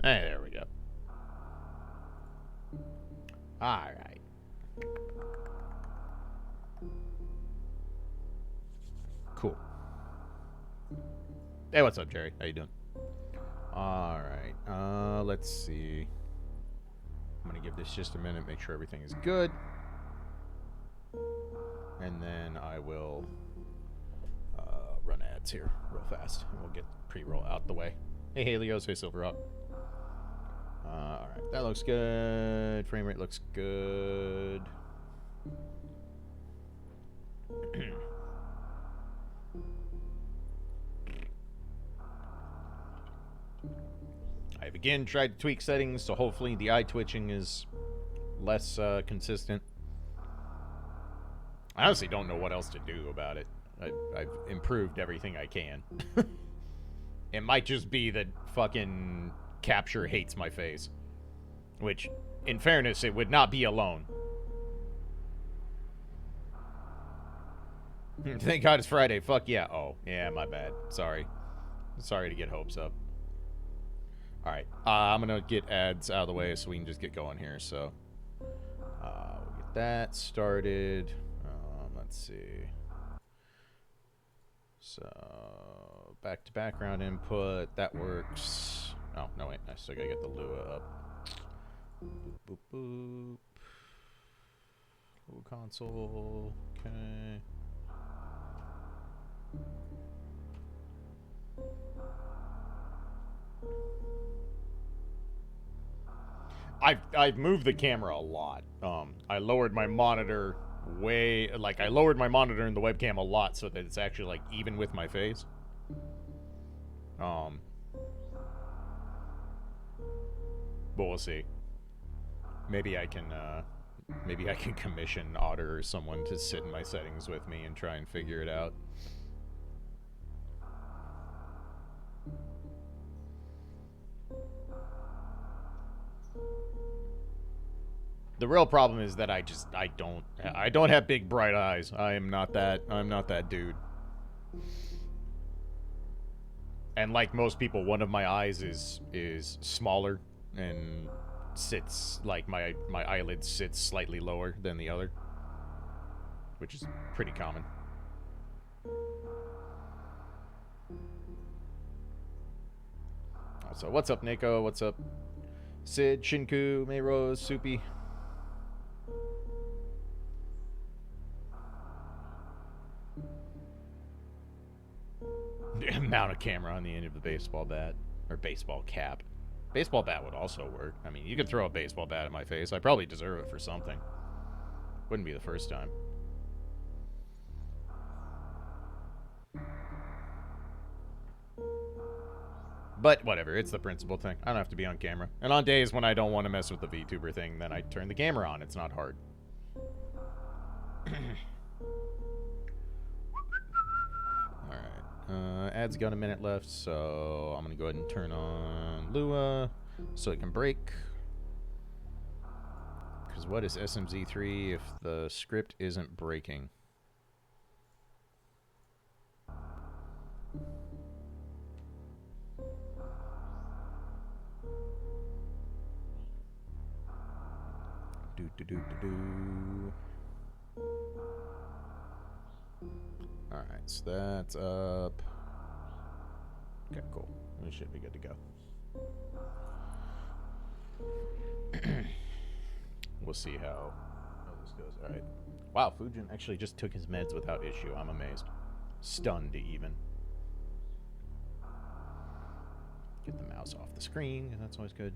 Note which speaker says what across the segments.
Speaker 1: Hey, there we go. Alright. Cool. Hey, what's up, Jerry? How you doing? Alright, let's see. I'm gonna give this just a minute, make sure everything is good. And then I will run ads here real fast. And we'll get pre-roll out the way. Hey, Helios. Hey, Silverhawk. Alright, that looks good. Frame rate looks good. I've again tried to tweak settings, so hopefully the eye twitching is less consistent. I honestly don't know what else to do about it. I've improved everything I can. It might just be that fucking Capture hates my face. Which, in fairness, it would not be alone. Thank God it's Friday. Fuck yeah. Oh, yeah, my bad. Sorry. Sorry to get hopes up. Alright, I'm gonna get ads out of the way so we can just get going here, so... we'll get that started. Let's see. So, back to background input, that works. Oh, no wait, I still gotta get the Lua up. Boop, boop, boop. Lua console, okay. I've moved the camera a lot. I lowered my monitor way, like, I lowered my monitor and the webcam a lot so that it's actually, like, even with my face. But we'll see. Maybe I can commission Otter or someone to sit in my settings with me and try and figure it out. The real problem is that I don't have big bright eyes. I'm not that dude. And like most people, one of my eyes is smaller and sits, like, my eyelid sits slightly lower than the other, which is pretty common. So what's up, Nico? What's up, Sid, Shinku, Mayrose, Soupy? Mount a camera on the end of the baseball bat. Or baseball cap. Baseball bat would also work. I mean, you could throw a baseball bat at my face. I probably deserve it for something. Wouldn't be the first time. But whatever, it's the principal thing. I don't have to be on camera. And on days when I don't want to mess with the VTuber thing, then I turn the camera on. It's not hard. Alright. Ad's got a minute left, so I'm going to go ahead and turn on Lua so it can break. Because what is SMZ3 if the script isn't breaking? Alright, so that's up. Okay, cool. We should be good to go. We'll see how this goes. Alright. Wow, Fujin actually just took his meds without issue. I'm amazed. Stunned, even. Get the mouse off the screen. That's always good.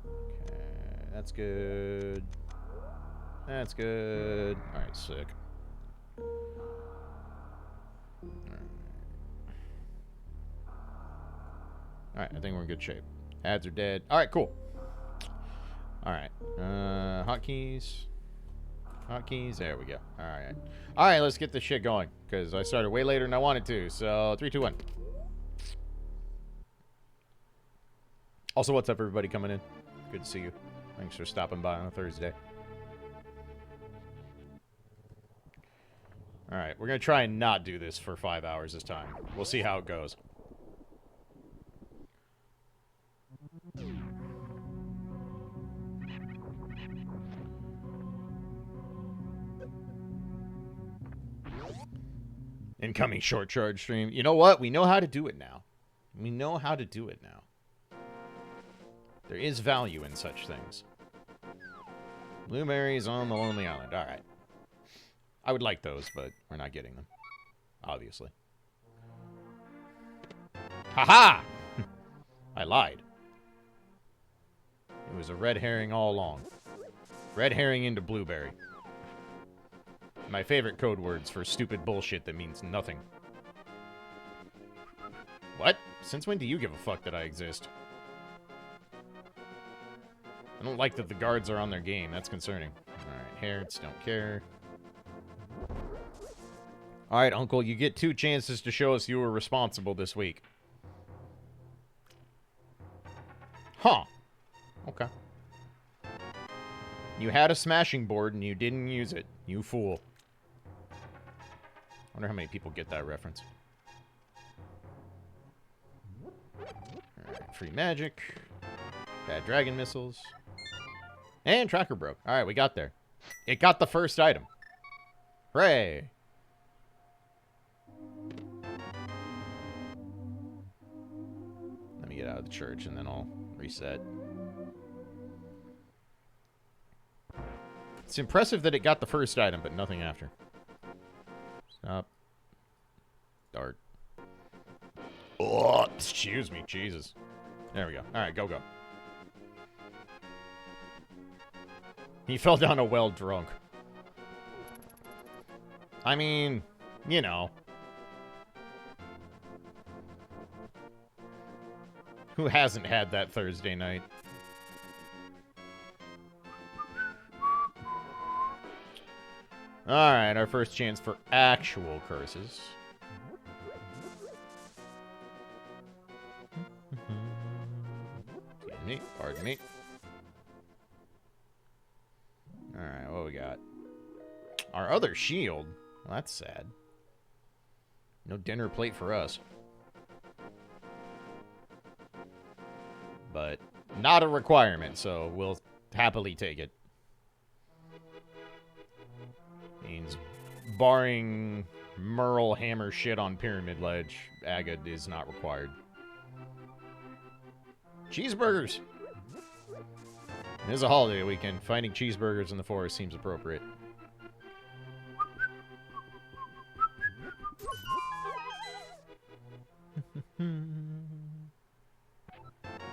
Speaker 1: Okay, that's good. That's good. Alright, sick. Alright, I think we're in good shape. Ads are dead. Alright, cool. Alright. Hotkeys. Hotkeys. There we go. Alright. Alright, let's get this shit going. Because I started way later than I wanted to. So, 3, 2, 1. Also, what's up, everybody coming in? Good to see you. Thanks for stopping by on a Thursday. Alright, we're going to try and not do this for 5 hours this time. We'll see how it goes. Incoming short charge stream. You know what? We know how to do it now. We know how to do it now. There is value in such things. Blueberries on the Lonely Island. All right. I would like those, but we're not getting them. Obviously. Haha! I lied. It was a red herring all along. Red herring into blueberry. My favorite code words for stupid bullshit that means nothing. What? Since when do you give a fuck that I exist? I don't like that the guards are on their game. That's concerning. Alright, Harrods, don't care. Alright, Uncle, you get 2 chances to show us you were responsible this week. Huh. Okay. You had a smashing board and you didn't use it. You fool. I wonder how many people get that reference. Alright, free magic. Bad dragon missiles. And tracker broke. Alright, we got there. It got the first item. Hooray! Let me get out of the church and then I'll reset. It's impressive that it got the first item, but nothing after. Stop. Dart. Oh, excuse me, Jesus. There we go. Alright, go. He fell down a well drunk. I mean, you know. Who hasn't had that Thursday night? Alright, our first chance for actual curses. Excuse me, pardon me. Alright, what we got? Our other shield? Well, that's sad. No dinner plate for us. But not a requirement, so we'll happily take it. Means barring Merle hammer shit on Pyramid Ledge, agate is not required. Cheeseburgers! It is a holiday weekend. Finding cheeseburgers in the forest seems appropriate.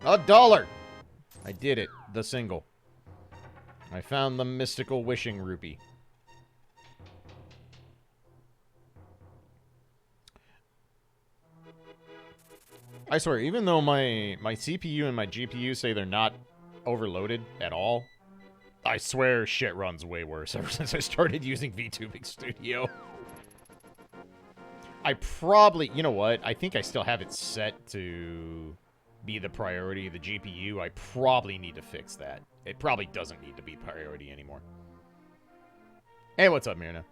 Speaker 1: $1! I did it. The single. I found the mystical wishing rupee. I swear, even though my CPU and my GPU say they're not overloaded at all, I swear shit runs way worse ever since I started using VTubing Studio. I probably, you know what? I think I still have it set to be the priority of the GPU. I probably need to fix that. It probably doesn't need to be priority anymore. Hey, what's up, Myrna?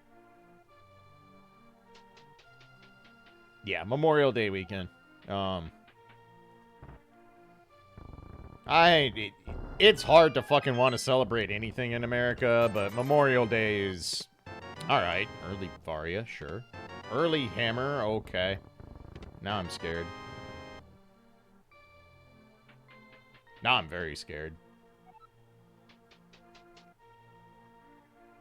Speaker 1: Yeah, Memorial Day weekend. It's hard to fucking want to celebrate anything in America, but Memorial Day is... Alright, early Varia, sure. Early Hammer, okay. Now I'm scared. Now I'm very scared.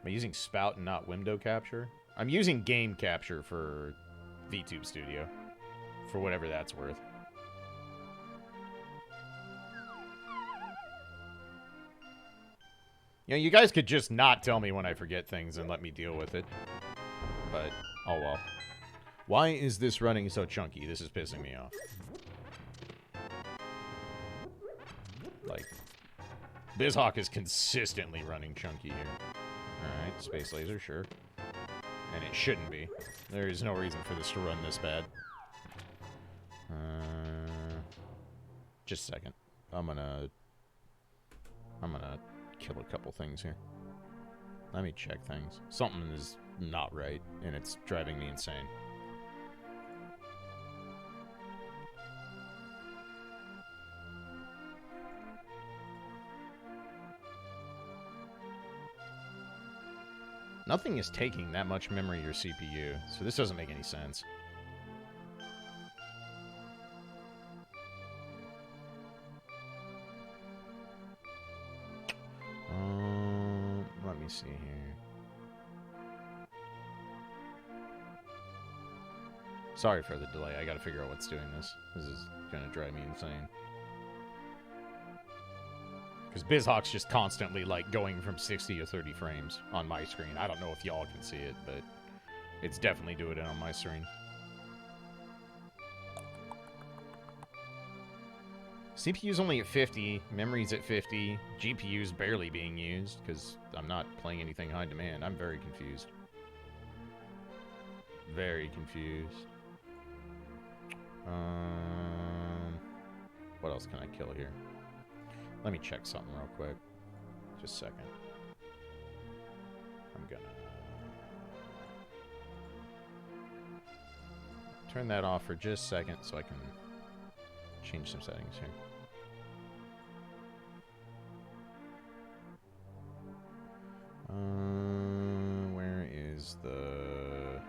Speaker 1: Am I using Spout and not window capture? I'm using game capture for VTube Studio. For whatever that's worth. You know, you guys could just not tell me when I forget things and let me deal with it. But, oh well. Why is this running so chunky? This is pissing me off. Like, BizHawk is consistently running chunky here. Alright, Space Laser, sure. And it shouldn't be. There is no reason for this to run this bad. Just a second. I'm gonna kill a couple things here. Let me check things. Something is not right, and it's driving me insane. Nothing is taking that much memory or CPU, so this doesn't make any sense. Let me see here. Sorry for the delay. I gotta figure out what's doing this. This is gonna drive me insane. Because BizHawk's just constantly, like, going from 60 to 30 frames on my screen. I don't know if y'all can see it, but it's definitely doing it on my screen. CPU's only at 50, memory's at 50, GPU's barely being used, because I'm not playing anything high demand. I'm very confused. Very confused. What else can I kill here? Let me check something real quick. Just a second. I'm gonna turn that off for just a second so I can change some settings here. Where is the...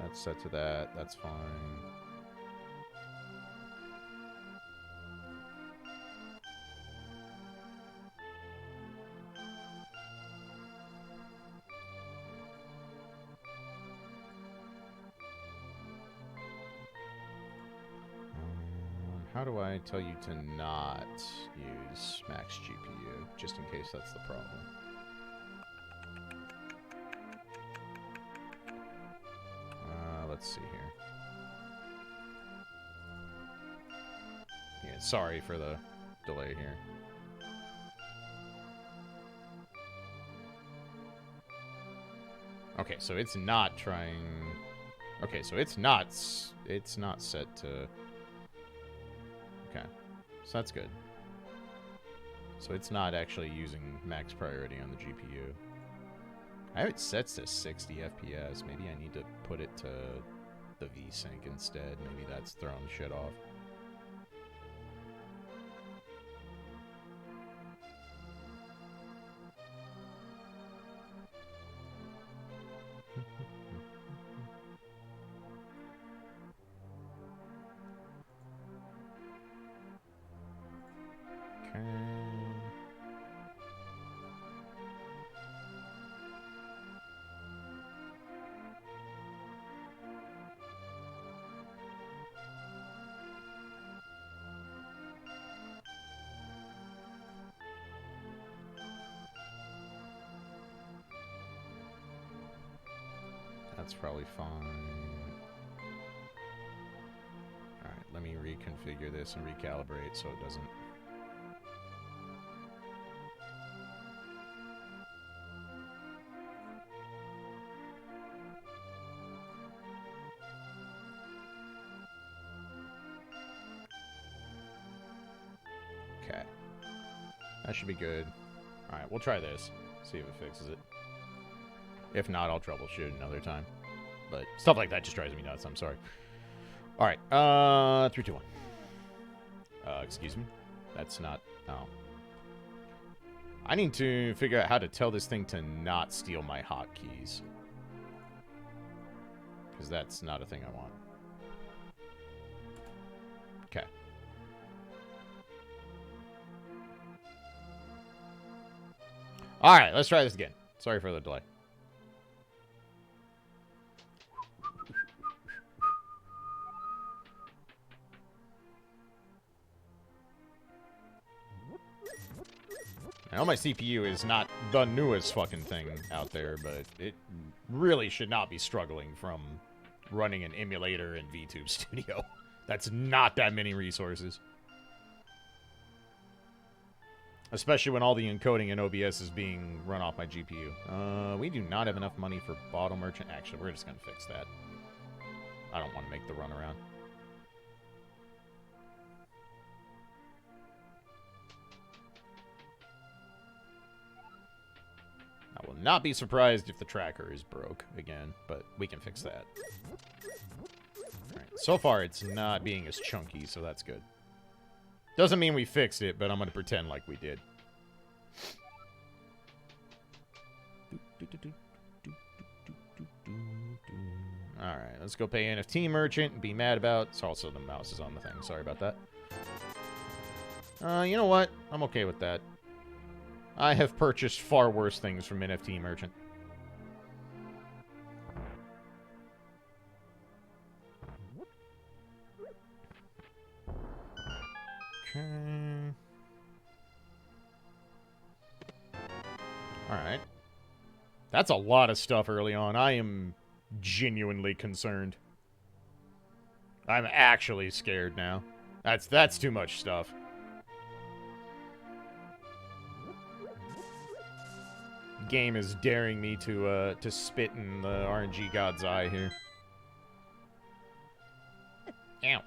Speaker 1: That's set to that. That's fine. How do I tell you to not use max GPU, just in case that's the problem? Let's see here. Yeah, sorry for the delay here. Okay, so it's not trying... Okay, so it's not set to... Okay, so that's good. So it's not actually using max priority on the GPU. I have it set to 60 FPS. Maybe I need to put it to the VSync instead. Maybe that's throwing shit off. That's probably fine. Alright, let me reconfigure this and recalibrate so it doesn't... Okay. That should be good. Alright, we'll try this. See if it fixes it. If not, I'll troubleshoot another time. But stuff like that just drives me nuts. I'm sorry. All right. 3, 2, 1. Excuse me. That's not... Oh. I need to figure out how to tell this thing to not steal my hotkeys. Because that's not a thing I want. Okay. All right. Let's try this again. Sorry for the delay. I know my CPU is not the newest fucking thing out there, but it really should not be struggling from running an emulator in VTube Studio. That's not that many resources. Especially when all the encoding in OBS is being run off my GPU. We do not have enough money for bottle merchant. Actually, we're just going to fix that. I don't want to make the run around. I will not be surprised if the tracker is broke again, but we can fix that. Alright, so far it's not being as chunky, so that's good. Doesn't mean we fixed it, but I'm going to pretend like we did. Alright, let's go pay NFT merchant and be mad about... It's also the mouse is on the thing. Sorry about that. You know what? I'm okay with that. I have purchased far worse things from NFT merchant. Okay. Alright. That's a lot of stuff early on. I am genuinely concerned. I'm actually scared now. That's too much stuff. Game is daring me to spit in the RNG god's eye here. Ow.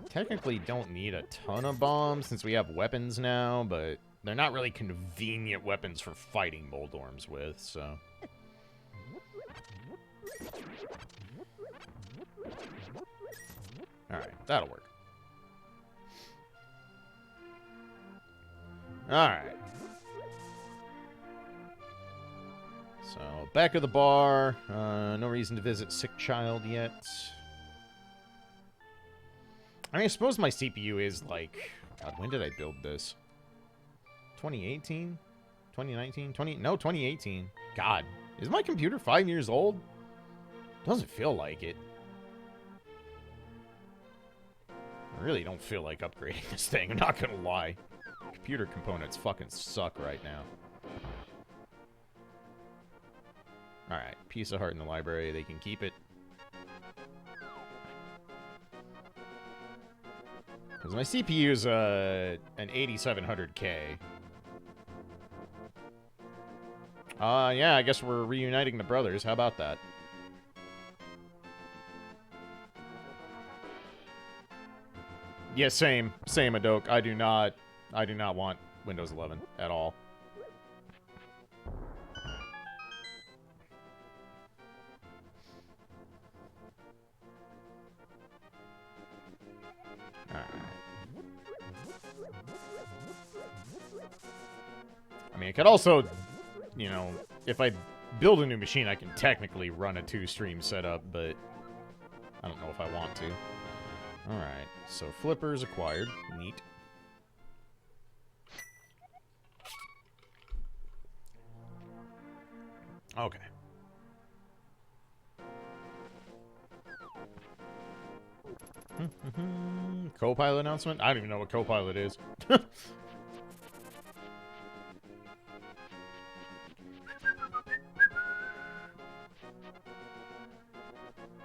Speaker 1: Technically don't need a ton of bombs since we have weapons now, but they're not really convenient weapons for fighting Moldorms with, so... Alright, that'll work. Alright. So, back of the bar. No reason to visit sick child yet. I mean, I suppose my CPU is like... God, when did I build this? 2018? 2019? No, 2018. God, is my computer 5 years old? Doesn't feel like it. I really don't feel like upgrading this thing, I'm not gonna lie. Computer components fucking suck right now. Alright, piece of heart in the library, they can keep it. Because my CPU is an 8700K. Yeah, I guess we're reuniting the brothers. How about that? Yeah, same, Adok. I do not want Windows 11 at all. I mean, it could also, you know, if I build a new machine, I can technically run a 2-stream setup, but I don't know if I want to. Alright, so flippers acquired. Neat. Okay. Copilot announcement? I don't even know what Copilot is.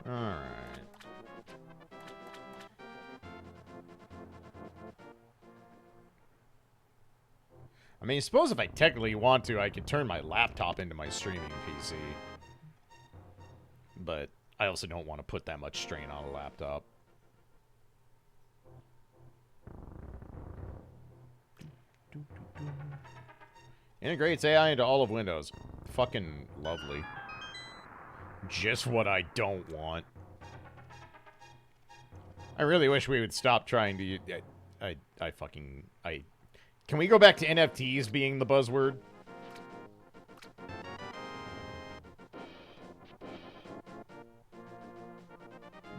Speaker 1: Alright. I mean, suppose if I technically want to, I could turn my laptop into my streaming PC. But I also don't want to put that much strain on a laptop. Integrates AI into all of Windows. Fucking lovely. Just what I don't want. I really wish we would stop trying to... Can we go back to NFTs being the buzzword?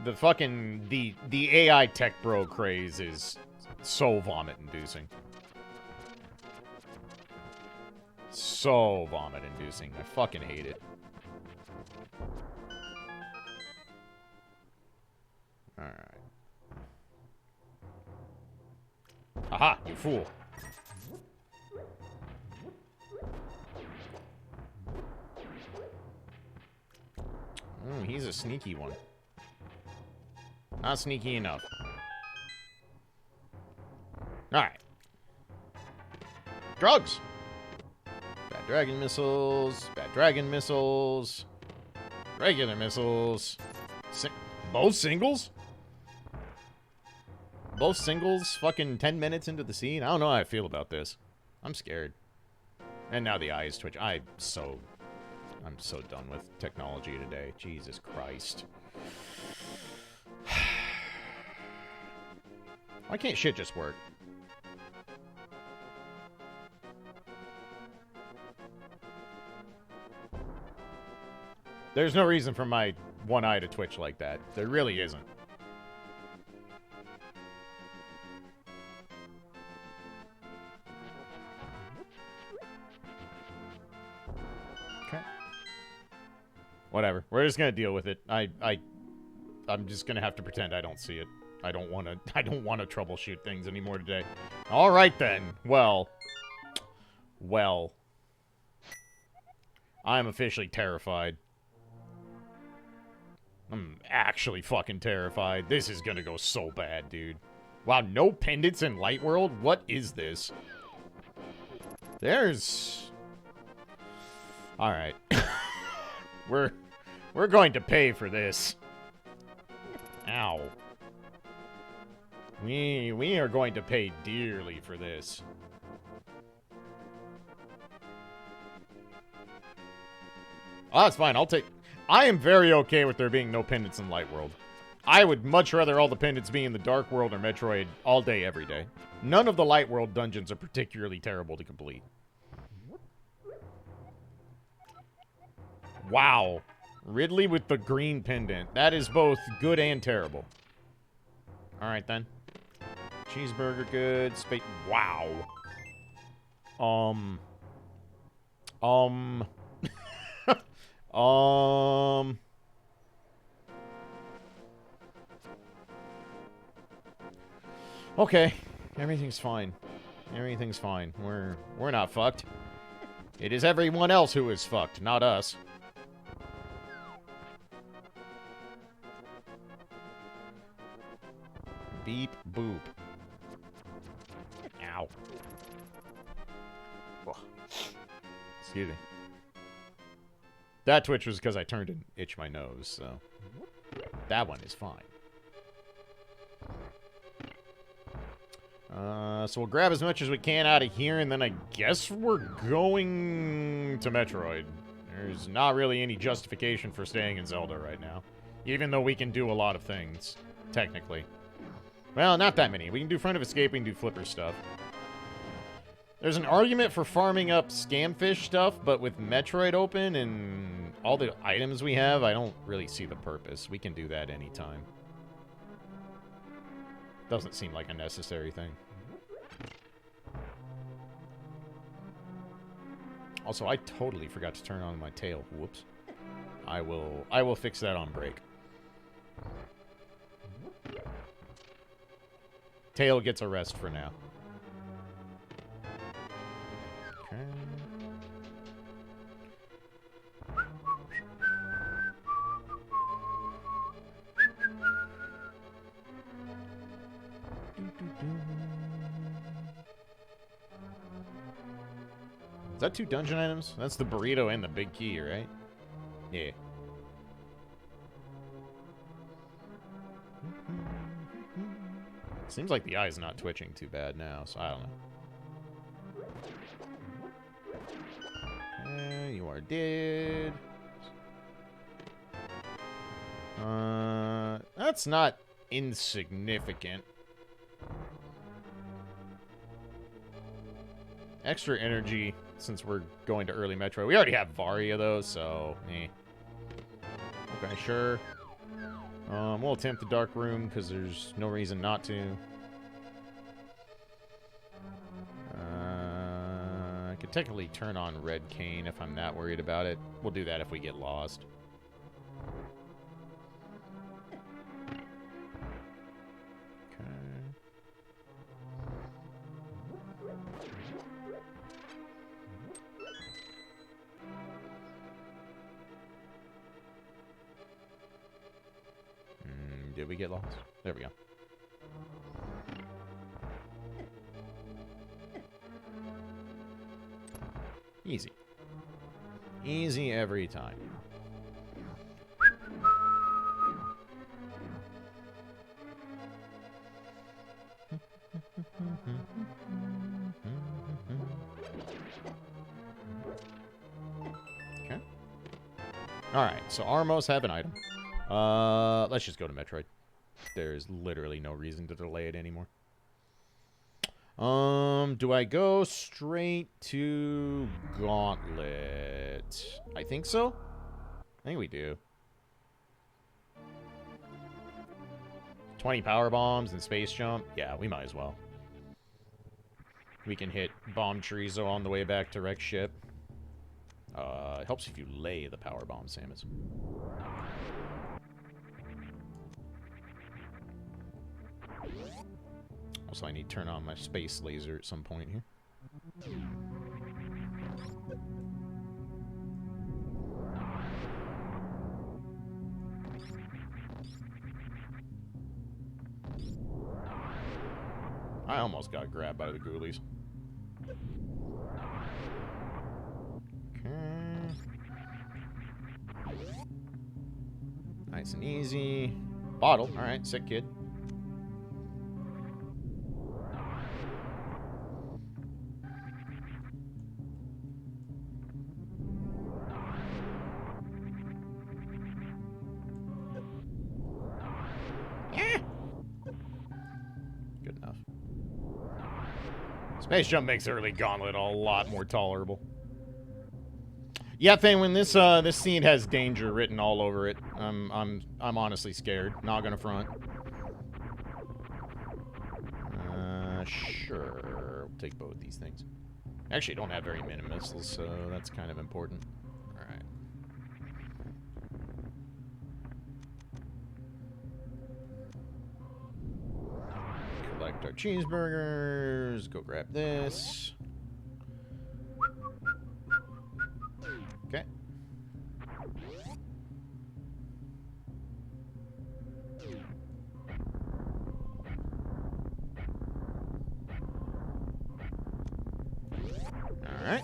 Speaker 1: The fucking... The AI tech bro craze is so vomit-inducing. So vomit-inducing. I fucking hate it. Alright. Aha, you fool. He's a sneaky one. Not sneaky enough. Alright. Drugs! Bad dragon missiles. Bad dragon missiles. Regular missiles. Both singles? Both singles fucking 10 minutes into the scene? I don't know how I feel about this. I'm scared. And now the eyes twitch. I'm so done with technology today. Jesus Christ. Why can't shit just work? There's no reason for my one eye to twitch like that. There really isn't. Okay. Whatever. We're just gonna deal with it. I'm just gonna have to pretend I don't see it. I don't wanna troubleshoot things anymore today. Alright then. Well. I'm officially terrified. I'm actually fucking terrified. This is gonna go so bad, dude. Wow, no pendants in Light World? What is this? There's... Alright. We're going to pay for this. Ow. We are going to pay dearly for this. Oh, that's fine. I am very okay with there being no pendants in Light World. I would much rather all the pendants be in the Dark World or Metroid all day, every day. None of the Light World dungeons are particularly terrible to complete. Wow. Ridley with the green pendant. That is both good and terrible. Alright, then. Cheeseburger good. Wow. Okay. Everything's fine. Everything's fine. We're not fucked. It is everyone else who is fucked, not us. Beep boop. Ow. Ugh. Excuse me. That twitch was because I turned and itched my nose, so... That one is fine. So we'll grab as much as we can out of here, and then I guess we're going to Metroid. There's not really any justification for staying in Zelda right now. Even though we can do a lot of things, technically. Well, not that many. We can do Front of Escape, we can do Flipper stuff. There's an argument for farming up Scamfish stuff, but with Metroid open and all the items we have, I don't really see the purpose. We can do that anytime. Doesn't seem like a necessary thing. Also, I totally forgot to turn on my tail. Whoops. I will fix that on break. Tail gets a rest for now. Okay. Is that 2 dungeon items? That's the burrito and the big key, right? Yeah. Seems like the eye's not twitching too bad now, so I don't know. Okay, you are dead. That's not insignificant. Extra energy, since we're going to early Metro. We already have Varia, though, so... eh. Okay, sure. We'll attempt the Dark Room, because there's no reason not to. I could technically turn on Red Cane if I'm not worried about it. We'll do that if we get lost. Did we get lost? There we go. Easy. Easy every time. Okay. Alright, so Armos have an item. Let's just go to Metroid. There's literally no reason to delay it anymore. Do I go straight to Gauntlet? I think so. I think we do. 20 power bombs and space jump. Yeah, we might as well. We can hit bomb Chorizo on the way back to wreck ship. It helps if you lay the power bomb, Samus. Also, I need to turn on my space laser at some point here. I almost got grabbed by the ghoulies. Okay. Nice and easy. Bottle. Alright, sick kid. Good enough. Space jump makes early Gauntlet a lot more tolerable. Yeah, Thane, when this this scene has danger written all over it, I'm honestly scared. Not gonna front. Sure. We'll take both these things. Actually, don't have very many missiles, so that's kind of important. Alright. Collect our cheeseburgers. Go grab this. Okay. Alright.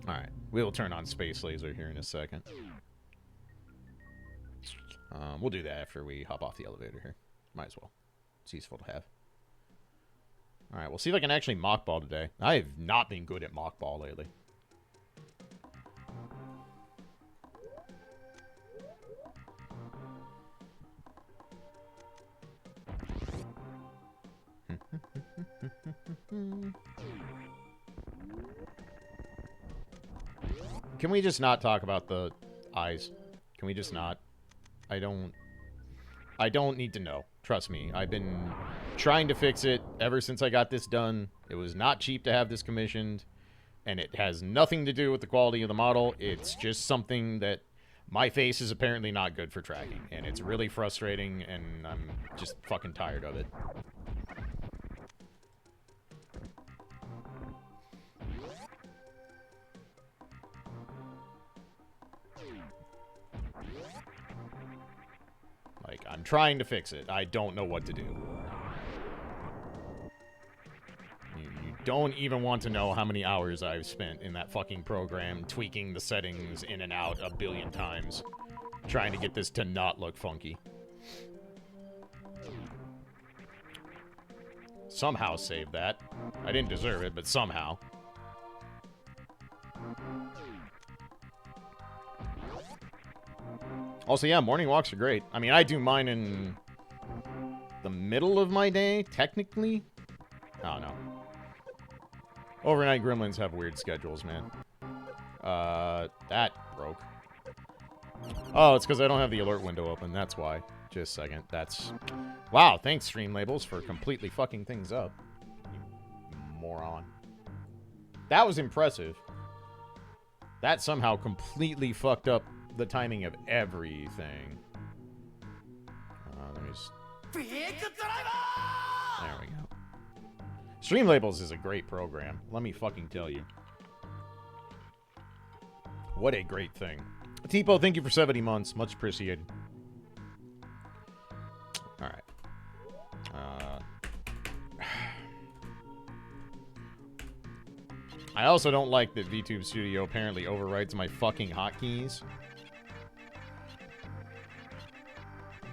Speaker 1: Alright. We will turn on space laser here in a second. We'll do that after we hop off the elevator here. Might as well. It's useful to have. Alright, we'll see if I can actually mock ball today. I have not been good at mock ball lately. Can we just not talk about the eyes? Can we just not? I don't need to know. Trust me. I've been trying to fix it ever since I got this done. It was not cheap to have this commissioned, and it has nothing to do with the quality of the model. It's just something that my face is apparently not good for tracking, and it's really frustrating, and I'm just fucking tired of it. Like, I'm trying to fix it. I don't know what to do. You don't even want to know how many hours I've spent in that fucking program, tweaking the settings in and out a billion times, trying to get this to not look funky. Somehow saved that. I didn't deserve it, but somehow. Also, yeah, morning walks are great. I mean, I do mine in the middle of my day, technically. I don't know. Overnight gremlins have weird schedules, man. That broke. Oh, it's because I don't have the alert window open. That's why. Just a second. That's... Wow, thanks, Stream Labels, for completely fucking things up. You moron. That was impressive. That somehow completely fucked up the timing of everything. Let me just... There we go. Stream Labels is a great program. Let me fucking tell you. What a great thing. Tipo, thank you for 70 months. Much appreciated. Alright. I also don't like that VTube Studio apparently overrides my fucking hotkeys.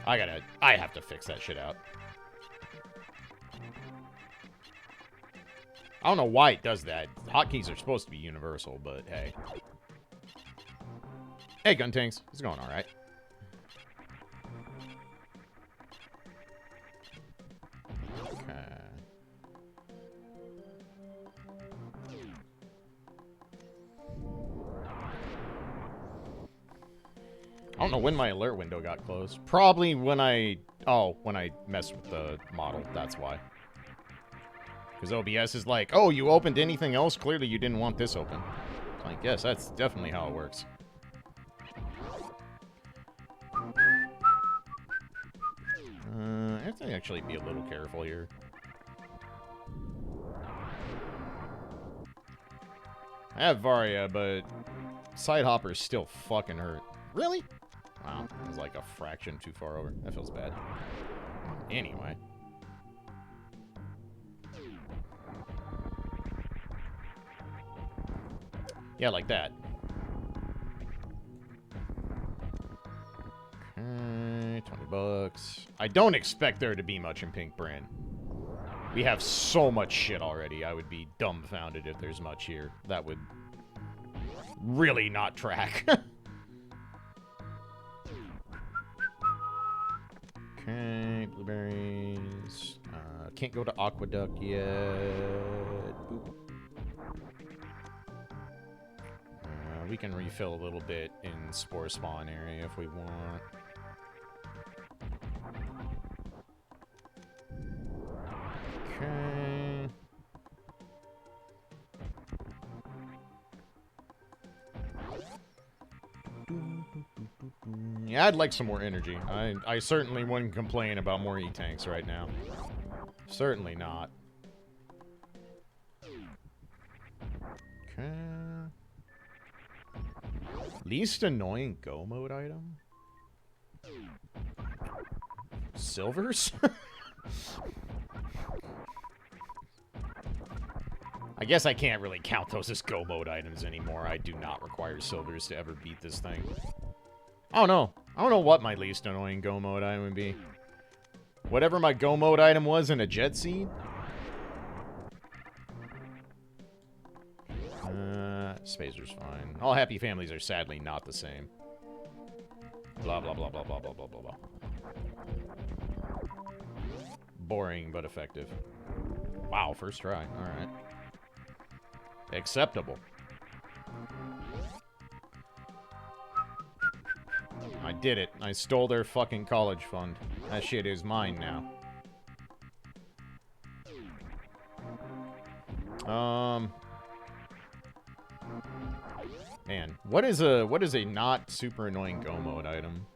Speaker 1: I have to fix that shit out. I don't know why it does that. Hotkeys are supposed to be universal, but hey. Hey, Gun Tanks. It's going alright. I don't know when my alert window got closed. Probably when I... Oh, when I messed with the model. That's why. Because OBS is like, oh, you opened anything else? Clearly you didn't want this open. So I guess that's definitely how it works. I have to actually be a little careful here. I have Varia, but Sidehopper still fucking hurt. Really? Wow, it was like a fraction too far over. That feels bad. Anyway. Yeah, like that. Okay, 20 bucks. I don't expect there to be much in Pink Brand. We have so much shit already. I would be dumbfounded if there's much here. That would really not track. Okay, blueberries. Can't go to Aqueduct yet. Boop. We can refill a little bit in Spore Spawn area if we want. Okay. Yeah, I'd like some more energy. I certainly wouldn't complain about more E-tanks right now. Certainly not. Okay. Least annoying go mode item? Silvers? I guess I can't really count those as go mode items anymore. I do not require silvers to ever beat this thing. I don't know. I don't know what my least annoying go mode item would be. Whatever my go mode item was in a jet seed? Spacer's fine. All happy families are sadly not the same. Blah, blah, blah, blah, blah, blah, blah, blah, blah. Boring, but effective. Wow, first try. Alright. Acceptable. I did it. I stole their fucking college fund. That shit is mine now. Man, what is a not super annoying go mode item?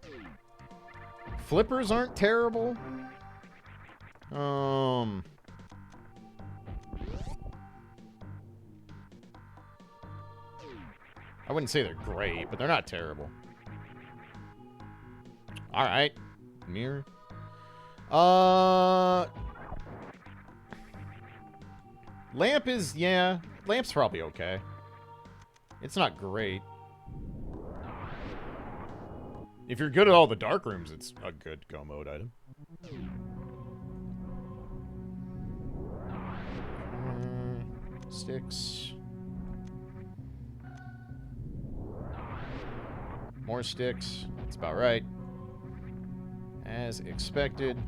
Speaker 1: Flippers aren't terrible. I wouldn't say they're great, but they're not terrible. Alright. Mirror. Lamp is, yeah. Lamp's probably okay. It's not great. If you're good at all the dark rooms, it's a good go mode item. Sticks. More sticks. That's about right. As expected.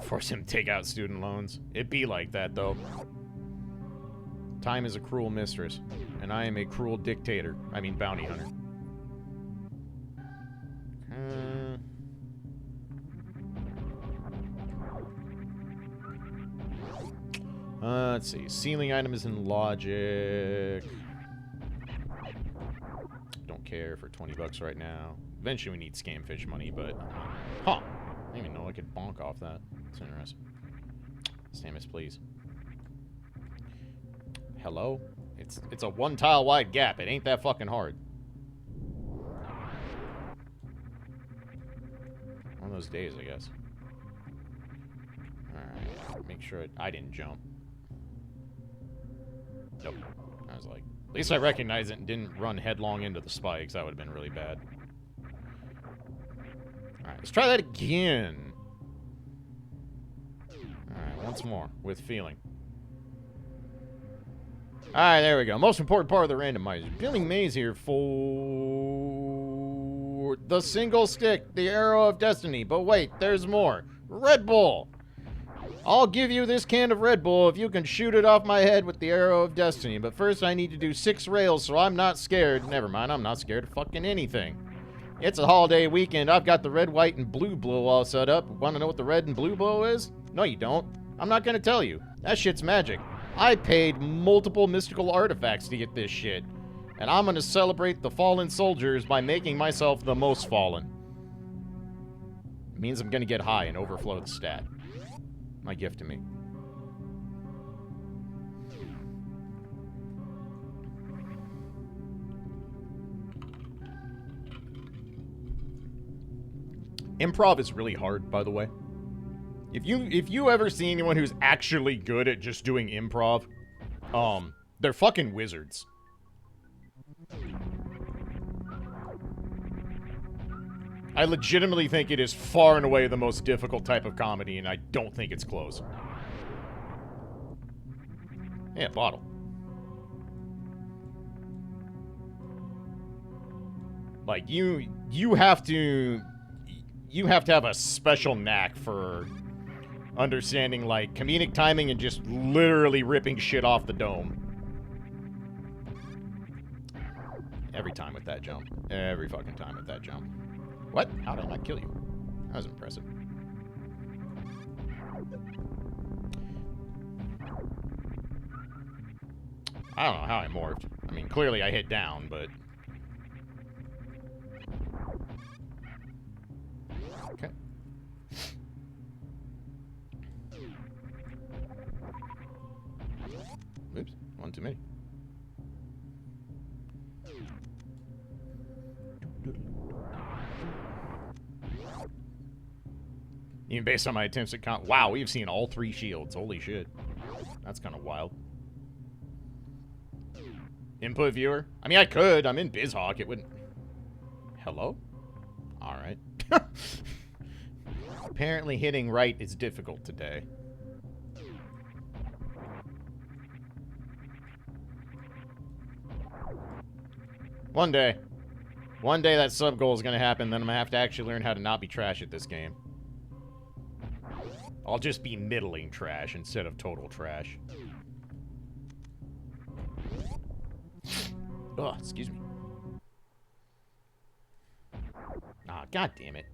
Speaker 1: Force him to take out student loans. It be like that, though. Time is a cruel mistress, and I am a cruel dictator. I mean, bounty hunter. Let's see. Ceiling item is in logic. Don't care for 20 bucks right now. Eventually we need scamfish money, but... Huh. I didn't even know I could bonk off that. That's interesting. Samus, please. Hello? It's a one tile wide gap. It ain't that fucking hard. One of those days, I guess. Alright. Make sure I didn't jump. Nope. I was like, at least I recognized it and didn't run headlong into the spikes. That would have been really bad. Alright, let's try that again. Alright, once more. With feeling. Alright, there we go. Most important part of the randomizer. Building maze here for the single stick, the arrow of destiny. But wait, there's more. Red Bull. I'll give you this can of Red Bull if you can shoot it off my head with the arrow of destiny. But first I need to do 6 rails so I'm not scared. Never mind, I'm not scared of fucking anything. It's a holiday weekend. I've got the red, white, and blue blow all set up. Want to know what the red and blue blow is? No, you don't. I'm not going to tell you. That shit's magic. I paid multiple mystical artifacts to get this shit. And I'm going to celebrate the fallen soldiers by making myself the most fallen. It means I'm going to get high and overflow the stat. My gift to me. Improv is really hard, by the way. If you ever see anyone who's actually good at just doing improv, they're fucking wizards. I legitimately think it is far and away the most difficult type of comedy, and I don't think it's close. Yeah, bottle. Like, you have to have a special knack for understanding, like, comedic timing and just literally ripping shit off the dome. Every time with that jump. Every fucking time with that jump. What? How did I not kill you? That was impressive. I don't know how I morphed. I mean, clearly I hit down, but... Okay. Oops. One too many. Even based on my attempts at wow, we've seen all 3 shields. Holy shit. That's kind of wild. Input viewer? I mean, I could. I'm in BizHawk. It wouldn't... Hello? Alright. Apparently hitting right is difficult today. One day. One day that sub-goal is going to happen, then I'm going to have to actually learn how to not be trash at this game. I'll just be middling trash instead of total trash. Ugh, excuse me. Ah, god damn it.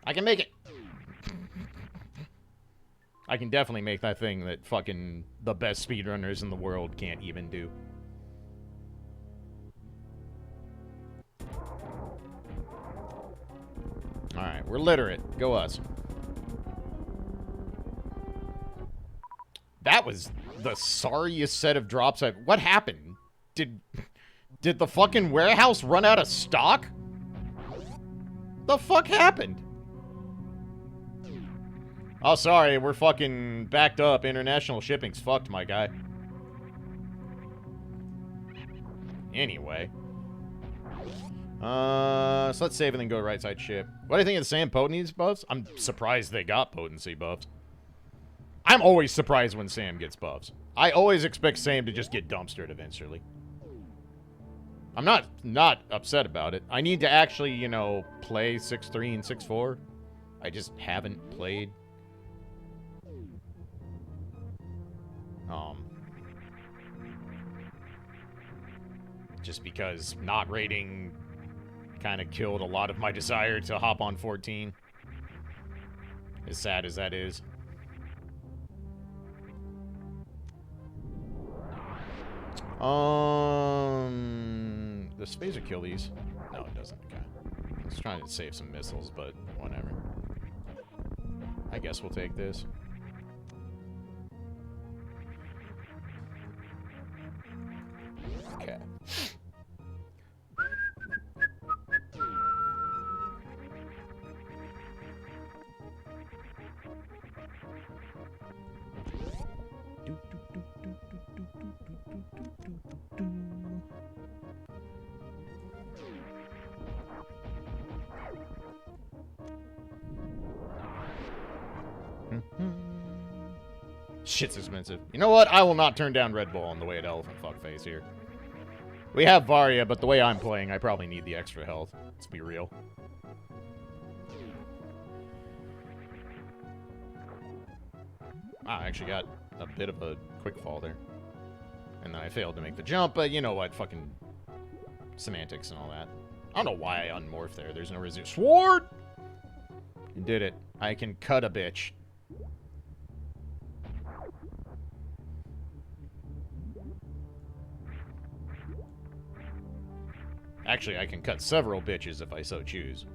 Speaker 1: I can make it! I can definitely make that thing that fucking the best speedrunners in the world can't even do. Alright, we're literate. Go us. That was the sorriest set of drops I've... What happened? Did the fucking warehouse run out of stock? The fuck happened? Oh, sorry, we're fucking backed up. International shipping's fucked, my guy. Anyway. So let's save and then go right side ship. What do you think of the Sam potency buffs? I'm surprised they got potency buffs. I'm always surprised when Sam gets buffs. I always expect Sam to just get dumpstered eventually. I'm not upset about it. I need to actually, you know, play 6.3 and 6.4. I just haven't played. Just because not rating kind of killed a lot of my desire to hop on 14. As sad as that is. Does phaser kill these? No, it doesn't. Okay. I was trying to save some missiles, but whatever. I guess we'll take this. Okay. Shit's expensive. You know what? I will not turn down Red Bull on the way at Elephant Fuckface here. We have Varia, but the way I'm playing, I probably need the extra health. Let's be real. Wow, I actually got a bit of a quick fall there. And then I failed to make the jump, but you know what? Fucking semantics and all that. I don't know why I unmorphed there. There's no resist. Sword! You did it. I can cut a bitch. Actually, I can cut several bitches if I so choose.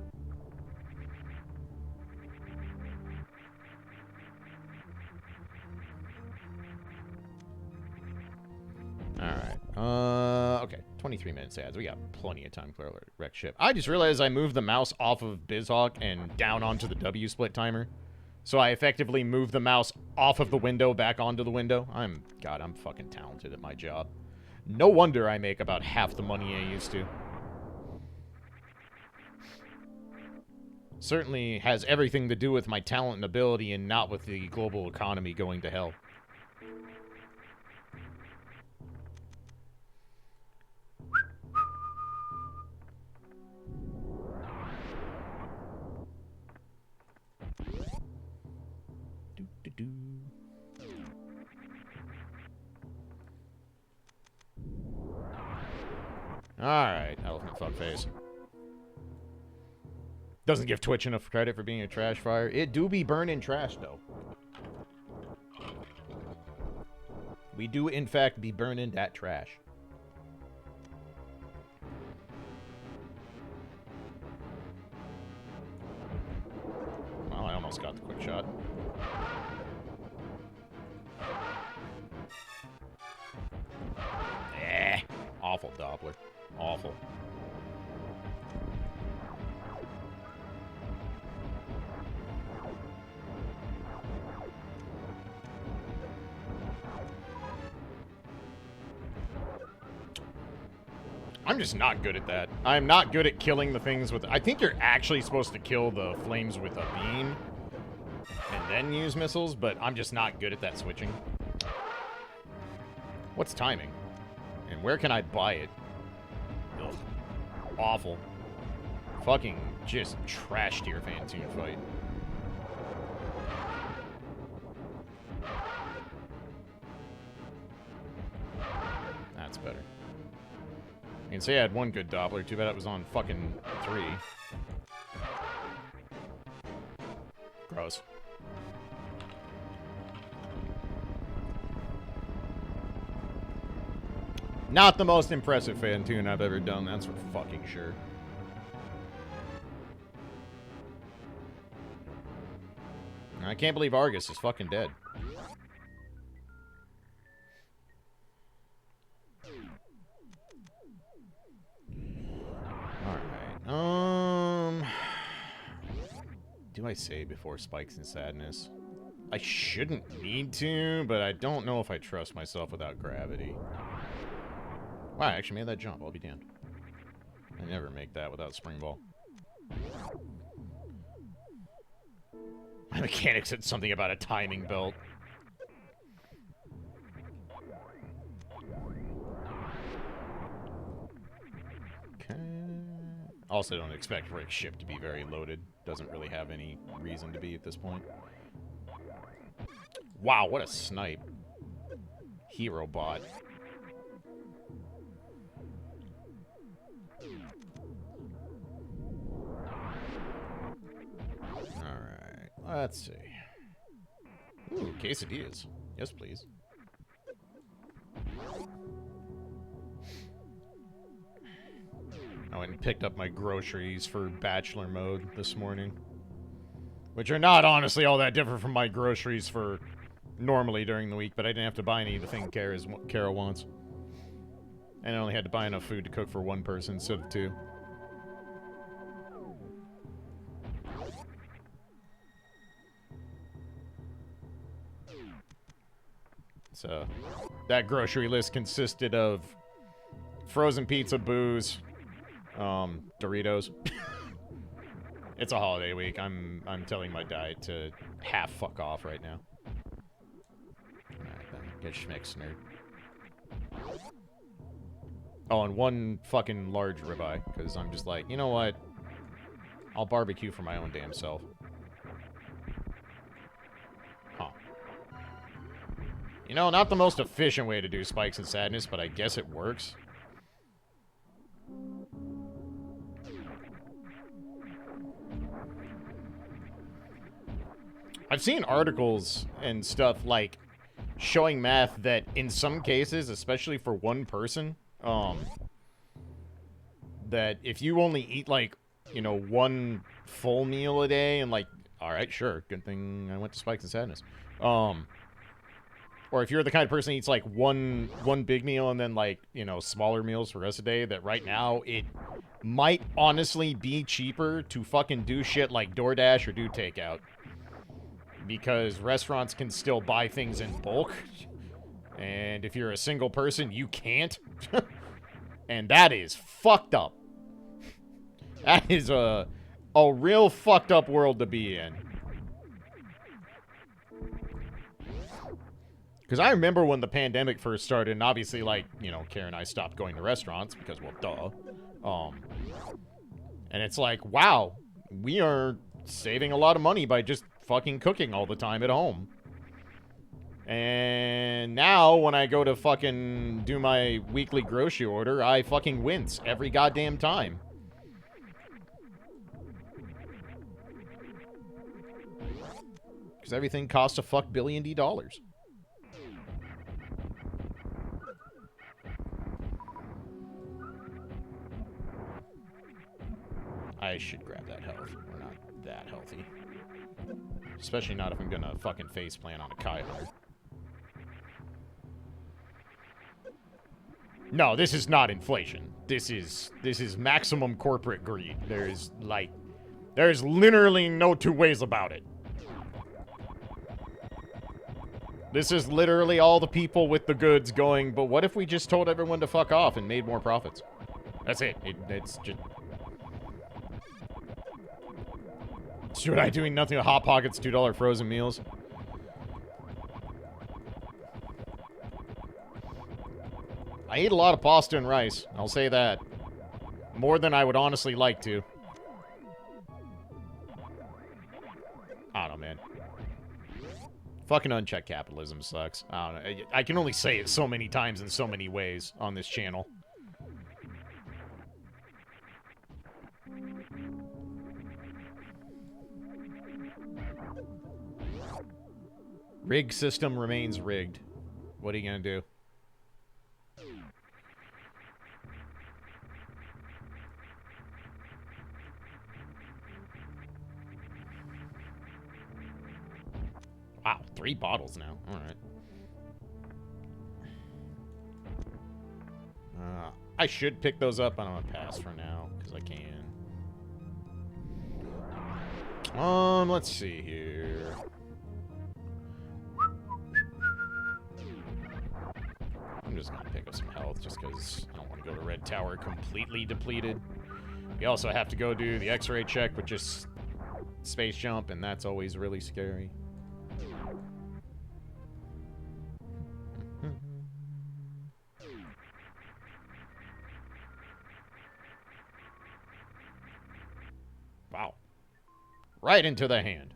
Speaker 1: Alright. Okay. 23 minutes ads. We got plenty of time to clear the wreck ship. I just realized I moved the mouse off of BizHawk and down onto the W split timer. So I effectively moved the mouse off of the window back onto the window. God, I'm fucking talented at my job. No wonder I make about half the money I used to. Certainly has everything to do with my talent and ability and not with the global economy going to hell. Alright, elephant fuckface. Doesn't give Twitch enough credit for being a trash fire. It do be burning trash, though. We do, in fact, be burning that trash. Well, I almost got the quick shot. Awful Doppler. Awful. I'm just not good at that. I'm not good at killing the things with... I think you're actually supposed to kill the flames with a beam and then use missiles, but I'm just not good at that switching. What's timing? And where can I buy it? Ugh. Awful. Fucking just trash tier Fantoon fight. That's better. I can say I had one good Doppler. Too bad it was on fucking 3. Gross. Not the most impressive Fantoon I've ever done, that's for fucking sure. I can't believe Argus is fucking dead. Alright, do I say before Spikes and Sadness? I shouldn't need to, but I don't know if I trust myself without gravity. Wow, I actually made that jump. I'll be damned. I never make that without spring ball. My mechanic said something about a timing belt. Okay. Also, don't expect Rick's ship to be very loaded. Doesn't really have any reason to be at this point. Wow, what a snipe. Hero bot. Let's see. Ooh, quesadillas. Yes, please. I went and picked up my groceries for Bachelor mode this morning. Which are not, honestly, all that different from my groceries for normally during the week, but I didn't have to buy any of the thing Kara wants. And I only had to buy enough food to cook for one person instead of 2. So, that grocery list consisted of frozen pizza, booze, Doritos. It's a holiday week. I'm telling my diet to half fuck off right now. Alright then, get schmicks, nerd. Oh, and one fucking large ribeye, because I'm just like, you know what? I'll barbecue for my own damn self. Huh. You know, not the most efficient way to do Spikes and Sadness, but I guess it works. I've seen articles and stuff, like, showing math that in some cases, especially for one person, that if you only eat, like, you know, one full meal a day and, like, alright, sure, good thing I went to Spikes and Sadness. Or if you're the kind of person who eats, like, one big meal and then, like, you know, smaller meals for the rest of the day, that right now it might honestly be cheaper to fucking do shit like DoorDash or do takeout. Because restaurants can still buy things in bulk. And if you're a single person, you can't. And that is fucked up. That is a real fucked up world to be in. Because I remember when the pandemic first started, and obviously, like, you know, Karen and I stopped going to restaurants because, well, duh. And it's like, wow, we are saving a lot of money by just fucking cooking all the time at home. And now, when I go to fucking do my weekly grocery order, I fucking wince every goddamn time. Because everything costs a fuck billion dollars. I should grab that health. We're not that healthy. Especially not if I'm gonna fucking faceplant on a Kai hunter. No, this is not inflation. This is maximum corporate greed. There's literally no two ways about it. This is literally all the people with the goods going, but what if we just told everyone to fuck off and made more profits? That's it. It's just... Should I doing nothing with Hot Pockets $2 frozen meals? I eat a lot of pasta and rice. I'll say that. More than I would honestly like to. I don't know, man. Fucking unchecked capitalism sucks. I don't know. I can only say it so many times in so many ways on this channel. Rig system remains rigged. What are you gonna do? Wow, 3 bottles now. Alright. I should pick those up, but I'm gonna pass for now, because I can. Let's see here. I'm just gonna pick up some health, just because I don't want to go to Red Tower completely depleted. We also have to go do the X-ray check with just space jump, and that's always really scary. Wow. Right into the hand.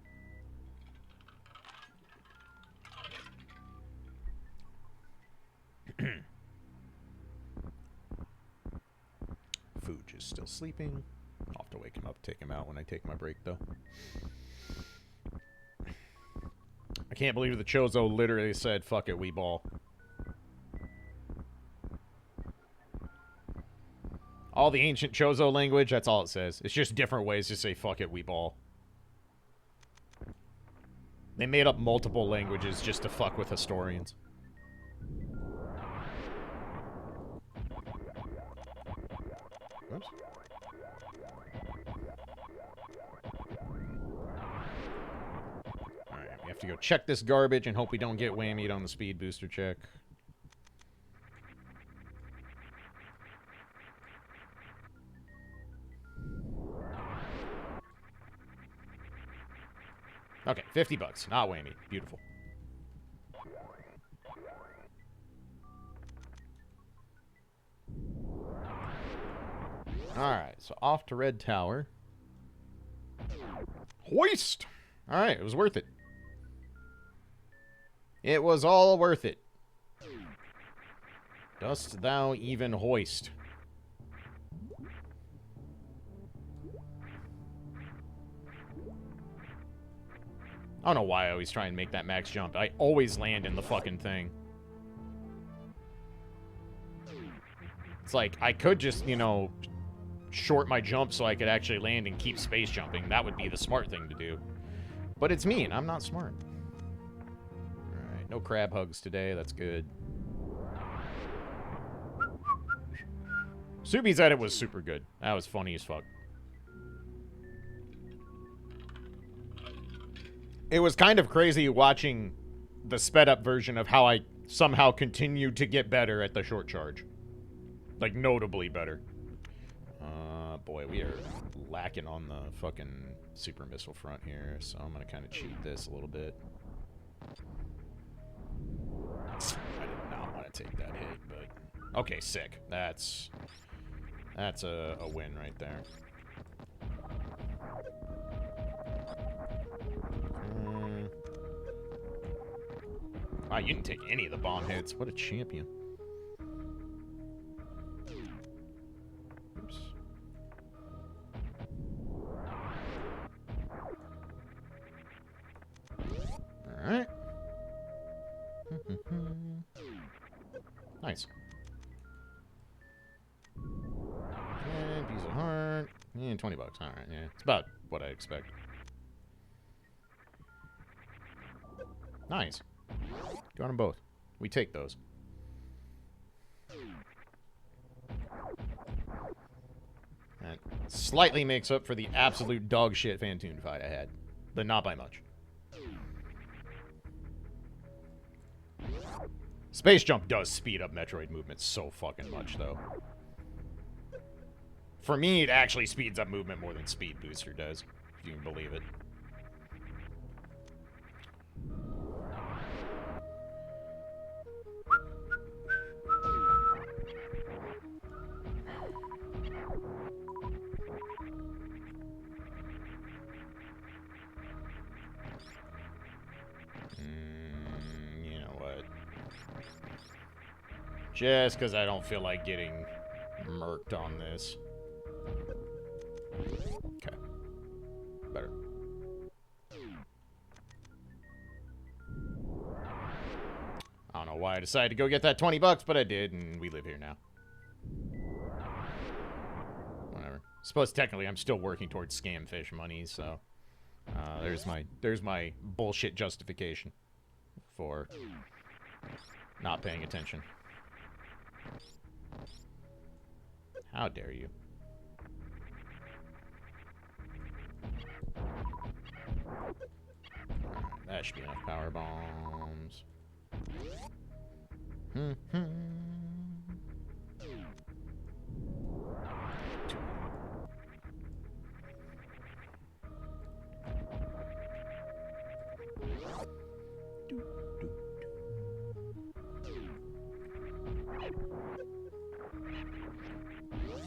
Speaker 1: Fuge is still sleeping. I'll have to wake him up, take him out when I take my break, though. I can't believe the Chozo literally said, fuck it, we ball. All the ancient Chozo language, that's all it says. It's just different ways to say, fuck it, we ball. They made up multiple languages just to fuck with historians. Oops. Alright, we have to go check this garbage and hope we don't get whammied on the speed booster check. Okay, 50 bucks. Not whammy. Beautiful. Alright, so off to Red Tower. Hoist! Alright, it was worth it. It was all worth it. Dost thou even hoist? I don't know why I always try and make that max jump. I always land in the fucking thing. It's like, I could just, you know, short my jump so I could actually land and keep space jumping. That would be the smart thing to do. But it's me, and I'm not smart. Alright, no crab hugs today. That's good. Subi's edit was super good. That was funny as fuck. It was kind of crazy watching the sped up version of how I somehow continued to get better at the short charge. Like, notably better. Boy, we are lacking on the fucking super missile front here, so I'm gonna kind of cheat this a little bit. I did not want to take that hit, but... Okay, sick. That's a win right there. Wow, you didn't take any of the bomb hits. What a champion. Oops. Alright. Nice. And piece of heart. And 20 bucks. Alright, yeah. It's about what I expect. Nice. Got them both. We take those. That slightly makes up for the absolute dog shit Fantoon fight I had. But not by much. Space Jump does speed up Metroid movement so fucking much, though. For me, it actually speeds up movement more than Speed Booster does, if you can believe it. You know what? Just because I don't feel like getting murked on this. Okay. Better. I don't know why I decided to go get that 20 bucks, but I did, and we live here now. Whatever. Suppose technically I'm still working towards scam fish money, so there's my bullshit justification for not paying attention. How dare you? That should be enough power bombs. I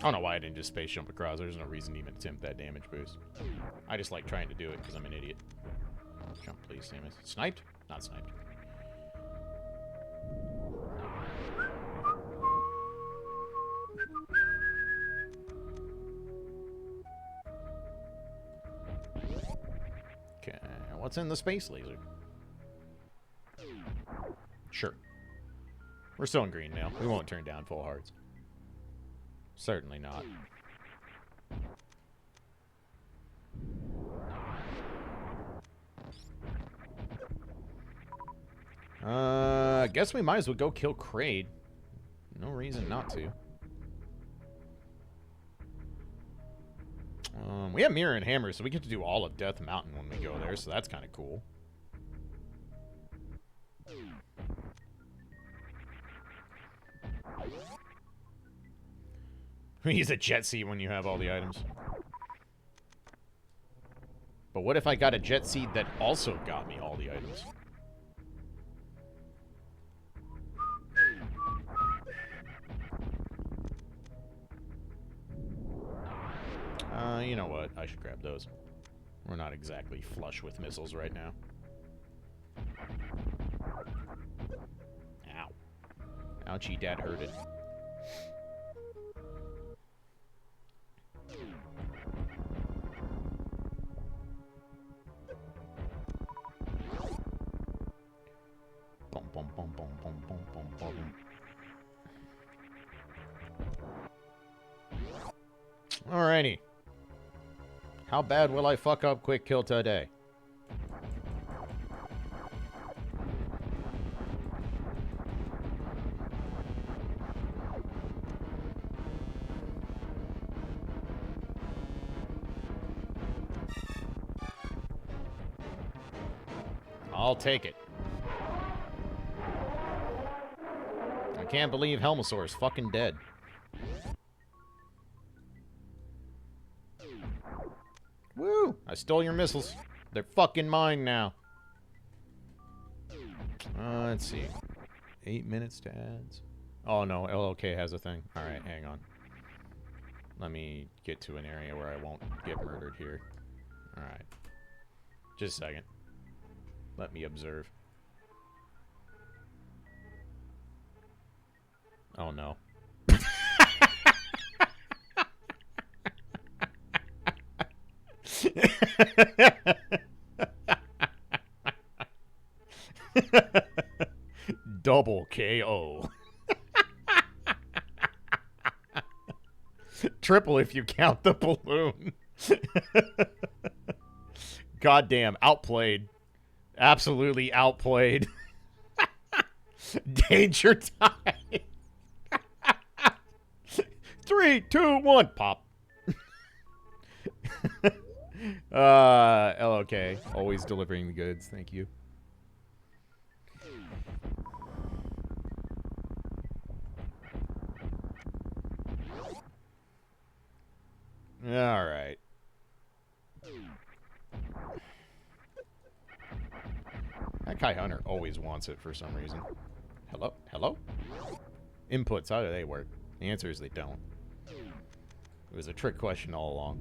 Speaker 1: don't know why I didn't just space jump across. There's no reason to even attempt that damage boost. I just like trying to do it because I'm an idiot. Jump, please, damn it. Sniped? Not sniped. Okay, what's in the space laser? Sure. We're still in green now. We won't turn down full hearts. Certainly not. I guess we might as well go kill Kraid. No reason not to. We have Mirror and Hammer, so we get to do all of Death Mountain when we go there, so that's kind of cool. We use a jet seat when you have all the items. But what if I got a jet seat that also got me all the items? You know what? I should grab those. We're not exactly flush with missiles right now. Ow. Ouchie, Dad hurted. Bum, bum, bum, bum, bum, bum, bum, bum. Alrighty. How bad will I fuck up quick kill today? I'll take it. I can't believe Helmosaur's fucking dead. Woo! I stole your missiles. They're fucking mine now. Let's see. 8 minutes to ads. Oh no, LOK has a thing. Alright, hang on. Let me get to an area where I won't get murdered here. Alright. Just a second. Let me observe. Oh no. Double KO. Triple if you count the balloon. Goddamn, outplayed. Absolutely outplayed. Danger time. 3, 2, 1, pop. LOK, always delivering the goods. Thank you. All right. That Kai Hunter always wants it for some reason. Hello? Hello? Inputs, how do they work? The answer is they don't. It was a trick question all along.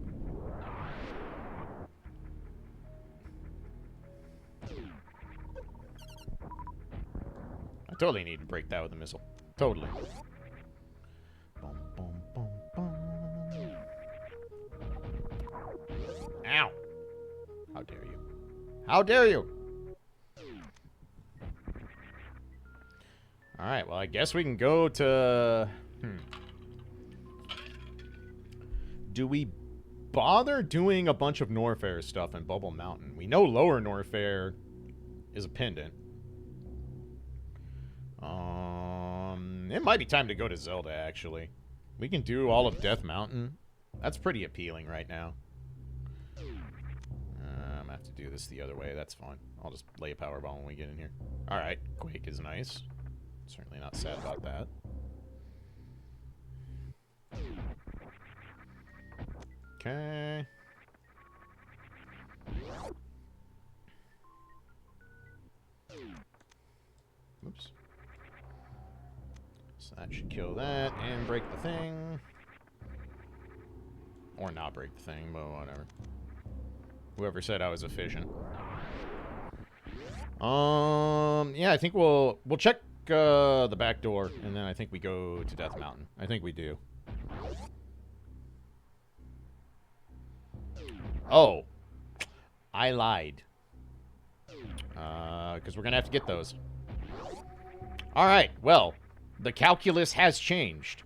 Speaker 1: I totally need to break that with a missile. Totally. Boom, boom, boom, boom. Ow! How dare you? How dare you? Alright, well, I guess we can go to... Do we bother doing a bunch of Norfair stuff in Bubble Mountain? We know Lower Norfair is a pendant. It might be time to go to Zelda, actually. We can do all of Death Mountain. That's pretty appealing right now. I'm gonna have to do this the other way. That's fine. I'll just lay a power bomb when we get in here. Alright, Quake is nice. Certainly not sad about that. Okay. Oops. So that should kill that and break the thing. Or not break the thing, but whatever. Whoever said I was efficient. Yeah, I think we'll check the back door, and then I think we go to Death Mountain. I think we do. Oh. I lied. Because we're going to have to get those. Alright, well, the calculus has changed.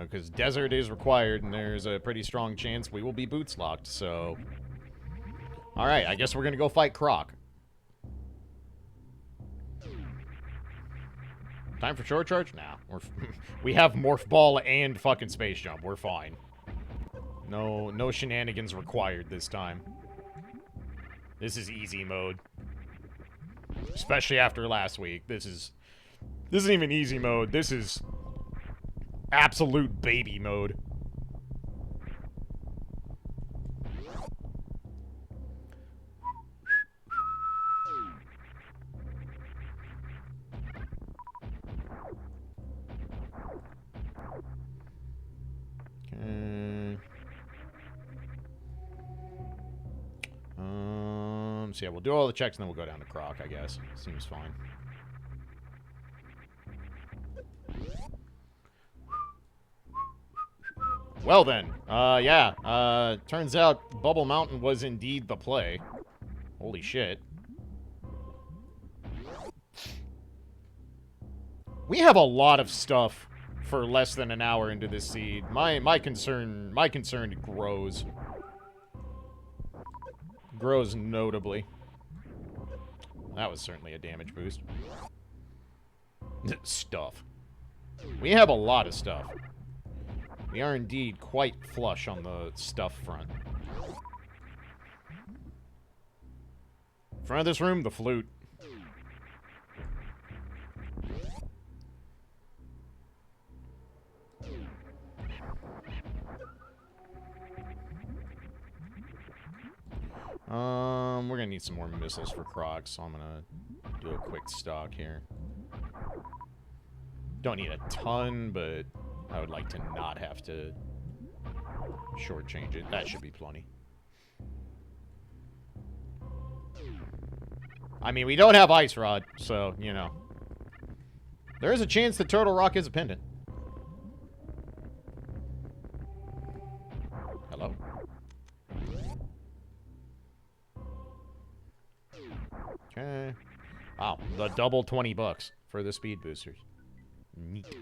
Speaker 1: Because desert is required, and there's a pretty strong chance we will be boots locked, so... Alright, I guess we're going to go fight Croc. Time for short charge? Nah. We have Morph Ball and fucking Space Jump. We're fine. No shenanigans required this time. This is easy mode. Especially after last week. This isn't even easy mode. This is absolute baby mode. So yeah, we'll do all the checks and then we'll go down to Croc, I guess. Seems fine. Well then, yeah. Turns out Bubble Mountain was indeed the play. Holy shit. We have a lot of stuff for less than an hour into this seed. My concern grows. Grows notably. That was certainly a damage boost. Stuff. We have a lot of stuff. We are indeed quite flush on the stuff front. Front of this room, the flute. We're gonna need some more missiles for Croc, so I'm gonna do a quick stock here. Don't need a ton, but I would like to not have to shortchange it. That should be plenty. I mean, we don't have Ice Rod, so, you know. There is a chance that Turtle Rock is a pendant. Hello? Okay. Wow, the double $20 for the speed boosters. Neat.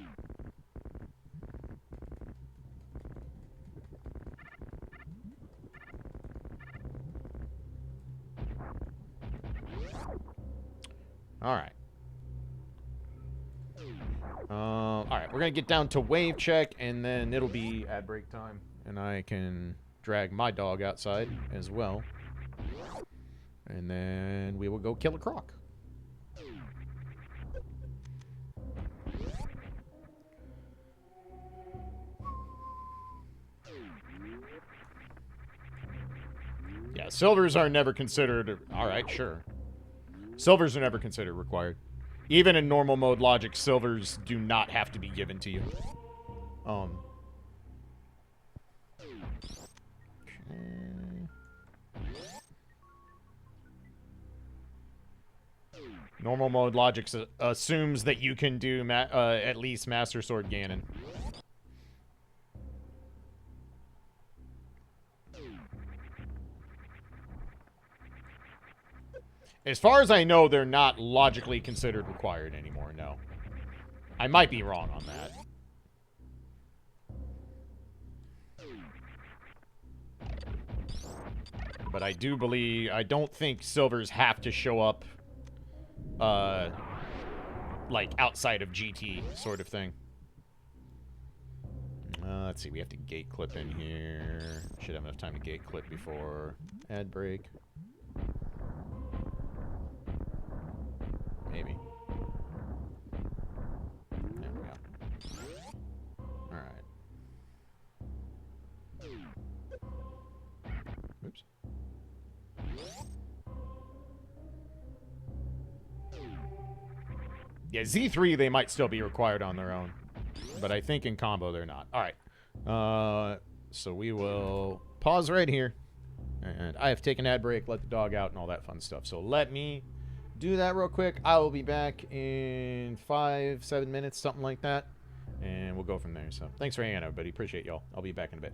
Speaker 1: Alright. Alright, we're gonna get down to wave check, and then it'll be ad break time. And I can drag my dog outside as well. And then we will go kill a Croc. Yeah, silvers are never considered... Alright, sure. Silvers are never considered required. Even in normal mode logic, silvers do not have to be given to you. Okay. Normal mode logic assumes that you can do at least Master Sword Ganon. As far as I know, they're not logically considered required anymore, no. I might be wrong on that. But I do believe... I don't think silvers have to show up, like, outside of GT sort of thing. Let's see, we have to gate clip in here. Should have enough time to gate clip before ad break. Maybe. There we go. Alright. Oops. Yeah, Z3 they might still be required on their own. But I think in combo they're not. Alright. So we will pause right here. And I have taken ad break, let the dog out, and all that fun stuff. So let me do that real quick. I will be back in 5-7 minutes, something like that. And we'll go from there. So thanks for hanging out, everybody. Appreciate y'all. I'll be back in a bit.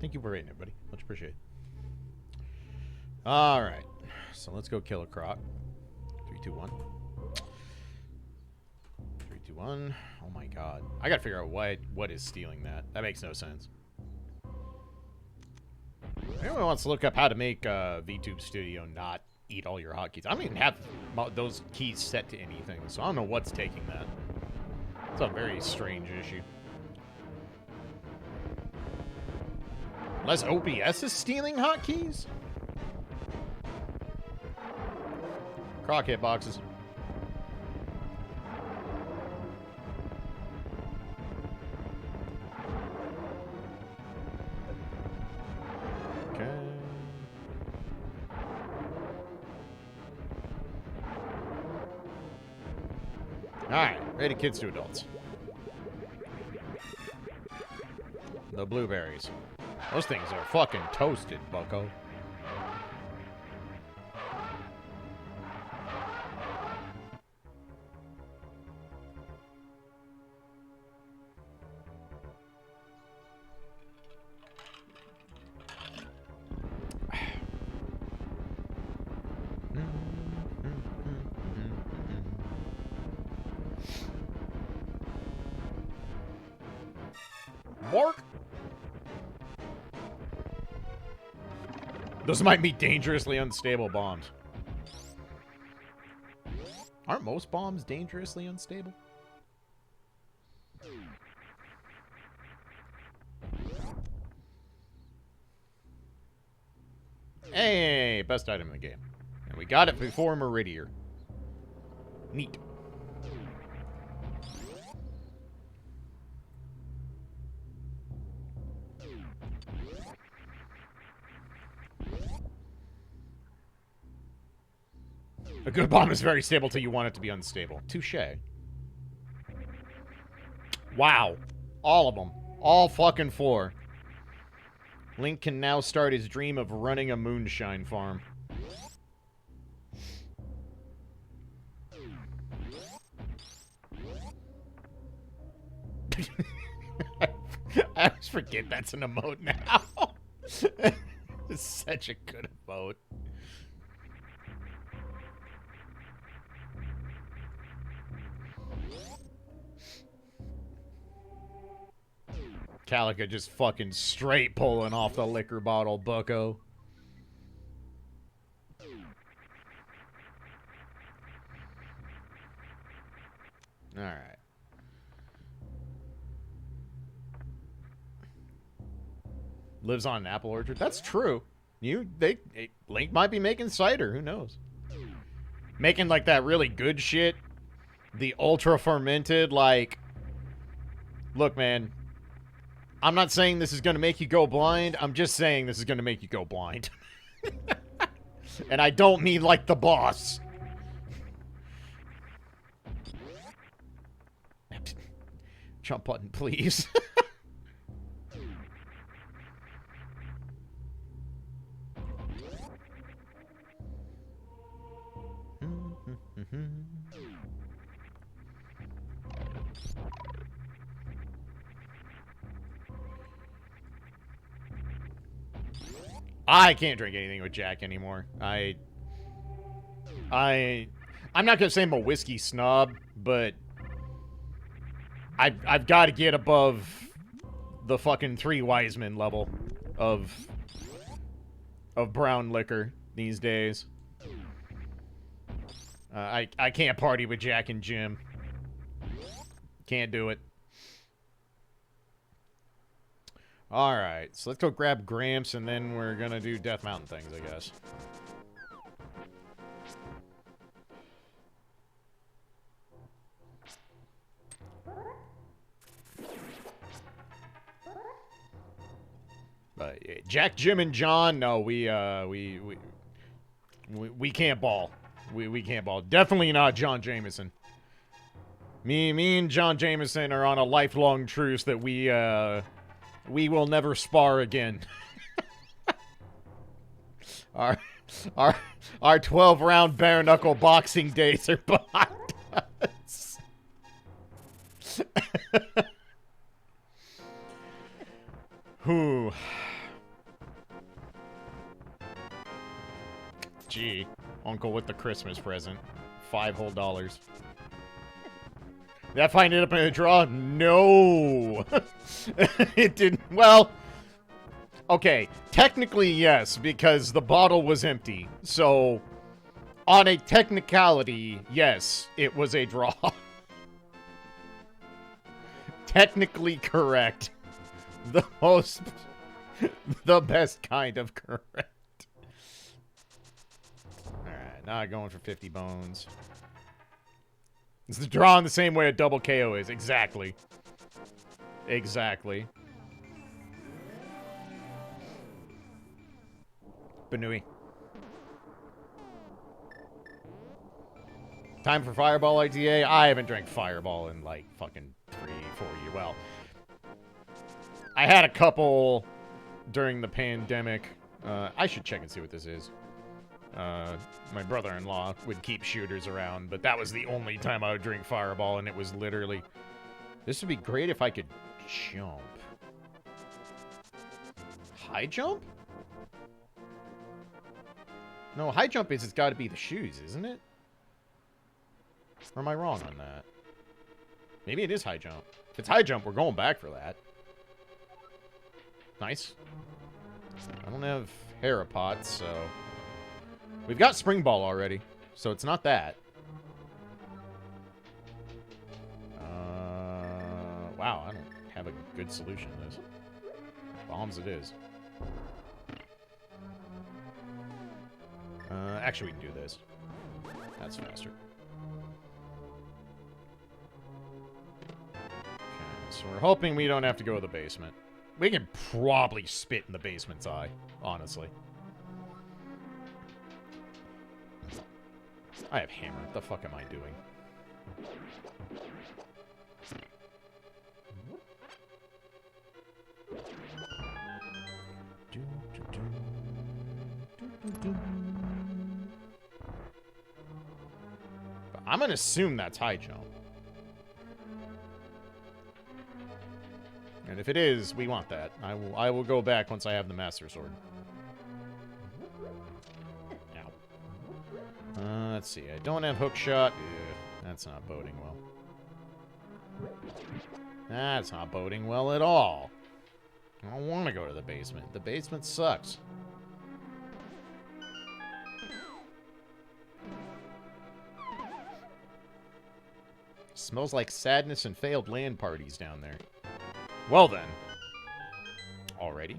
Speaker 1: Thank you for rating it, buddy. Much appreciated. All right. So let's go kill a croc. 3, 2, 1. 3, 2, 1. Oh my god. I gotta figure out what is stealing that. That makes no sense. Anyone wants to look up how to make VTube Studio not eat all your hotkeys? I don't even have those keys set to anything, so I don't know what's taking that. It's a very strange issue. Unless OBS is stealing hotkeys? Croc hitboxes. Okay. Alright, rated kids to adults. The blueberries. Those things are fucking toasted, bucko. Mark! Those might be dangerously unstable bombs. Aren't most bombs dangerously unstable? Hey, best item in the game. And we got it before Meridian. Neat. A good bomb is very stable till you want it to be unstable. Touché. Wow. All of them. All fucking 4. Link can now start his dream of running a moonshine farm. I always forget that's an emote now. It's such a good emote. Calica just fucking straight pulling off the liquor bottle, bucko. Alright. Lives on an apple orchard. That's true. Link might be making cider. Who knows? Making like that really good shit. The ultra fermented, like... Look, man. I'm not saying this is going to make you go blind. I'm just saying this is going to make you go blind. And I don't mean like the boss. Jump button, please. I can't drink anything with Jack anymore. I'm not gonna say I'm a whiskey snob, but I've got to get above the fucking 3 Wiseman level of brown liquor these days. I can't party with Jack and Jim. Can't do it. Alright, so let's go grab Gramps, and then we're gonna do Death Mountain things, I guess. But yeah, Jack, Jim, and John, no, we can't ball. We can't ball. Definitely not John Jameson. Me and John Jameson are on a lifelong truce that we will never spar again. Our 12-round bare knuckle boxing days are behind us. Whew. Gee, Uncle with the Christmas present. $5 whole. Did that find it up in a draw? No! It didn't. Well, okay. Technically, yes, because the bottle was empty. So, on a technicality, yes, it was a draw. Technically correct. The best kind of correct. Alright, now going for 50 bones. It's the draw in the same way a double KO is. Exactly. Exactly. Banui. Time for Fireball ITA. I haven't drank Fireball in like fucking 3-4 years. Well, I had a couple during the pandemic. I should check and see what this is. My brother-in-law would keep shooters around, but that was the only time I would drink Fireball, and it was literally... This would be great if I could jump. High jump? No, high jump is it's got to be the shoes, isn't it? Or am I wrong on that? Maybe it is high jump. If it's high jump, we're going back for that. Nice. I don't have Herapots, so... We've got Spring Ball already, so it's not that. Wow, I don't have a good solution to this. Bombs it is. Actually, we can do this. That's faster. Okay, so we're hoping we don't have to go to the basement. We can probably spit in the basement's eye, honestly. I have hammer. What the fuck am I doing? But I'm gonna assume that's high jump. And if it is, we want that. I will go back once I have the Master Sword. Ow. Let's see. I don't have hook shot. Ugh, that's not boding well. That's not boding well at all. I don't want to go to the basement. The basement sucks. Smells like sadness and failed LAN parties down there. Well then. Alrighty.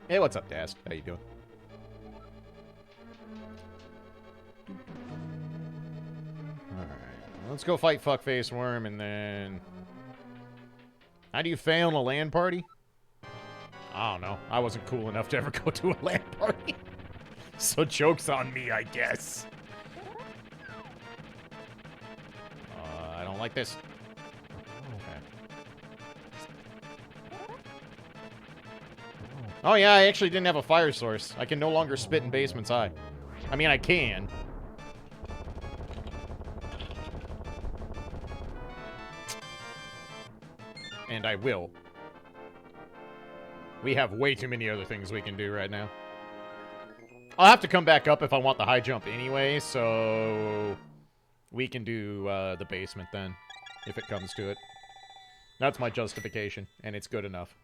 Speaker 1: Hey, what's up, Dask? How you doing? Alright. Let's go fight Fuckface Worm, and then... How do you fail in a LAN party? I don't know. I wasn't cool enough to ever go to a LAN party. So joke's on me, I guess. I don't like this. Okay. Oh yeah, I actually didn't have a fire source. I can no longer spit in basement's eye. I mean, I can. And I will. We have way too many other things we can do right now. I'll have to come back up if I want the high jump anyway, so... We can do the basement then, if it comes to it. That's my justification, and it's good enough.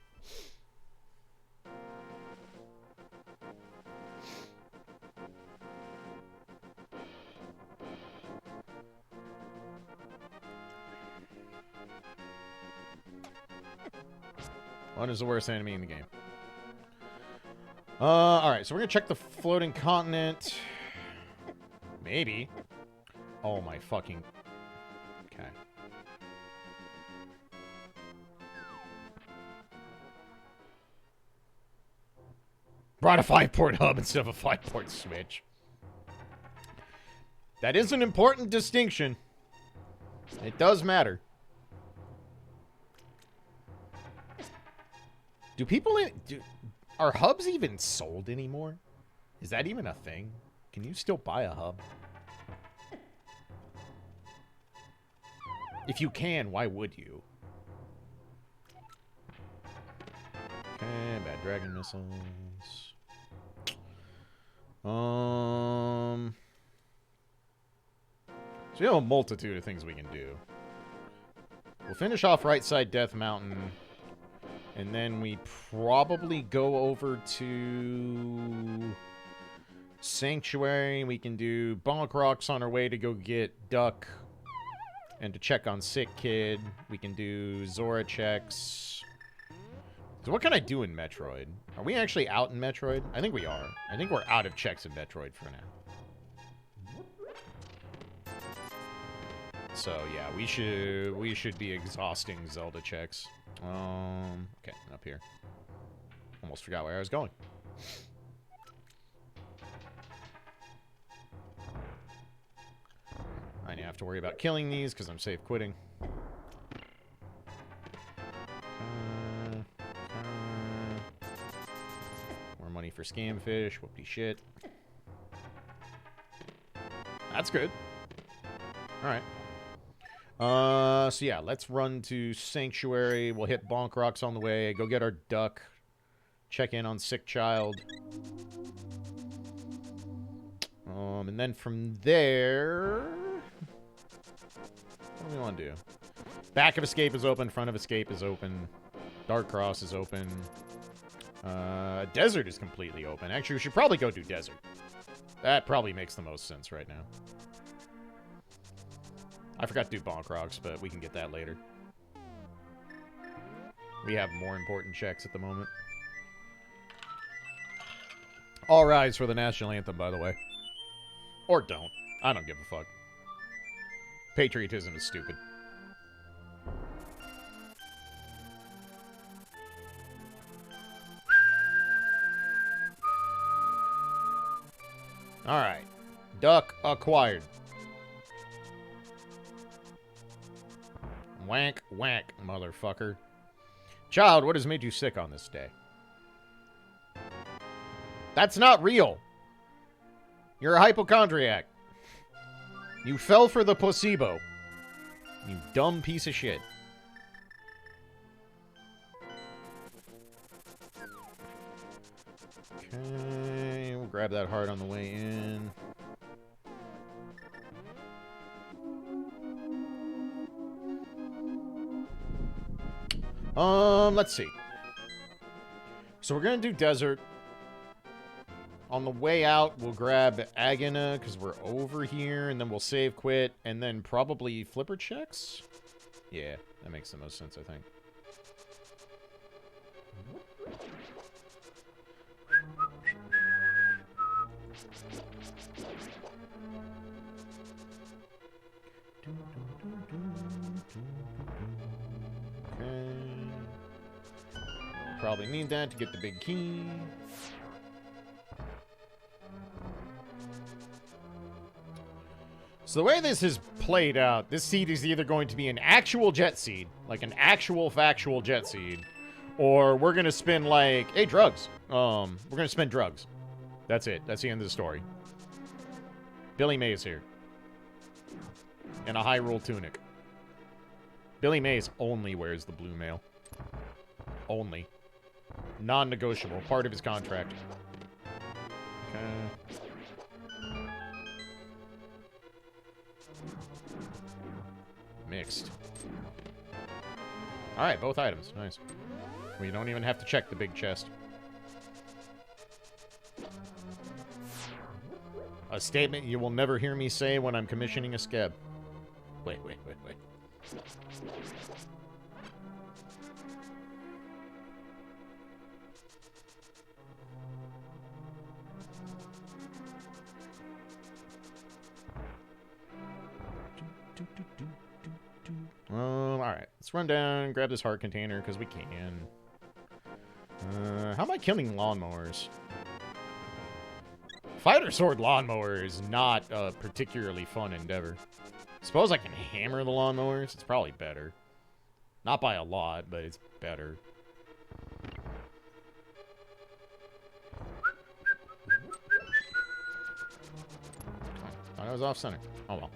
Speaker 1: What is the worst enemy in the game? Alright, so we're gonna check the floating continent. Maybe. Oh my fucking... Okay. Brought a 5-port hub instead of a 5-port switch. That is an important distinction. It does matter. Do people... Are hubs even sold anymore? Is that even a thing? Can you still buy a hub? If you can, why would you? Okay, bad dragon missiles. So we have a multitude of things we can do. We'll finish off right side Death Mountain. And then we probably go over to Sanctuary. We can do Bonk Rocks on our way to go get Duck. And to check on Sick Kid. We can do Zora checks. So what can I do in Metroid? Are we actually out in Metroid? I think we are. I think we're out of checks in Metroid for now. So yeah, we should be exhausting Zelda checks. Okay, up here. Almost forgot where I was going. I don't have to worry about killing these because I'm safe quitting. More money for Scamfish. Whoopty shit. That's good. Alright. So yeah, let's run to Sanctuary. We'll hit Bonk Rocks on the way. Go get our Duck. Check in on Sick Child. And then from there... What do we want to do? Back of Escape is open. Front of Escape is open. Dark Cross is open. Desert is completely open. Actually, we should probably go do Desert. That probably makes the most sense right now. I forgot to do Bonk Rocks, but we can get that later. We have more important checks at the moment. All rise for the national anthem, by the way. Or don't. I don't give a fuck. Patriotism is stupid. Alright. Duck acquired. Wank, wank, motherfucker. Child, what has made you sick on this day? That's not real. You're a hypochondriac. You fell for the placebo. You dumb piece of shit. Okay, we'll grab that heart on the way in. Let's see. So we're gonna do Desert. On the way out, we'll grab Agana, because we're over here, and then we'll save quit, and then probably Flipper checks? Yeah, that makes the most sense, I think. Okay. Probably need that to get the big key. So the way this is played out, this seed is either going to be an actual jet seed, like an actual factual jet seed, or we're going to spend like, hey, drugs. We're going to spend drugs. That's it. That's the end of the story. Billy Mays here. In a Hyrule tunic. Billy Mays only wears the blue mail. Only. Non-negotiable. Part of his contract. Okay. Mixed. Alright, both items. Nice. We don't even have to check the big chest. A statement you will never hear me say when I'm commissioning a scab. Wait. Alright. Let's run down, grab this heart container, because we can. How am I killing lawnmowers? Fighter sword lawnmower is not a particularly fun endeavor. Suppose I can hammer the lawnmowers? It's probably better. Not by a lot, but it's better. Thought I was off center. Oh well.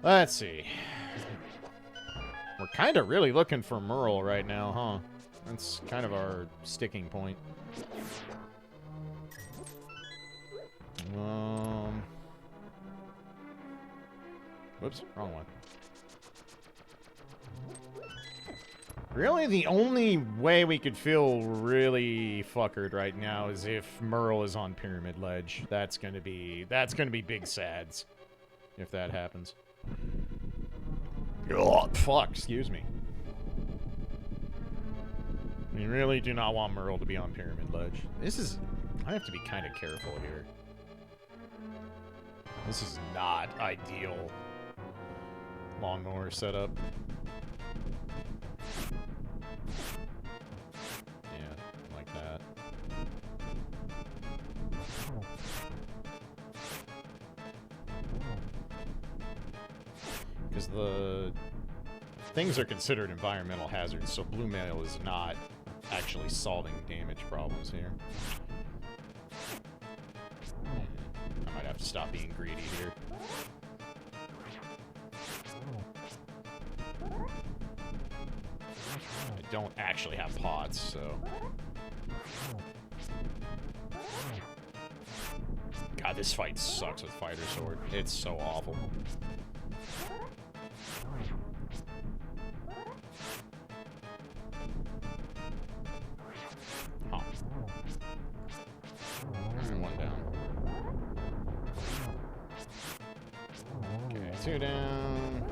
Speaker 1: Let's see. We're kind of really looking for Merle right now, huh? That's kind of our sticking point. Whoops, wrong one. Really, the only way we could feel really fuckered right now is if Merle is on Pyramid Ledge. That's gonna be big sads if that happens. Oh, fuck, excuse me. We really do not want Merle to be on Pyramid Ledge. I have to be kind of careful here. This is not ideal lawnmower setup. Yeah, like that. Because the things are considered environmental hazards, so blue mail is not actually solving damage problems here. I might have to stop being greedy here. I don't actually have pots, so... God, this fight sucks with Fighter Sword. It's so awful. Huh. And one down. Okay, two down.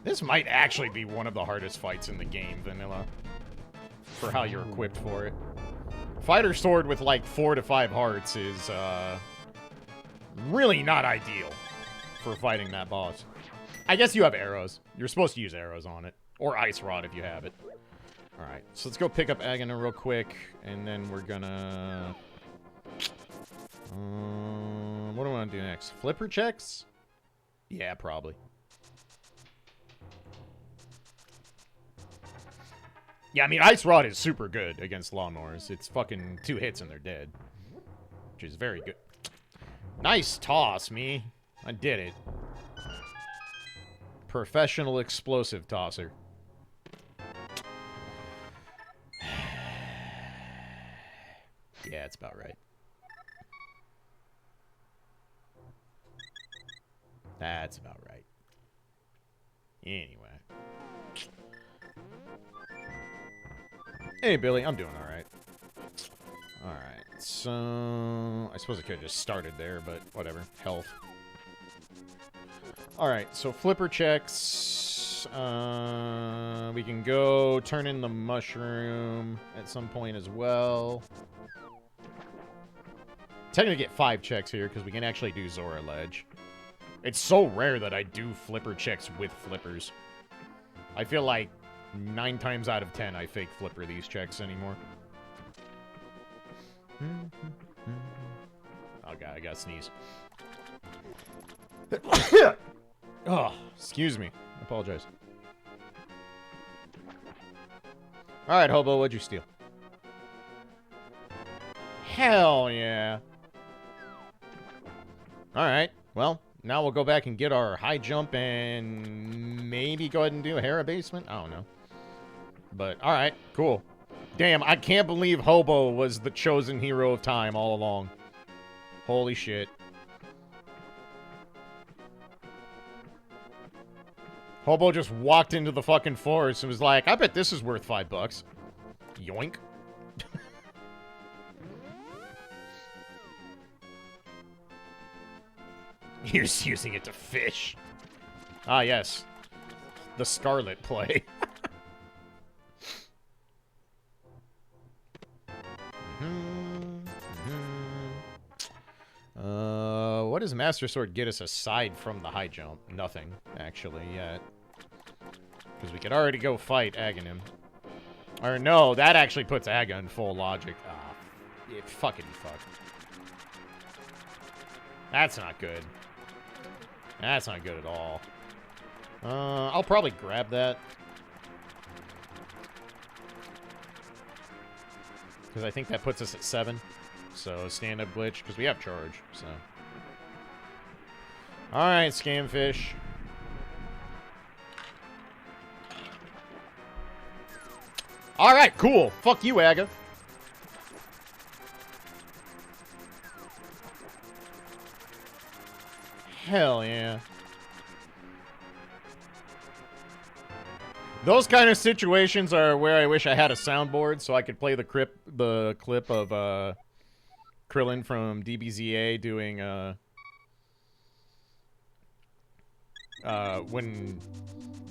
Speaker 1: This might actually be one of the hardest fights in the game, Vanilla. For how you're equipped for it. Fighter Sword with like 4 to 5 hearts is really not ideal for fighting that boss. I guess you have arrows. You're supposed to use arrows on it. Or Ice Rod if you have it. Alright, so let's go pick up Agana real quick. And then we're gonna... what do I want to do next? Flipper checks? Yeah, probably. Yeah, I mean, Ice Rod is super good against lawnmowers. It's fucking 2 hits and they're dead. Which is very good. Nice toss, me. I did it. Professional explosive tosser. Yeah, it's about right. That's about right. Anyway. Hey, Billy, I'm doing alright. Alright, so... I suppose I could have just started there, but whatever. Health. Alright, so flipper checks. We can go turn in the mushroom at some point as well. Technically get 5 checks here, because we can actually do Zora Ledge. It's so rare that I do flipper checks with flippers. I feel like 9 times out of 10, I fake flipper these checks anymore. Oh god, I gotta sneeze. Oh, excuse me. I apologize. Alright, Hobo, what'd you steal? Hell yeah. Alright, well, now we'll go back and get our high jump and maybe go ahead and do a hair abasement? I don't know. But, alright, cool. Damn, I can't believe Hobo was the chosen hero of time all along. Holy shit. Hobo just walked into the fucking forest and was like, I bet this is worth $5. Yoink. He was using it to fish. Ah, yes. The Scarlet play. What does Master Sword get us aside from the high jump? Nothing, actually, yet. Because we could already go fight Aghanim. Or no, that actually puts Aga in full logic. Ah, it fucking fuck. That's not good. That's not good at all. I'll probably grab that. Because I think that puts us at 7. So stand-up glitch, because we have charge, so. Alright, Scamfish. Alright, cool. Fuck you, Aga. Hell yeah. Those kind of situations are where I wish I had a soundboard so I could play the clip of Krillin from DBZA doing when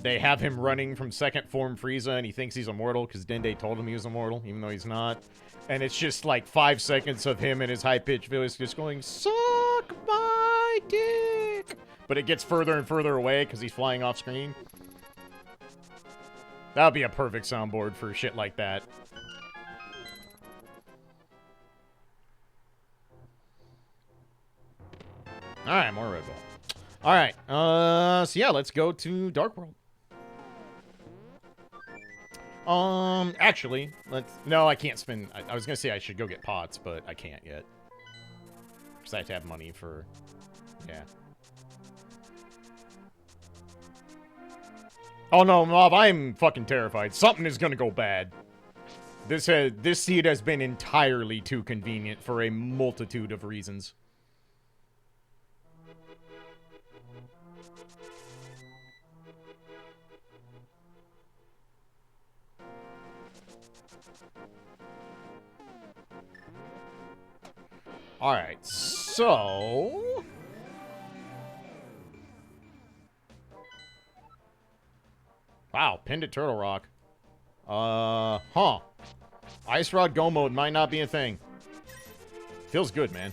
Speaker 1: they have him running from second form Frieza and he thinks he's immortal because Dende told him he was immortal even though he's not, and it's just like 5 seconds of him in his high-pitched voice just going "suck my dick," but it gets further and further away because he's flying off screen. That would be a perfect soundboard for shit like that. Alright, more Red Bull. Alright, so yeah, let's go to Dark World. Actually, no, I can't spend, I was gonna say I should go get pots, but I can't yet. Because I have to have money for, yeah. Oh no, Mob, I'm fucking terrified. Something is gonna go bad. This seed has been entirely too convenient for a multitude of reasons. Alright, so... Wow, pinned at Turtle Rock. Huh. Ice Rod Go mode might not be a thing. Feels good, man.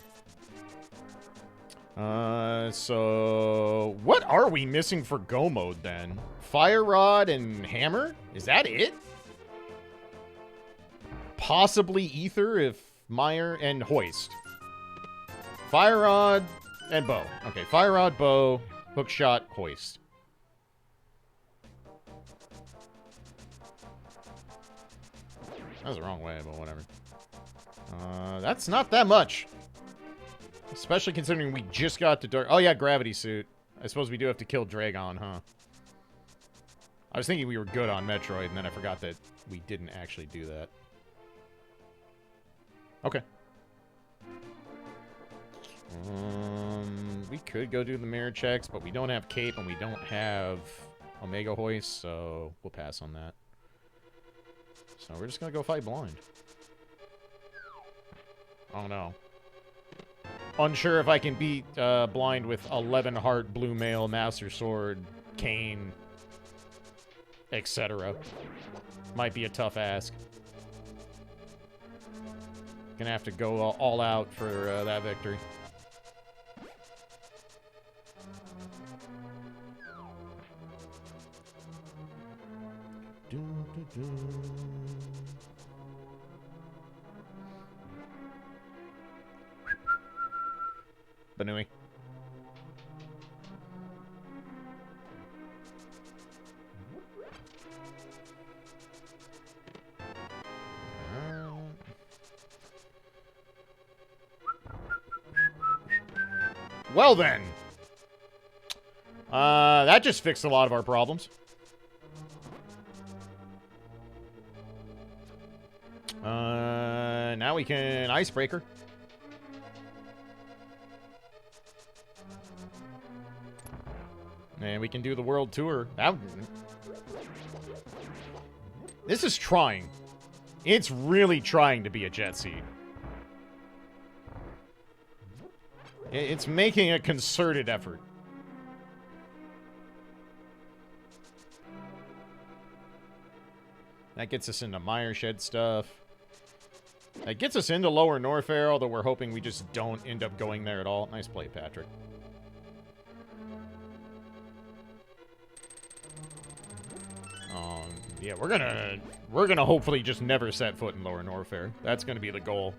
Speaker 1: So... What are we missing for Go mode, then? Fire Rod and Hammer? Is that it? Possibly Ether if Meyer and Hoist. Fire Rod and Bow. Okay, Fire Rod, Bow, Hookshot, Hoist. That was the wrong way, but whatever. That's not that much. Especially considering we just got to Dark... Oh, yeah, Gravity Suit. I suppose we do have to kill Dragon, huh? I was thinking we were good on Metroid, and then I forgot that we didn't actually do that. Okay. We could go do the mirror checks, but we don't have Cape, and we don't have Omega Hoist, so we'll pass on that. So we're just gonna go fight Blind. Oh no. Unsure if I can beat Blind with 11 Heart, Blue Mail, Master Sword, Cane, etc. Might be a tough ask. Gonna have to go all out for that victory. Banui. Well then. That just fixed a lot of our problems. Now we can Icebreaker. And we can do the world tour. This is trying. It's really trying to be a jet seed. It's making a concerted effort. That gets us into Mireshed stuff. That gets us into Lower Norfair, although we're hoping we just don't end up going there at all. Nice play, Patrick. Yeah, we're gonna hopefully just never set foot in Lower Norfair. That's gonna be the goal.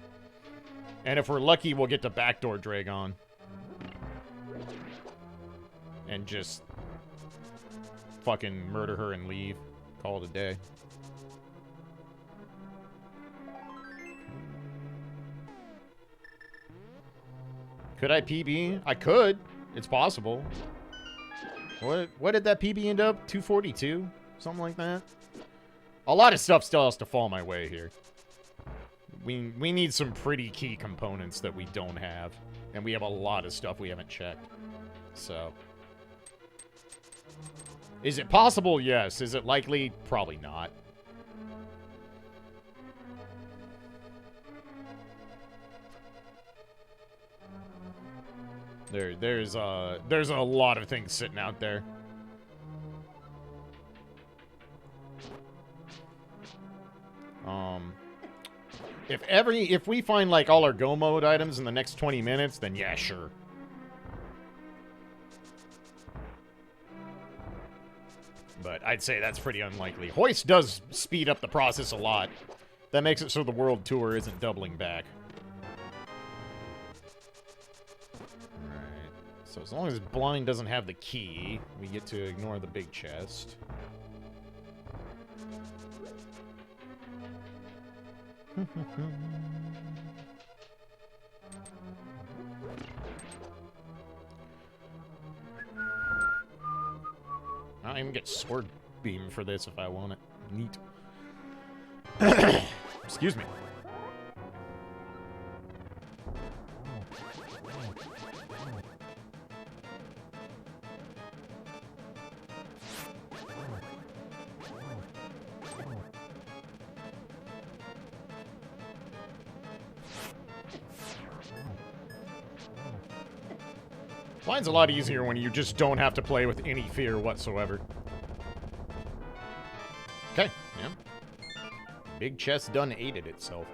Speaker 1: And if we're lucky, we'll get to backdoor Dragon. And just fucking murder her and leave. Call it a day. Could I PB? I could. It's possible. What did that PB end up? 242? Something like that? A lot of stuff still has to fall my way here. We need some pretty key components that we don't have. And we have a lot of stuff we haven't checked. So. Is it possible? Yes. Is it likely? Probably not. There's a lot of things sitting out there. If we find like all our go mode items in the next 20 minutes, then yeah, sure. But I'd say that's pretty unlikely. Hoist does speed up the process a lot. That makes it so the world tour isn't doubling back. Alright. So as long as blind doesn't have the key, we get to ignore the big chest. I'll even get sword beam for this if I want it. Neat. Excuse me. Blind's a lot easier when you just don't have to play with any fear whatsoever. Okay, yeah. Big chest done aided itself.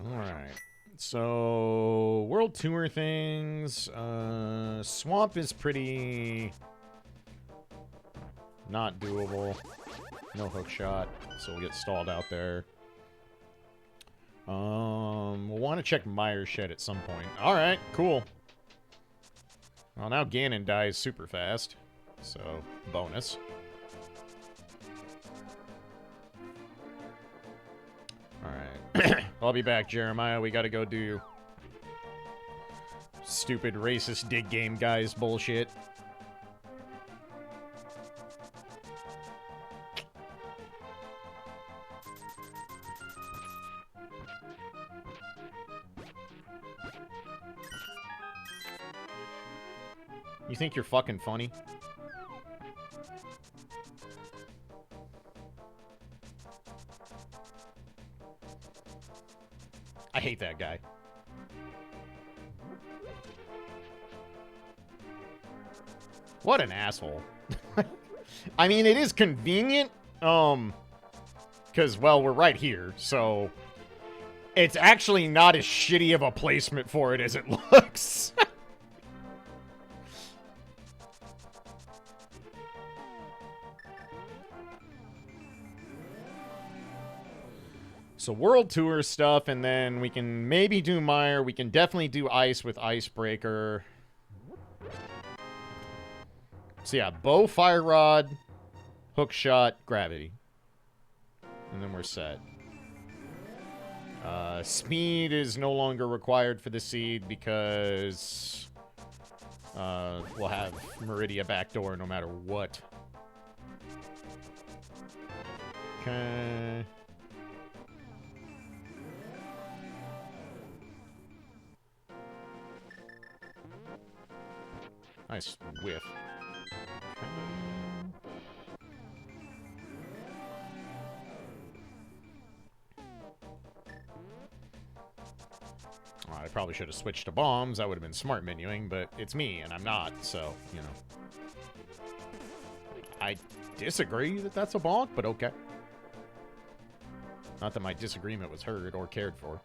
Speaker 1: Alright. So, world tour things. Swamp is pretty... not doable. No hook shot, so we'll get stalled out there. We'll want to check Myers Shed at some point. Alright, cool. Well, now Ganon dies super fast, so bonus. Alright. I'll be back, Jeremiah. We gotta go do stupid racist dig game guys bullshit. You think you're fucking funny? I hate that guy. What an asshole. I mean, it is convenient, because, well, we're right here, so it's actually not as shitty of a placement for it as it looks. So world tour stuff, and then we can maybe do Mire. We can definitely do ice with Icebreaker. So yeah, bow, fire rod, hook shot, gravity. And then we're set. Speed is no longer required for the seed because we'll have Meridia backdoor no matter what. Okay. Nice whiff. Okay. Well, I probably should have switched to bombs. That would have been smart menuing, but it's me, and I'm not, so, you know. I disagree that that's a bonk, but okay. Not that my disagreement was heard or cared for.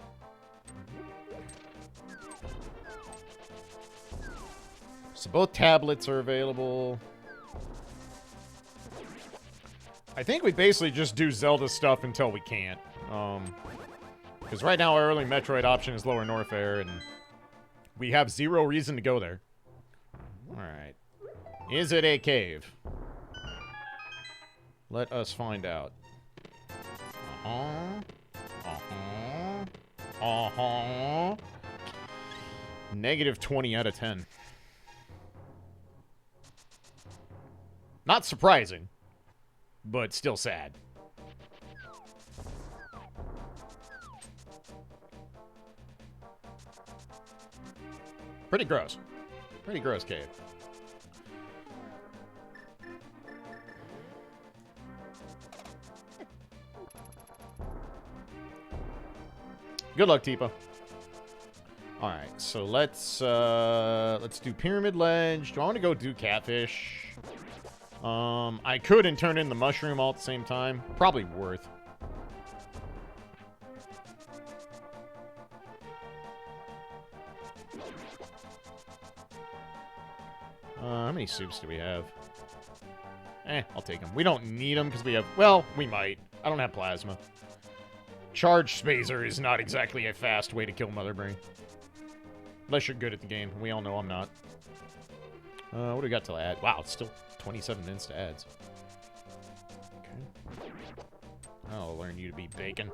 Speaker 1: So both tablets are available. I think we basically just do Zelda stuff until we can't. Because right now our early Metroid option is Lower Norfair, and we have zero reason to go there. Alright. Is it a cave? Let us find out. Negative 20 out of 10. Not surprising, but still sad. Pretty gross. Pretty gross cave. Good luck, Tipa. Alright, so let's do Pyramid Ledge. Do I want to go do Catfish? I could and turn in the Mushroom all at the same time. Probably worth. How many soups do we have? I'll take them. We don't need them because we have... Well, we might. I don't have plasma. Charge Spazer is not exactly a fast way to kill Mother Brain. Unless you're good at the game. We all know I'm not. What do we got to add? Wow, it's still 27 minutes to ads. Okay. I'll learn you to be bacon.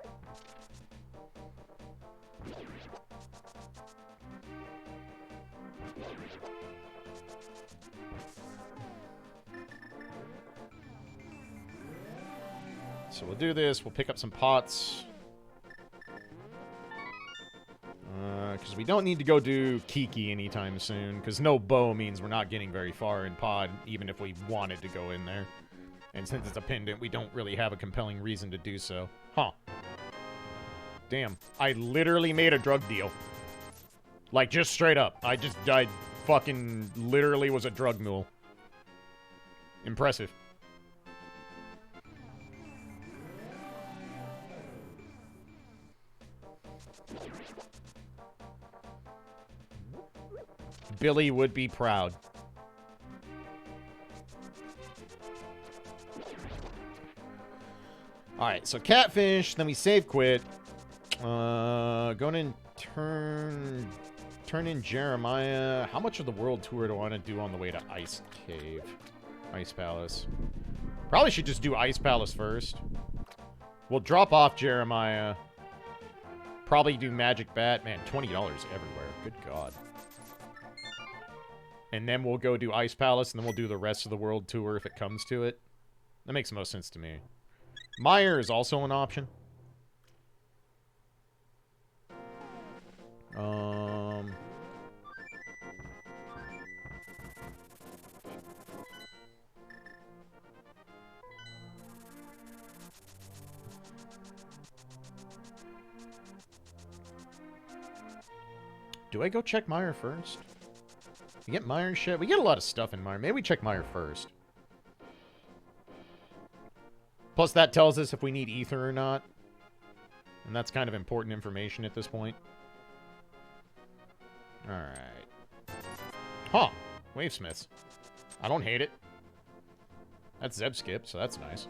Speaker 1: So we'll do this. We'll pick up some pots. Because we don't need to go do Kiki anytime soon. Because no bow means we're not getting very far in pod, even if we wanted to go in there. And since it's a pendant, we don't really have a compelling reason to do so. Huh. Damn. I literally made a drug deal. Like, just straight up. I fucking literally was a drug mule. Impressive. Billy would be proud. Alright, so Catfish, then we save quit. Going in turn in Jeremiah. How much of the world tour do I want to do on the way to Ice Cave? Ice Palace. Probably should just do Ice Palace first. We'll drop off Jeremiah. Probably do Magic Bat. Man, $20 everywhere. Good God. And then we'll go do Ice Palace, and then we'll do the rest of the world tour if it comes to it. That makes the most sense to me. Meyer is also an option. Do I go check Meyer first? We get Meyer shit? We get a lot of stuff in Meyer. Maybe we check Meyer first. Plus, that tells us if we need ether or not. And that's kind of important information at this point. Alright. Huh. Wavesmiths. I don't hate it. That's Zeb Skip, so that's nice.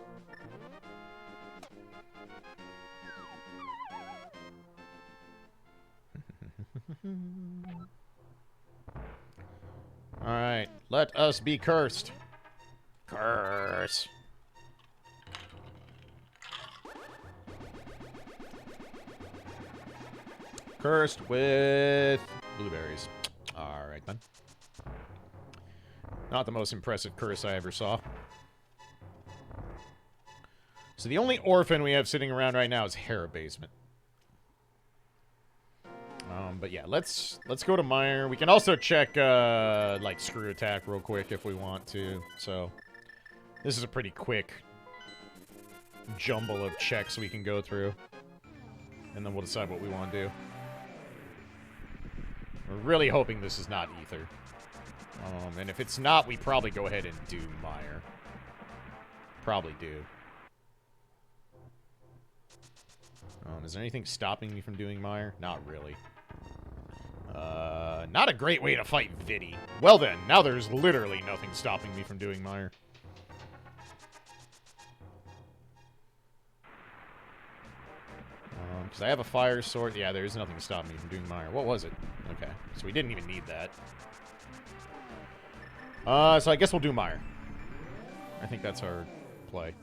Speaker 1: Alright, let us be cursed. Curse. Cursed with blueberries. Alright then. Not the most impressive curse I ever saw. So the only orphan we have sitting around right now is Hera Basement. But yeah, let's go to Meyer. We can also check, like, Screw Attack real quick if we want to. So, this is a pretty quick jumble of checks we can go through. And then we'll decide what we want to do. We're really hoping this is not Ether. And if it's not, we probably go ahead and do Meyer. Probably do. Is there anything stopping me from doing Meyer? Not really. Not a great way to fight Viddy. Well then, now there's literally nothing stopping me from doing Meyer. Because I have a fire sword. Yeah, there's nothing stopping me from doing Meyer. What was it? Okay, so we didn't even need that. So I guess we'll do Meyer. I think that's our play.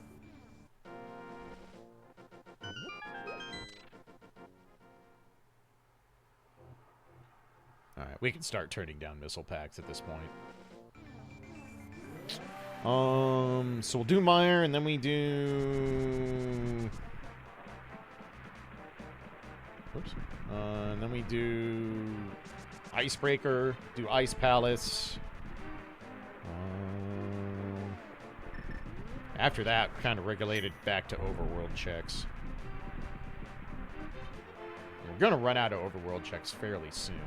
Speaker 1: Alright, we can start turning down missile packs at this point. So we'll do Mire, and then we do... Whoops. And then we do... Icebreaker, do Ice Palace. After that, kind of regulated back to overworld checks. We're going to run out of overworld checks fairly soon.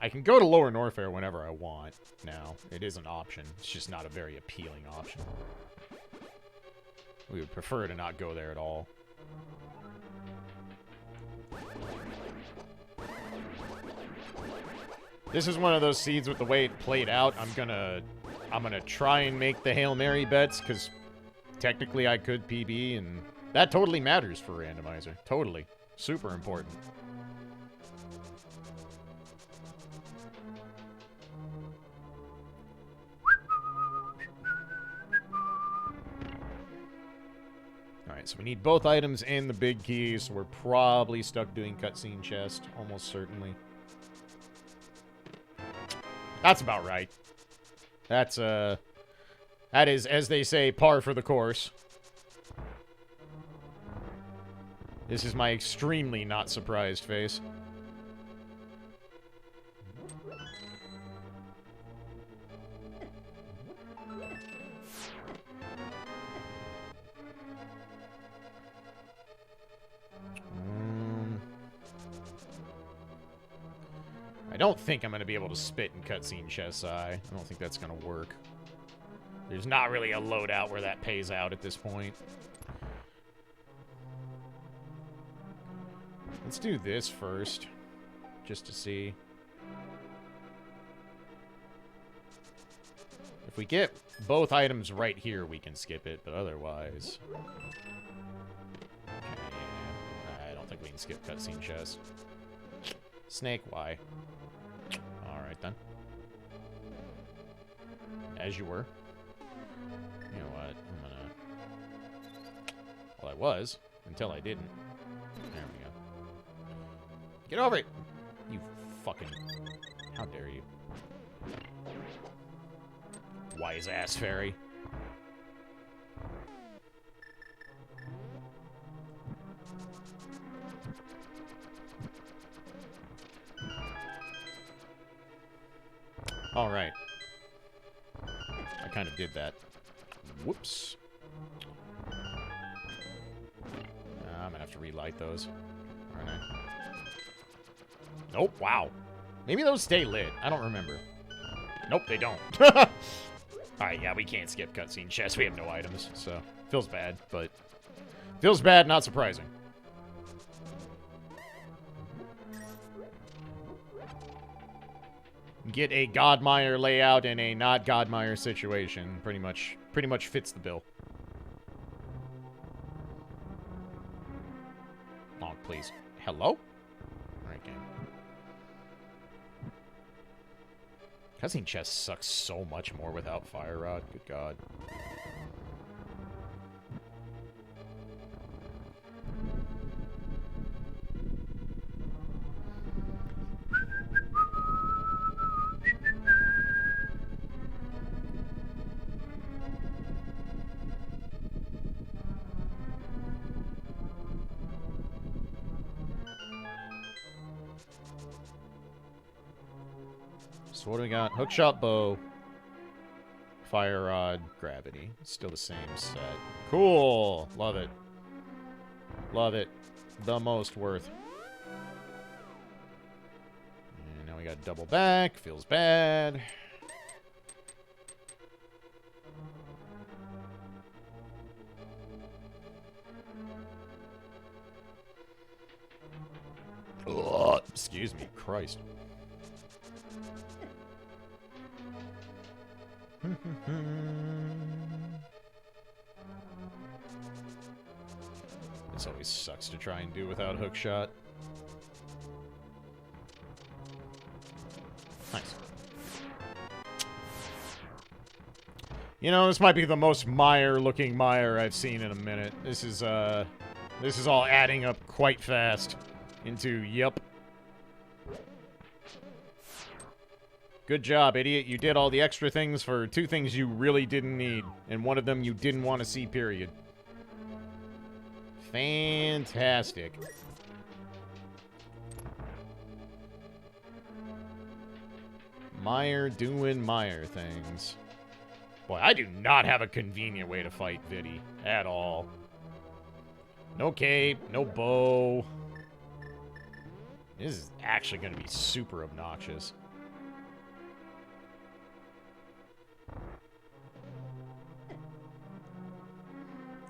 Speaker 1: I can go to Lower Norfair whenever I want now. It is an option. It's just not a very appealing option. We would prefer to not go there at all. This is one of those seeds with the way it played out. I'm gonna try and make the Hail Mary bets, because technically I could PB, and that totally matters for randomizer. Totally. Super important. Alright, so we need both items and the big keys, so we're probably stuck doing cutscene chest, almost certainly. That's about right. That's, that is, as they say, par for the course. This is my extremely not surprised face. I don't think I'm going to be able to spit in cutscene chest eye. I don't think that's going to work. There's not really a loadout where that pays out at this point. Let's do this first, just to see. If we get both items right here, we can skip it, but otherwise... Okay, yeah. I don't think we can skip cutscene chest. Snake, why? Alright then. As you were. You know what? I'm gonna... Well, I was, until I didn't. There we go. Get over it! You fucking... How dare you? Wise ass fairy. Alright. I kind of did that. Whoops. I'm gonna have to relight those, aren't I? Nope, wow. Maybe those stay lit. I don't remember. Nope, they don't. Alright, yeah, we can't skip cutscene chest. We have no items, so feels bad, but feels bad, not surprising. Get a Godmire layout in a not Godmire situation. Pretty much fits the bill. Oh, please. Hello? Alright, game. Cutscene chest sucks so much more without Fire Rod. Good God. So what do we got? Hookshot bow, Fire Rod, Gravity. Still the same set. Cool! Love it. Love it. The most worth. And now we got double back. Feels bad. Ugh, excuse me, Christ. This always sucks to try and do without hookshot. Nice. You know, this might be the most Meyer-looking Meyer I've seen in a minute. This is all adding up quite fast into, yep. Good job, idiot. You did all the extra things for 2 things you really didn't need, and one of them you didn't want to see, period. Fantastic. Meyer doing Meyer things. Boy, I do not have a convenient way to fight Viddy at all. No cape, no bow. This is actually going to be super obnoxious.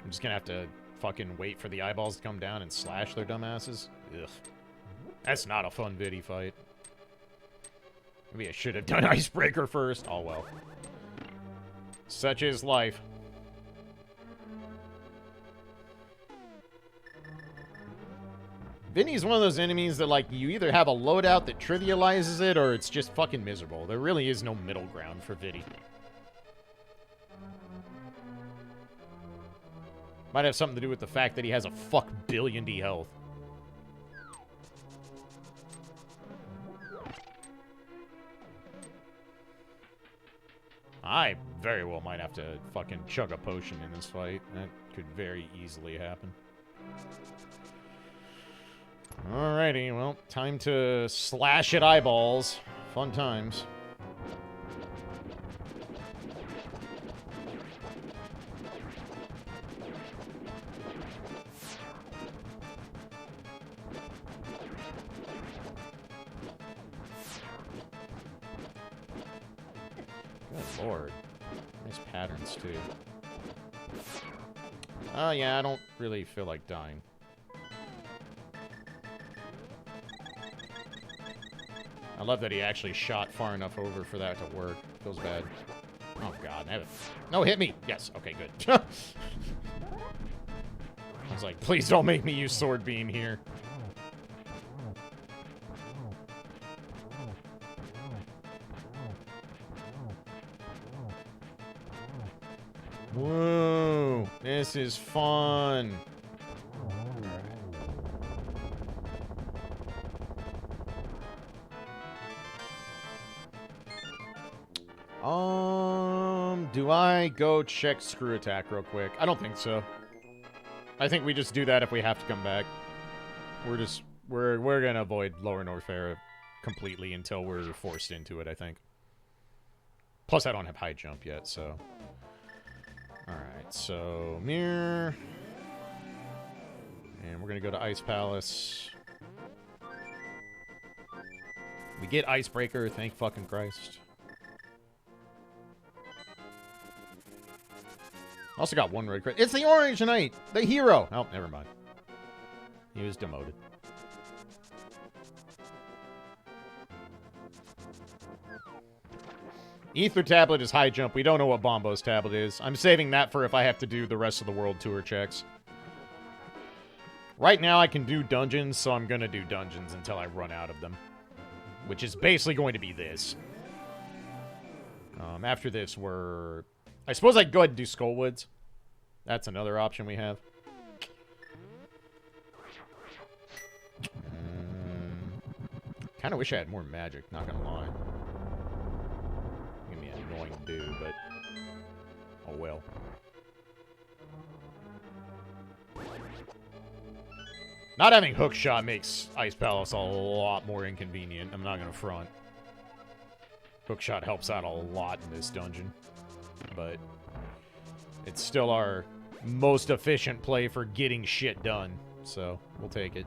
Speaker 1: I'm just going to have to fucking wait for the eyeballs to come down and slash their dumbasses. Ugh. That's not a fun Viddy fight. Maybe I should have done Icebreaker first. Oh well. Such is life. Vinny's one of those enemies that, like, you either have a loadout that trivializes it, or it's just fucking miserable. There really is no middle ground for Viddy. Might have something to do with the fact that he has a fuck billion D health. I very well might have to fucking chug a potion in this fight. That could very easily happen. Alrighty, well, time to slash at eyeballs. Fun times. Good lord. Nice patterns, too. Oh, yeah, I don't really feel like dying. I love that he actually shot far enough over for that to work. Feels bad. Oh, God. No, hit me! Yes, okay, good. I was like, please don't make me use Sword Beam here. Whoa, this is fun. Do I go check Screw Attack real quick? I don't think so. I think we just do that if we have to come back. We're gonna avoid Lower Norfair completely until we're forced into it, I think. Plus, I don't have high jump yet, so. Alright, so mirror. And we're gonna go to Ice Palace. We get Icebreaker, thank fucking Christ. Also got 1 red credit. It's the Orange Knight! The hero! Oh, never mind. He was demoted. Ether Tablet is high jump. We don't know what Bombo's Tablet is. I'm saving that for if I have to do the rest of the world tour checks. Right now I can do dungeons, so I'm gonna do dungeons until I run out of them. Which is basically going to be this. After this, I suppose I could go ahead and do Skullwoods. That's another option we have. Kind of wish I had more magic, not gonna lie. Gonna be annoying to do, but oh well. Not having hookshot makes Ice Palace a lot more inconvenient. I'm not gonna front. Hookshot helps out a lot in this dungeon, but it's still our most efficient play for getting shit done, so we'll take it.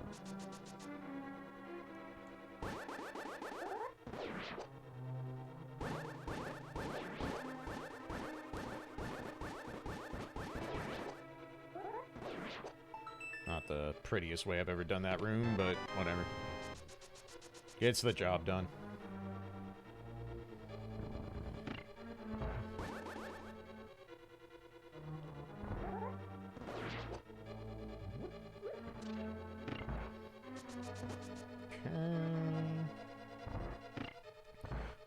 Speaker 1: Not the prettiest way I've ever done that room, but whatever. Gets the job done.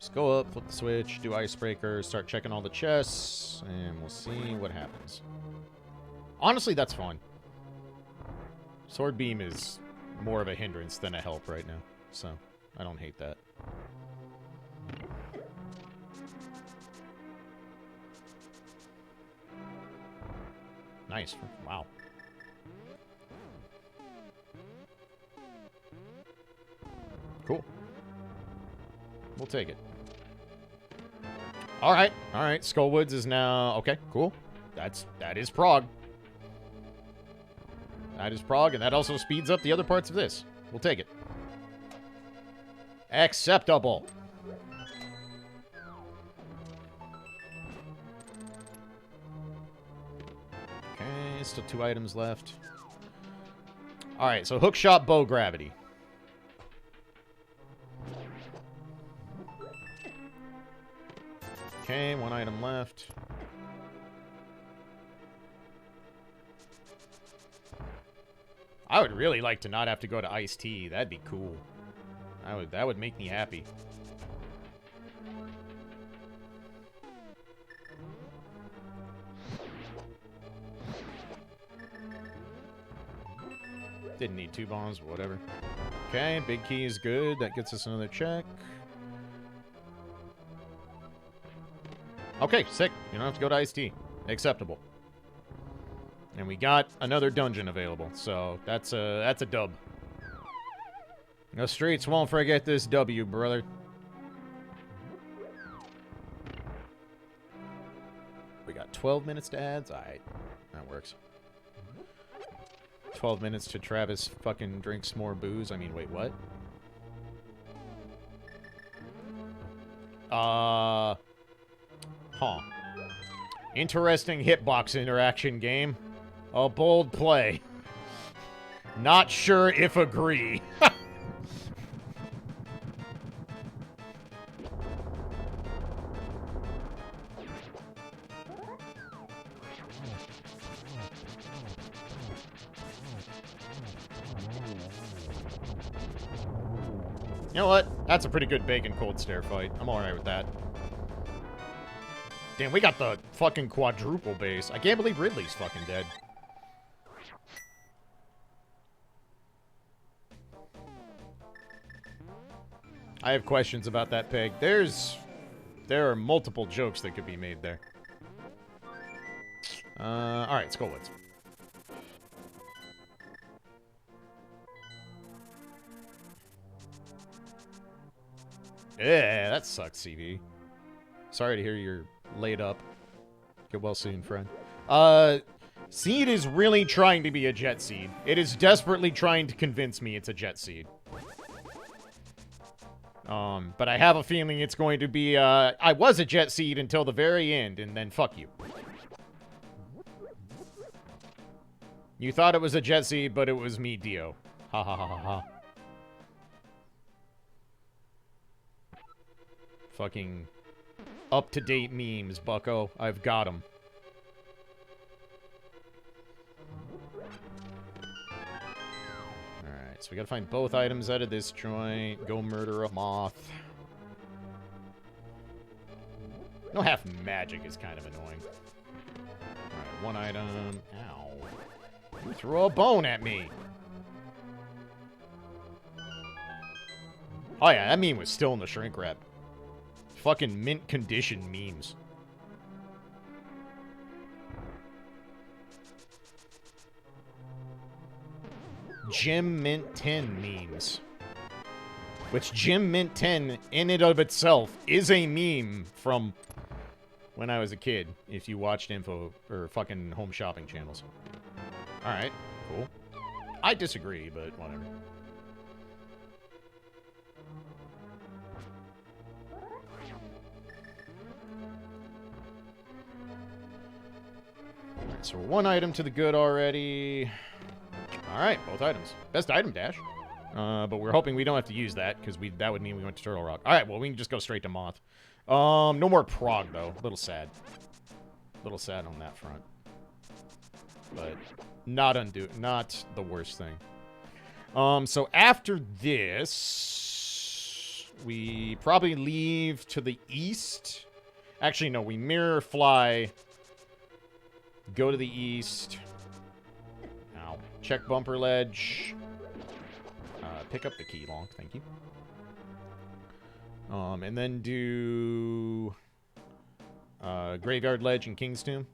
Speaker 1: Let's go up, flip the switch, do icebreaker, start checking all the chests, and we'll see what happens. Honestly, that's fun. Sword beam is more of a hindrance than a help right now, so I don't hate that. Nice. Wow. Cool. We'll take it. All right. All right. Skullwoods is now... Okay, cool. That is Prague. That is Prague, and that also speeds up the other parts of this. We'll take it. Acceptable. Okay, still 2 items left. All right, so hookshot bow gravity. Okay, 1 item left. I would really like to not have to go to iced tea. That'd be cool. That would make me happy. Didn't need 2 bombs, but whatever. Okay, big key is good. That gets us another check. Okay, sick. You don't have to go to iced tea. Acceptable. And we got another dungeon available, so that's a dub. The streets won't forget this W, brother. We got 12 minutes to ads. Alright, that works. 12 minutes to Travis fucking drinks more booze. I mean, wait, what? Huh. Interesting hitbox interaction game. A bold play. Not sure if agree. You know what? That's a pretty good bacon cold stare fight. I'm alright with that. Damn, we got the fucking quadruple base. I can't believe Ridley's fucking dead. I have questions about that peg. There are multiple jokes that could be made there. Alright, Skullwoods. Yeah, that sucks, CV. Sorry to hear you're laid up. Get well soon, friend. Seed is really trying to be a jet seed. It is desperately trying to convince me it's a jet seed. But I have a feeling it's going to be, I was a jet seed until the very end, and then fuck you. You thought it was a jet seed, but it was me, Dio. Ha ha ha ha ha. Fucking up-to-date memes, bucko. I've got them. Alright, so we gotta find both items out of this joint. Go murder a moth. No half magic is kind of annoying. Alright, 1 item. Ow. You threw a bone at me. Oh yeah, that meme was still in the shrink wrap. Fucking mint condition memes. Gym Mint 10 memes. Which Gym Mint 10, in and of itself, is a meme from when I was a kid, if you watched info or fucking home shopping channels. Alright, cool. I disagree, but whatever. Alright, so we're 1 item to the good already. Alright, both items. Best item dash. But we're hoping we don't have to use that, because that would mean we went to Turtle Rock. Alright, well, we can just go straight to Moth. No more Prague, though. A little sad. A little sad on that front. But not the worst thing. So after this... We probably leave to the east. Actually, no, we mirror, fly, go to the east. Ow. Check bumper ledge. Pick up the key lock, thank you. And then do graveyard ledge and King's Tomb.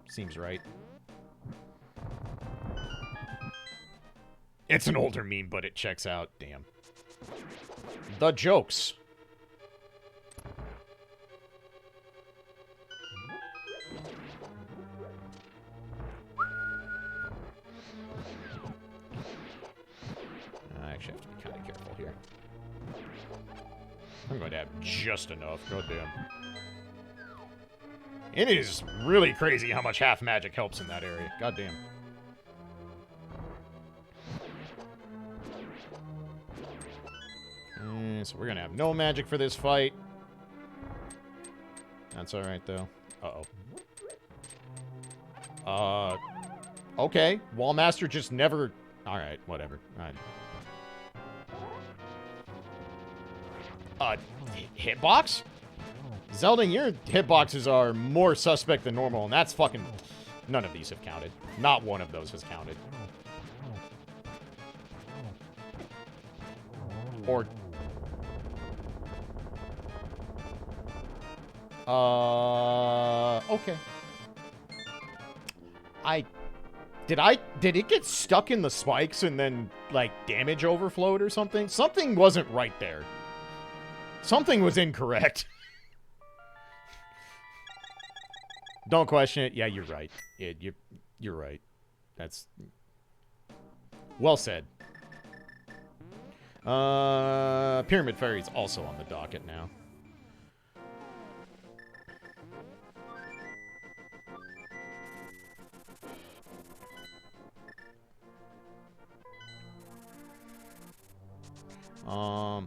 Speaker 1: Seems right. It's an older meme, but it checks out. Damn. The jokes. I actually have to be kind of careful here. I'm going to have just enough. God damn. It is really crazy how much half magic helps in that area. God damn. So we're going to have no magic for this fight. That's alright, though. Uh-oh. Okay. Wallmaster just never... Alright, whatever. Hitbox? Zeldin, your hitboxes are more suspect than normal, and that's fucking... None of these have counted. Not one of those has counted. Or... Okay. Did it get stuck in the spikes and then, like, damage overflowed or something? Something wasn't right there. Something was incorrect. Don't question it. Yeah, you're right. You're right. That's... Well said. Pyramid Fairy's also on the docket now.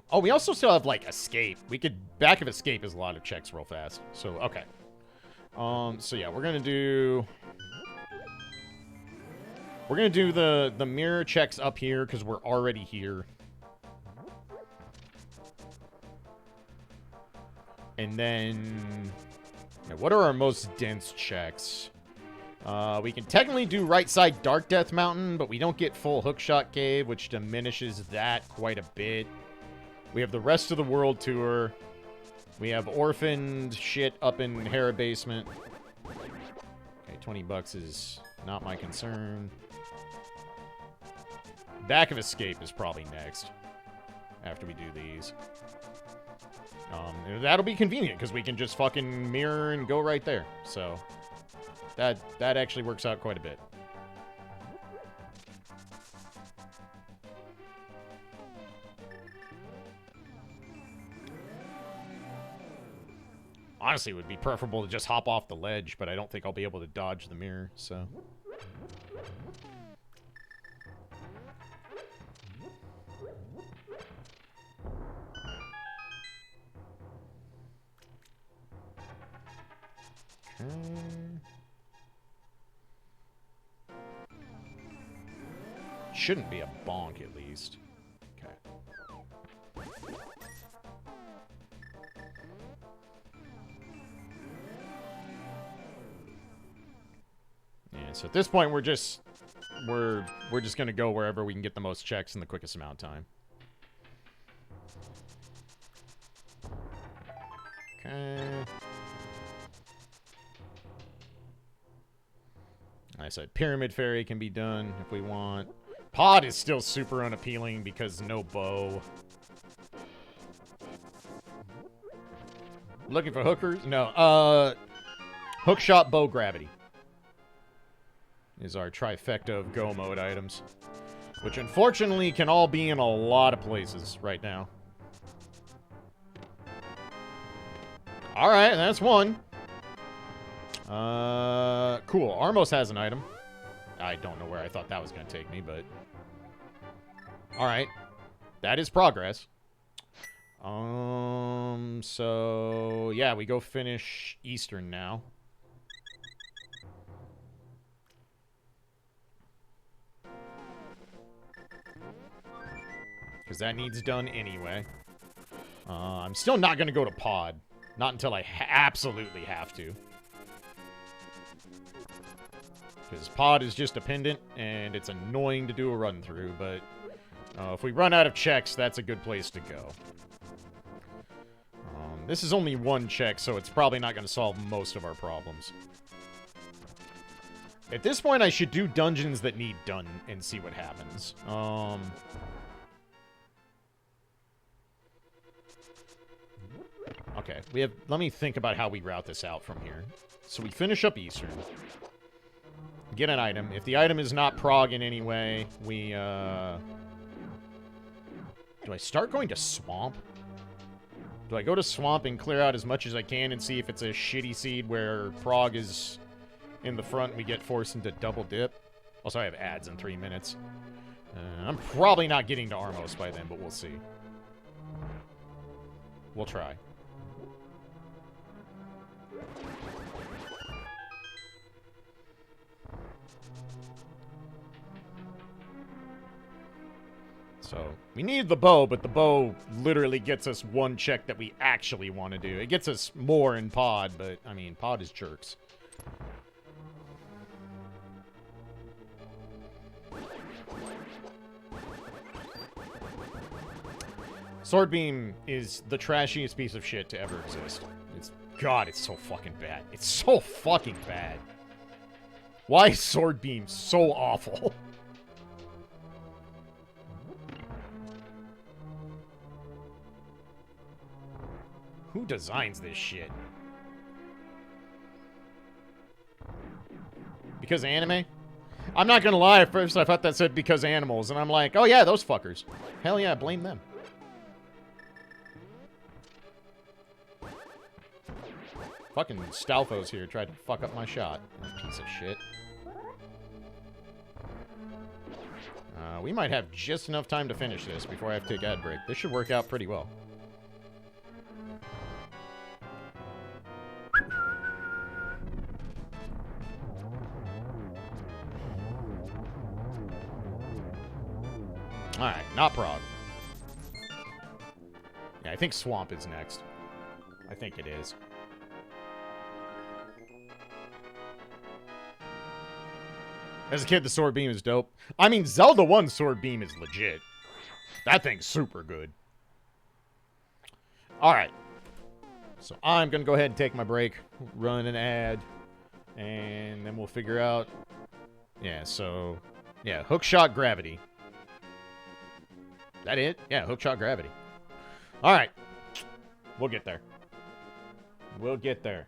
Speaker 1: Oh, we also still have, like, escape. We could... Back of escape is a lot of checks real fast. So, okay. So yeah, we're gonna do... We're gonna do the mirror checks up here, because we're already here. And then... Yeah, what are our most dense checks? We can technically do right side Dark Death Mountain, but we don't get full Hookshot Cave, which diminishes that quite a bit. We have the rest of the world tour. We have orphaned shit up in Hera Basement. Okay, $20 is not my concern. Back of Escape is probably next. After we do these. That'll be convenient, because we can just fucking mirror and go right there. So... That actually works out quite a bit. Honestly, it would be preferable to just hop off the ledge, but I don't think I'll be able to dodge the mirror, so... Shouldn't be a bonk, at least. Okay. Yeah, so at this point, we're just gonna go wherever we can get the most checks in the quickest amount of time. Okay. I said Pyramid Fairy can be done if we want. Pod is still super unappealing because no bow. Looking for hookers? No. Hookshot, bow, gravity. Is our trifecta of go mode items. Which unfortunately can all be in a lot of places right now. Alright, that's one. Cool. Armos has an item. I don't know where I thought that was going to take me, but... Alright. That is progress. So... Yeah, we go finish Eastern now. because that needs done anyway. I'm still not going to go to pod. Not until I absolutely have to. Because pod is just a pendant, and it's annoying to do a run-through, but if we run out of checks, that's a good place to go. This is only one check, so it's probably not going to solve most of our problems. At this point, I should do dungeons that need done and see what happens. Okay, let me think about how we route this out from here. So we finish up Eastern. Get an item. If the item is not prog in any way, we, do I start going to Swamp? Do I go to Swamp and clear out as much as I can and see if it's a shitty seed where prog is in the front and we get forced into double dip? Also, I have ads in 3 minutes. I'm probably not getting to Armos by then, but we'll see. We'll try. So, we need the bow, but the bow literally gets us one check that we actually want to do. It gets us more in pod, but, I mean, pod is jerks. Sword Beam is the trashiest piece of shit to ever exist. God, it's so fucking bad. It's so fucking bad. Why is Sword Beam so awful? Who designs this shit? Because anime? I'm not gonna lie, at first I thought that said because animals, and I'm like, oh yeah, those fuckers. Hell yeah, blame them. Fucking Stalfos here tried to fuck up my shot. Piece of shit. We might have just enough time to finish this before I have to take ad break. This should work out pretty well. Alright, not prog. Yeah, I think Swamp is next. I think it is. As a kid, the Sword Beam is dope. I mean, Zelda 1 Sword Beam is legit. That thing's super good. Alright. So I'm going to go ahead and take my break, run an ad, and then we'll figure out... Yeah, so... Yeah, hookshot gravity. That it? Yeah, hookshot gravity. Alright. We'll get there. We'll get there.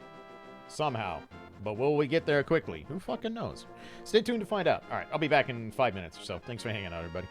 Speaker 1: Somehow. But will we get there quickly? Who fucking knows? Stay tuned to find out. Alright, I'll be back in 5 minutes or so. Thanks for hanging out, everybody.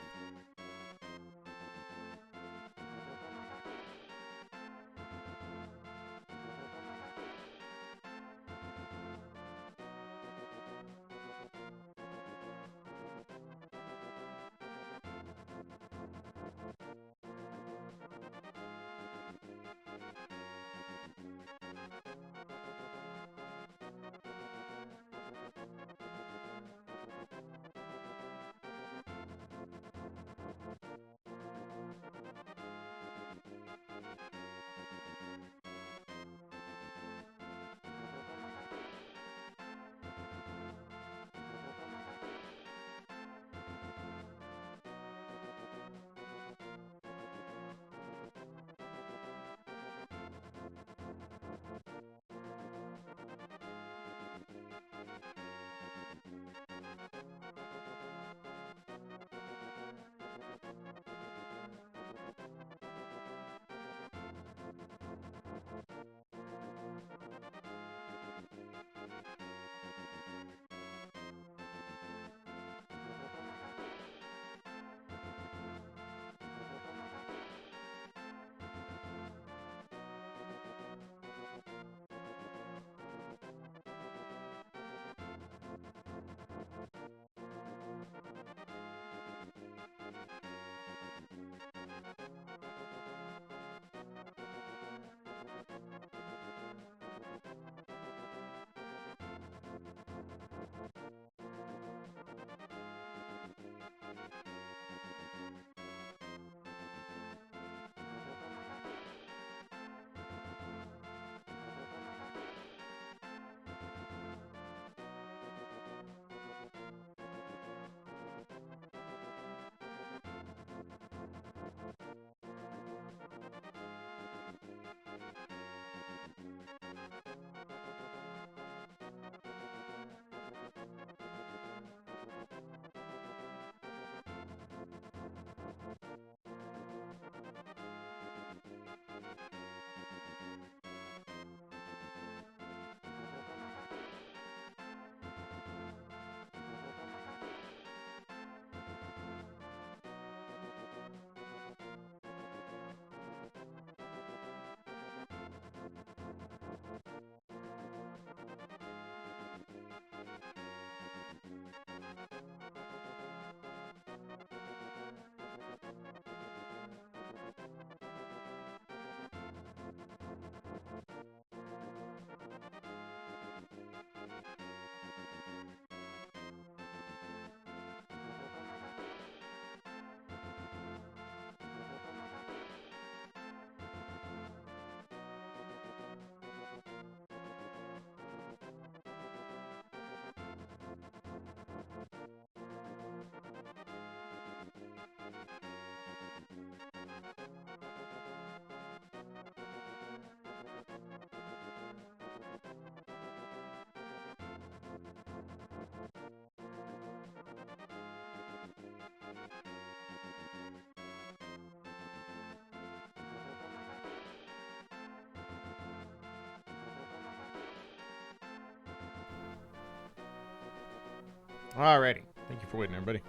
Speaker 1: Alrighty. Thank you for waiting, everybody.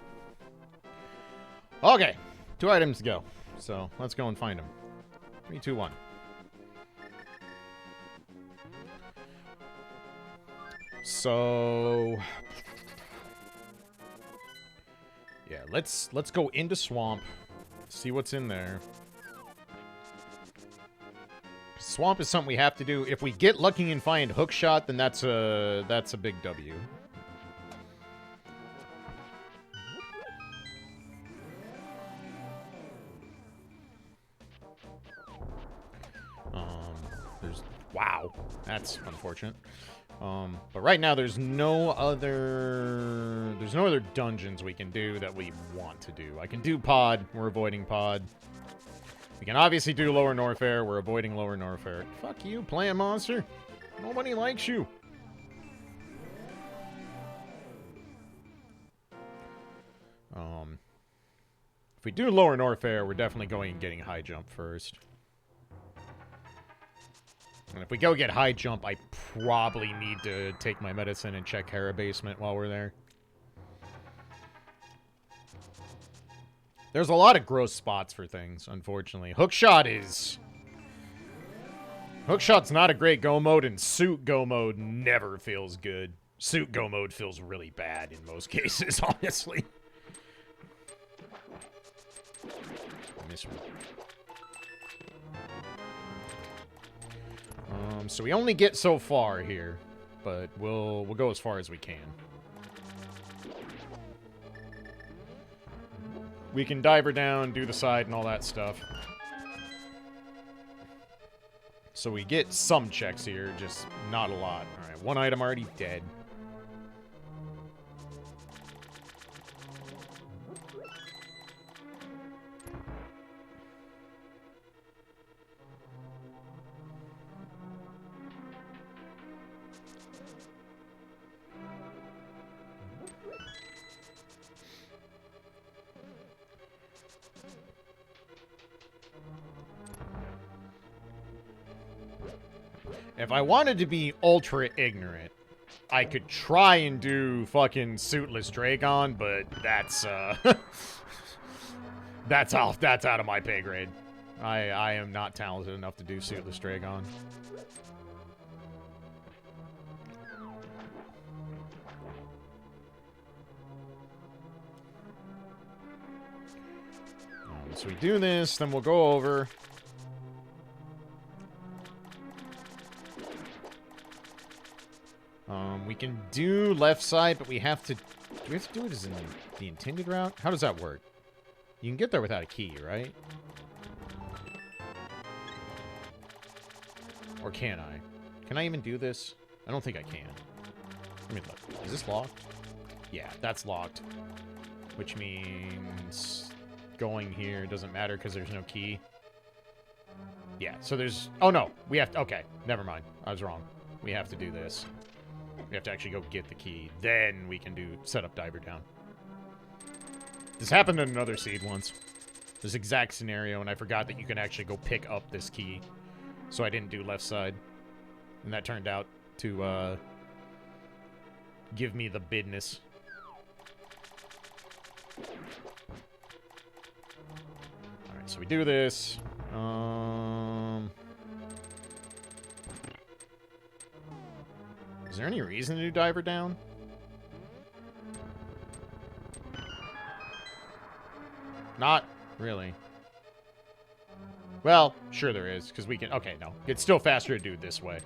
Speaker 1: Okay. 2 items to go. So, let's go and find them. 3, 2, 1. So... yeah, let's go into Swamp. See what's in there. Swamp is something we have to do. If we get lucky and find Hookshot, then that's a big W. Wow, that's unfortunate. But right now there's no other dungeons we can do that we want to do. I can do Pod. We're avoiding Pod. We can obviously do Lower Norfair. We're avoiding Lower Norfair. Fuck you, plant monster. Nobody likes you. If we do Lower Norfair, we're definitely going and getting High Jump first. And if we go get High Jump, I probably need to take my medicine and check Hera Basement while we're there. There's a lot of gross spots for things, unfortunately. Hookshot's not a great go mode, and Suit go mode never feels good. Suit go mode feels really bad in most cases, honestly. Miss one. So we only get so far here, but we'll go as far as we can. We can dive her down, do the side, and all that stuff. So we get some checks here, just not a lot. Alright, 1 item already dead. If I wanted to be ultra ignorant, I could try and do fucking Suitless Dragon, but that's that's out of my pay grade. I am not talented enough to do Suitless Dragon. So we do this, then we'll go over. We can do left side, but we have to... do we have to do it as in the intended route? How does that work? You can get there without a key, right? Or can I? Can I even do this? I don't think I can. Let me look. Is this locked? Yeah, that's locked. Which means going here doesn't matter because there's no key. Yeah, so there's... oh, no. We have to... okay, never mind. I was wrong. We have to do this. We have to actually go get the key. Then we can do set up diver down. This happened in another seed once. This exact scenario, and I forgot that you can actually go pick up this key. So I didn't do left side. And that turned out to give me the bidness. Alright, so we do this. Is there any reason to do diver down? Not really. Well, sure there is, because we can... okay, no. It's still faster to do it this way.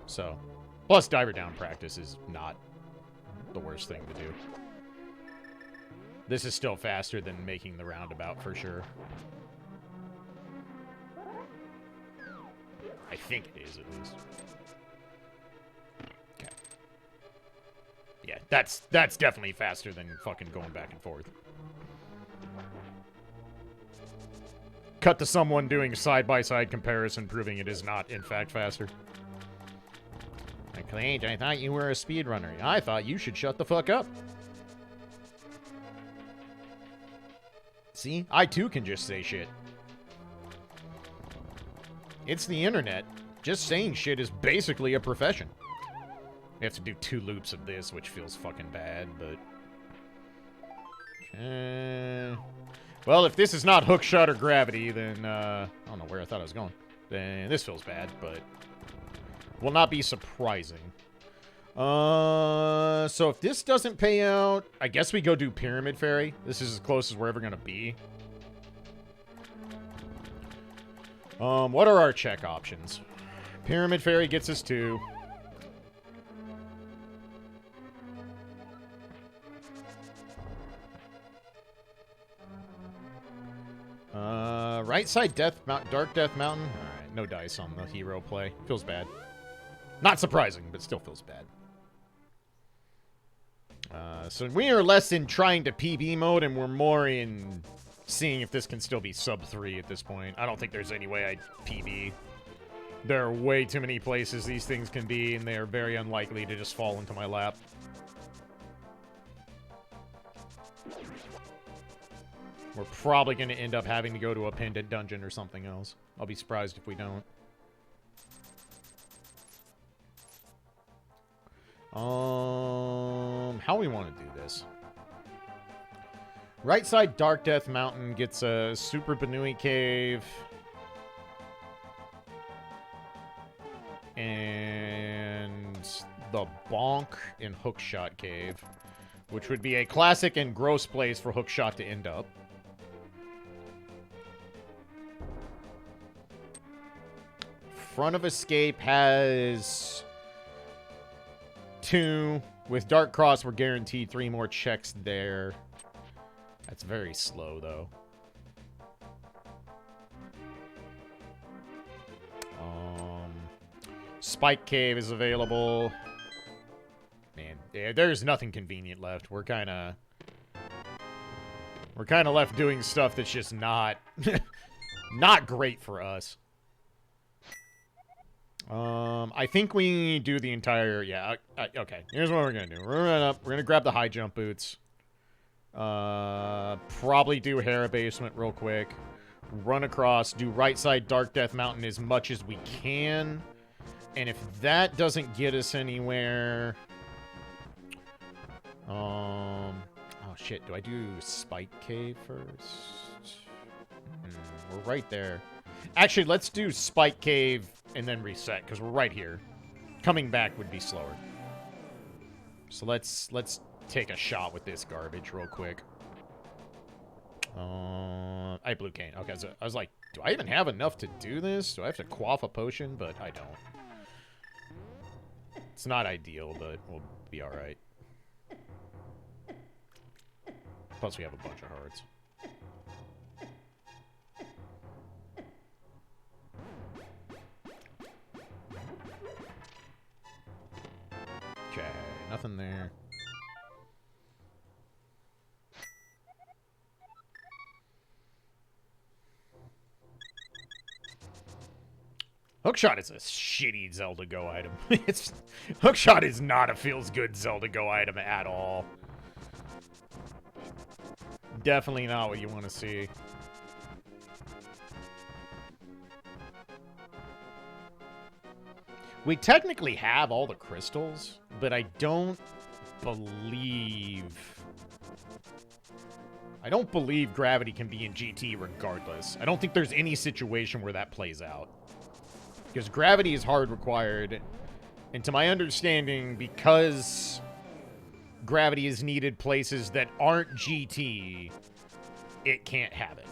Speaker 1: So, plus diver down practice is not the worst thing to do. This is still faster than making the roundabout for sure. I think it is, at least. Okay. Yeah, that's definitely faster than fucking going back and forth. Cut to someone doing a side-by-side comparison, proving it is not, in fact, faster. Klaige, I thought you were a speedrunner. I thought you should shut the fuck up. See? I, too, can just say shit. It's the internet. Just saying shit is basically a profession. We have to do 2 loops of this, which feels fucking bad, but... Okay. Well, if this is not hookshot or gravity, then, I don't know where I thought I was going. Then this feels bad, but... will not be surprising. So if this doesn't pay out, I guess we go do Pyramid Fairy. This is as close as we're ever gonna be. What are our check options? Pyramid Fairy gets us 2. Right side Dark Death Mountain. Alright, no dice on the hero play. Feels bad. Not surprising, but still feels bad. So we are less in trying to PB mode, and we're more in seeing if this can still be sub 3 at this point. I don't think there's any way I'd PB. There are way too many places these things can be, and they are very unlikely to just fall into my lap. We're probably going to end up having to go to a pendant dungeon or something else. I'll be surprised if we don't. How we want to do this? Right side Dark Death Mountain gets a Super Banui Cave. And the Bonk in Hookshot Cave. Which would be a classic and gross place for Hookshot to end up. Front of Escape has 2. With Dark Cross, we're guaranteed 3 more checks there. That's very slow, though. Spike Cave is available. Man, there's nothing convenient left. We're kind of left doing stuff that's just not not great for us. I think we do the entire... Yeah, okay. Here's what we're gonna do. We're gonna run up. We're gonna grab the high jump boots. Probably do Hera Basement real quick. Run across. Do right side Dark Death Mountain as much as we can. And if that doesn't get us anywhere... Oh, shit. Do I do Spike Cave first? We're right there. Actually, let's do Spike Cave and then reset, because we're right here. Coming back would be slower. So let's take a shot with this garbage real quick. I blew cane. Okay, so I was like, do I even have enough to do this? Do I have to quaff a potion? But I don't. It's not ideal, but we'll be alright. Plus we have a bunch of hearts. Okay, nothing there. Hookshot is a shitty Zelda Go item. Hookshot is not a feels-good Zelda Go item at all. Definitely not what you want to see. We technically have all the crystals, but I don't believe gravity can be in GT regardless. I don't think there's any situation where that plays out. Because gravity is hard required. And to my understanding, because gravity is needed places that aren't GT, it can't have it.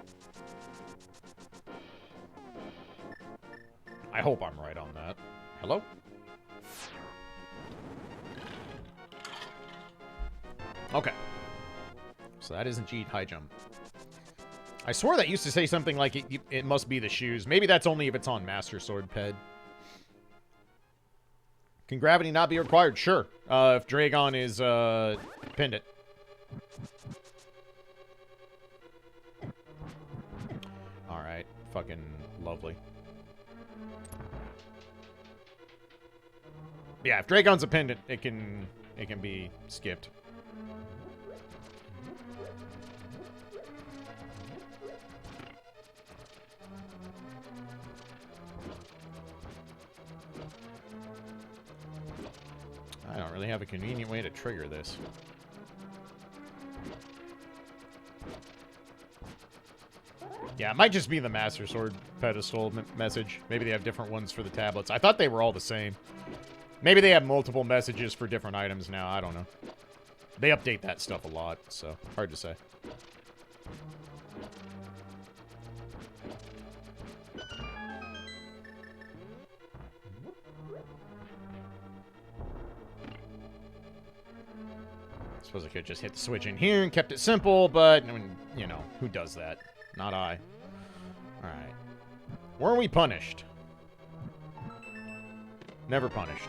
Speaker 1: I hope I'm right on that. Hello? Okay. So that isn't G high jump. I swore that used to say something like it must be the shoes. Maybe that's only if it's on Master Sword Ped. Can gravity not be required? Sure. If Dragon is pendant. Alright. Fucking lovely. Yeah, if Dragon's a pendant, it can be skipped. I don't have a convenient way to trigger this. Yeah, it might just be the Master Sword pedestal message. Maybe they have different ones for the tablets. I thought they were all the same. Maybe they have multiple messages for different items now. I don't know. They update that stuff a lot, so hard to say. Suppose I could just hit the switch in here and kept it simple, but, you know, who does that? Not I. Alright. Were we punished? Never punished.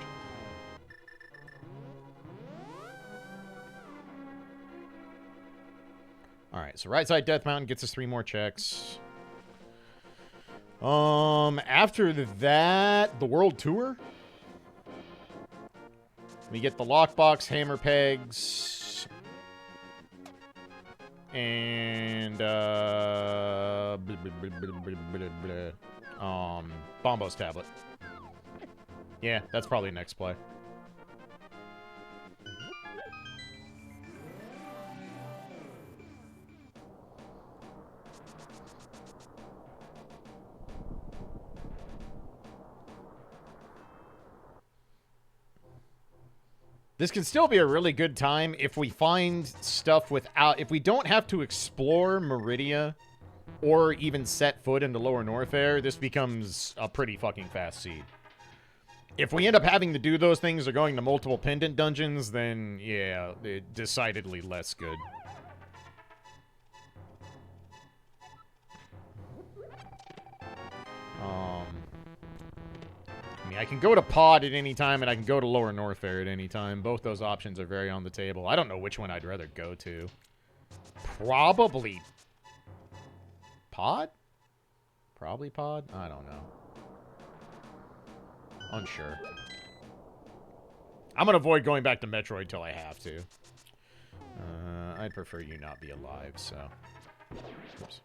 Speaker 1: Alright, so right side Death Mountain gets us 3 more checks. After that, the World Tour? We get the lockbox, hammer pegs, and, Bombo's tablet. Yeah, that's probably next play. This can still be a really good time if we find stuff without... If we don't have to explore Meridia or even set foot into Lower Norfair, this becomes a pretty fucking fast seed. If we end up having to do those things or going to multiple pendant dungeons, then, yeah, decidedly less good. I mean, I can go to Pod at any time, and I can go to Lower Norfair at any time. Both those options are very on the table. I don't know which one I'd rather go to. Probably Pod? Probably Pod? I don't know. Unsure. I'm going to avoid going back to Metroid till I have to. I'd prefer you not be alive, so... Oops.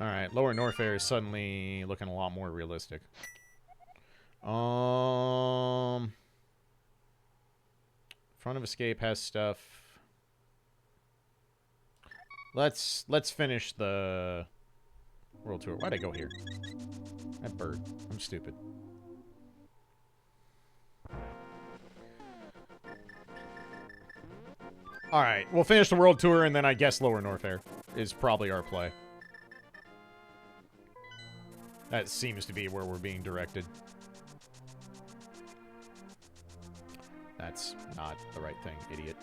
Speaker 1: Alright, Lower Norfair is suddenly looking a lot more realistic. Front of Escape has stuff. Let's finish the World Tour. Why'd I go here? That bird. I'm stupid. Alright, we'll finish the World Tour, and then I guess Lower Norfair is probably our play. That seems to be where we're being directed. That's not the right thing, idiot.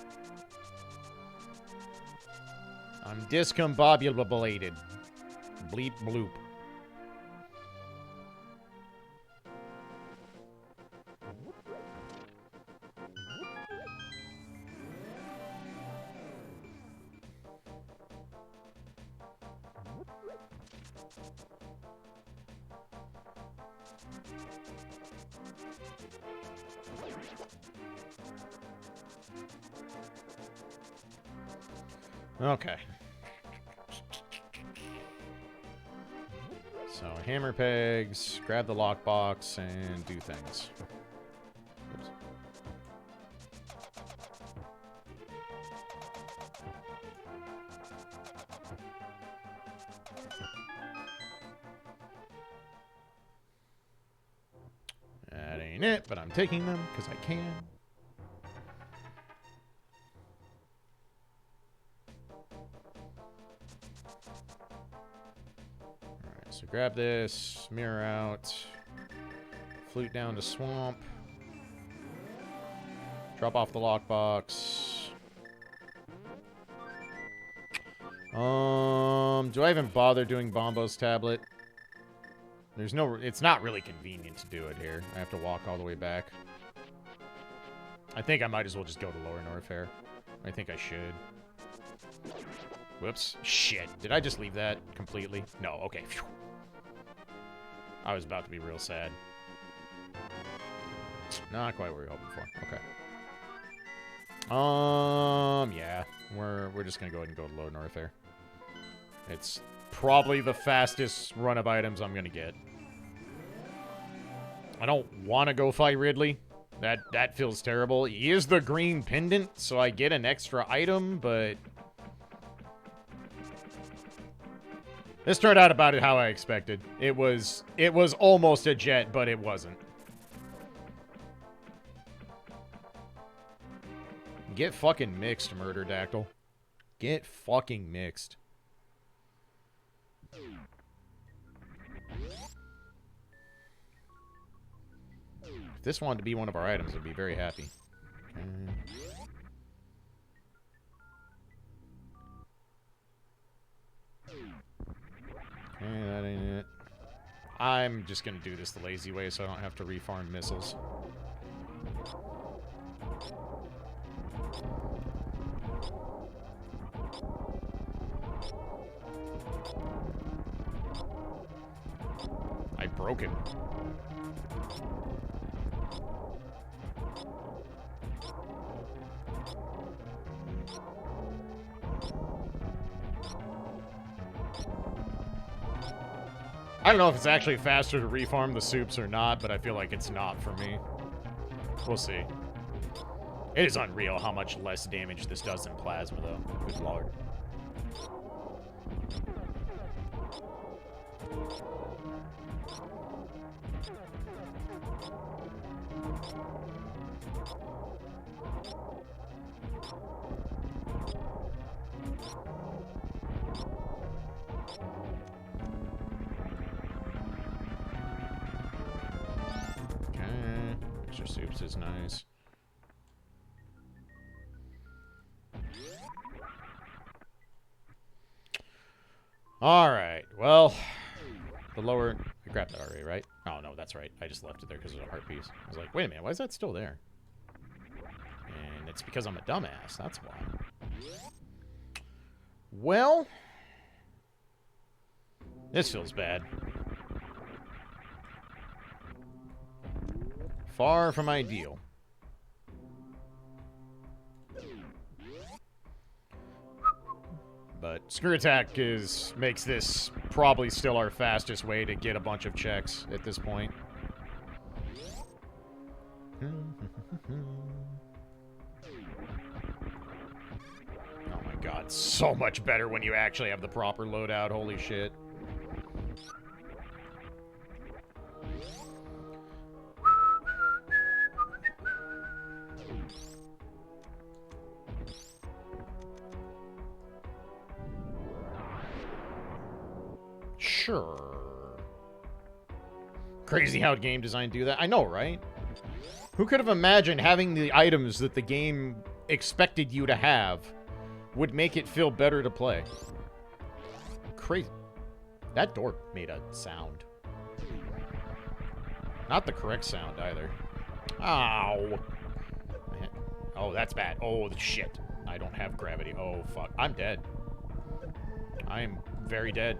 Speaker 1: I'm discombobulated. Bleep bloop. Okay. So, hammer pegs, grab the lockbox, and do things. Oops. That ain't it, but I'm taking them because I can. So grab this, mirror out, flute down to swamp, drop off the lockbox. Do I even bother doing Bombo's tablet? There's no, it's not really convenient to do it here. I have to walk all the way back. I think I might as well just go to Lower Norfair. I think I should. Whoops. Shit. Did I just leave that completely? No. Okay. Phew. I was about to be real sad. Not quite what we were hoping for. Okay. Yeah. We're just gonna go ahead and go to Lower Norfair. It's probably the fastest run of items I'm gonna get. I don't want to go fight Ridley. That feels terrible. He is the green pendant, so I get an extra item, but... This turned out about how I expected. It was almost a jet, but it wasn't. Get fucking mixed, Murder Dactyl. Get fucking mixed. If this wanted to be one of our items, I'd be very happy. Okay, that ain't it. I'm just gonna do this the lazy way so I don't have to refarm missiles. I broke him. I don't know if it's actually faster to refarm the soups or not, but I feel like it's not for me. We'll see. It is unreal how much less damage this does in plasma, though. Good lord. Soups is nice. Alright, well, the lower... I grabbed that already, right? Oh, no, that's right. I just left it there because of the heart piece. I was like, wait a minute, why is that still there? And it's because I'm a dumbass, that's why. Well... This feels bad. Far from ideal. But Screw Attack makes this probably still our fastest way to get a bunch of checks at this point. Oh my god, so much better when you actually have the proper loadout, holy shit. Sure. Crazy how game design do that. I know, right? Who could have imagined having the items that the game expected you to have would make it feel better to play? Crazy. That door made a sound. Not the correct sound, either. Ow. Oh, that's bad. Oh, shit. I don't have gravity. Oh, fuck. I'm dead. I am very dead.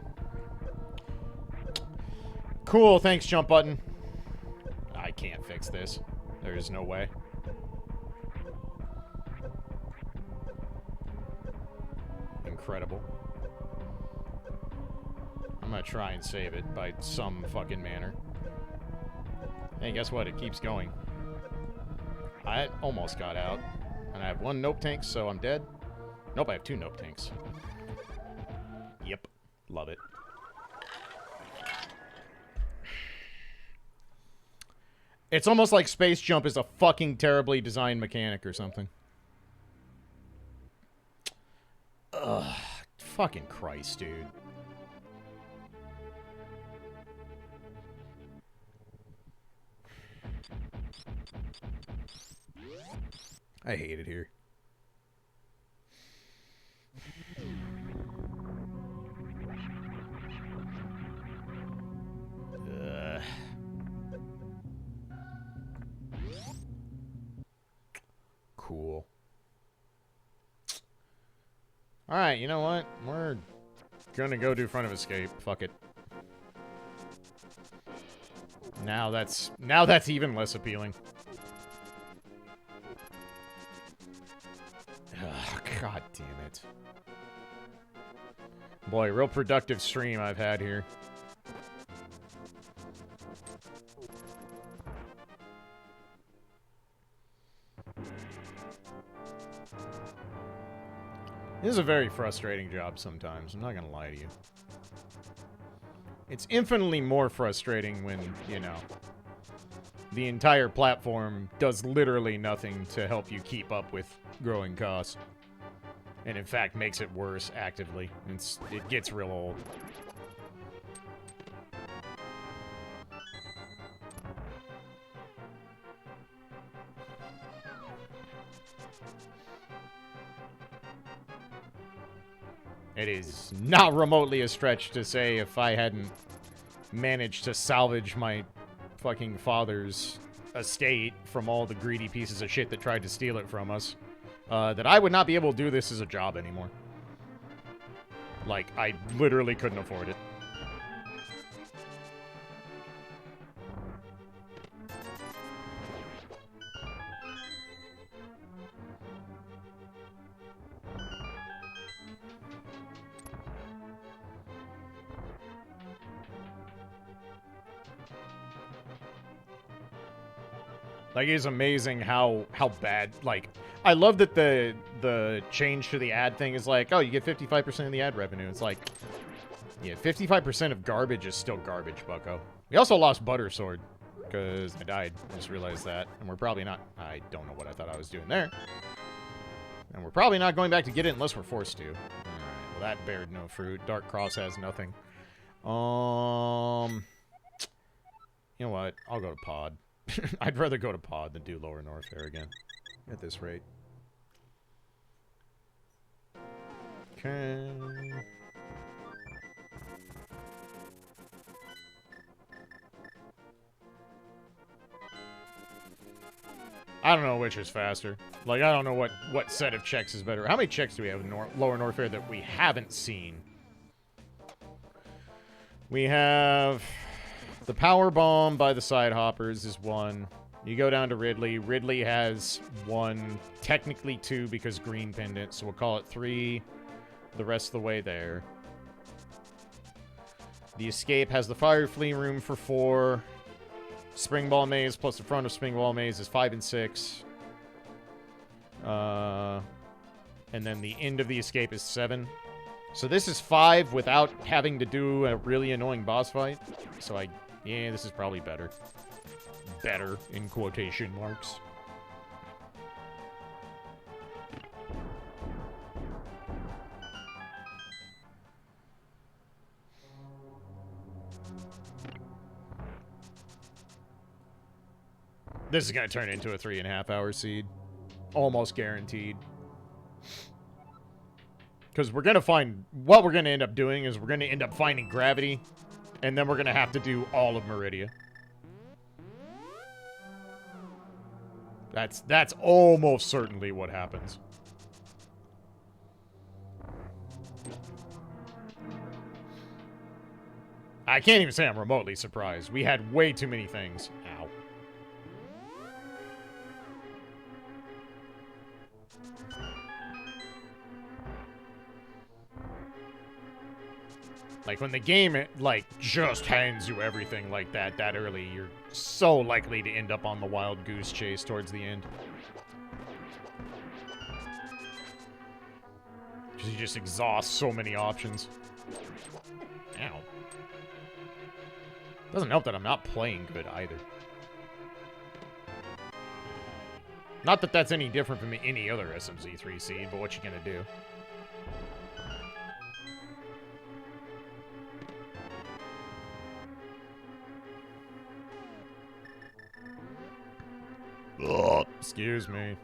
Speaker 1: Cool, thanks, jump button. I can't fix this. There is no way. Incredible. I'm gonna try and save it by some fucking manner. Hey, guess what? It keeps going. I almost got out. And I have one nope tank, so I'm dead. Nope, I have two nope tanks. Yep. Love it. It's almost like Space Jump is a fucking terribly designed mechanic or something. Ugh. Fucking Christ, dude. I hate it here. Cool. Alright, you know what? We're gonna go do front of escape. Fuck it. Now that's even less appealing. Ugh, God damn it. Boy, real productive stream I've had here. This is a very frustrating job sometimes, I'm not gonna lie to you. It's infinitely more frustrating when, you know, the entire platform does literally nothing to help you keep up with growing costs. And in fact makes it worse actively. It gets real old. It is not remotely a stretch to say if I hadn't managed to salvage my fucking father's estate from all the greedy pieces of shit that tried to steal it from us, that I would not be able to do this as a job anymore. Like, I literally couldn't afford it. Like, it's amazing how bad, like, I love that the change to the ad thing is like, oh, you get 55% of the ad revenue. It's like, yeah, 55% of garbage is still garbage, bucko. We also lost Butter Sword, because I died. I just realized that. And we're probably not, I don't know what I thought I was doing there. And we're probably not going back to get it unless we're forced to. Alright, well that bared no fruit. Dark Cross has nothing. You know what? I'll go to Pod. I'd rather go to Pod than do Lower Norfair again. At this rate. Okay. I don't know which is faster. Like, I don't know what set of checks is better. How many checks do we have in Lower Norfair that we haven't seen? We have... The Power Bomb by the Side Hoppers is one. You go down to Ridley. Ridley has one, technically two because Green pinned it, so we'll call it 3 the rest of the way there. The Escape has the Fire Flea Room for 4. Spring Ball Maze plus the front of Spring Ball Maze is 5 and 6. And then the end of the Escape is 7. So this is 5 without having to do a really annoying boss fight. So yeah, this is probably better. Better, in quotation marks. This is going to turn into a 3.5-hour seed. Almost guaranteed. Because we're going to find... What we're going to end up doing is we're going to end up finding Gravity. And then we're going to have to do all of Meridia. That's almost certainly what happens. I can't even say I'm remotely surprised. We had way too many things. Ow. Like, when the game, like, just hands you everything like that early, you're so likely to end up on the wild goose chase towards the end. Because you just exhaust so many options. Ow. Doesn't help that I'm not playing good either. Not that that's any different from any other SMZ3 seed, but what you gonna do? Ugh, excuse me.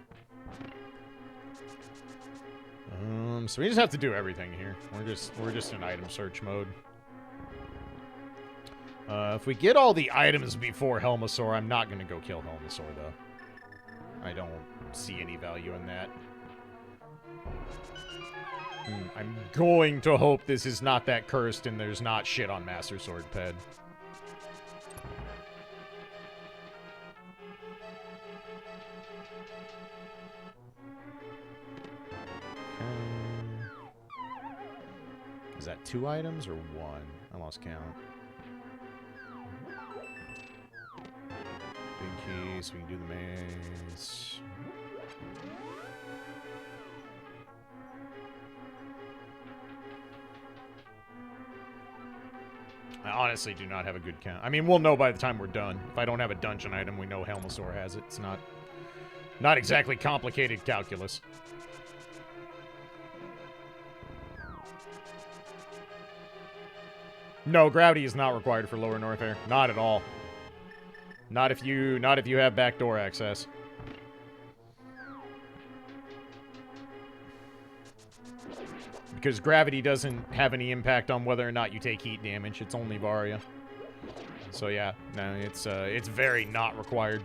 Speaker 1: So we just have to do everything here. We're just in item search mode. If we get all the items before Helmasaur, I'm not gonna go kill Helmasaur though. I don't see any value in that. I'm going to hope this is not that cursed and there's not shit on Master Sword Ped. Is that 2 items or 1? I lost count. Big key, so we can do the maze. honestly do not have a good count. I mean, we'll know by the time we're done. If I don't have a dungeon item, we know Helmosaur has it. It's not exactly complicated calculus. No, gravity is not required for Lower North Air. Not at all. Not if you have backdoor access. Because gravity doesn't have any impact on whether or not you take heat damage. It's only Varia. So yeah, no, it's very not required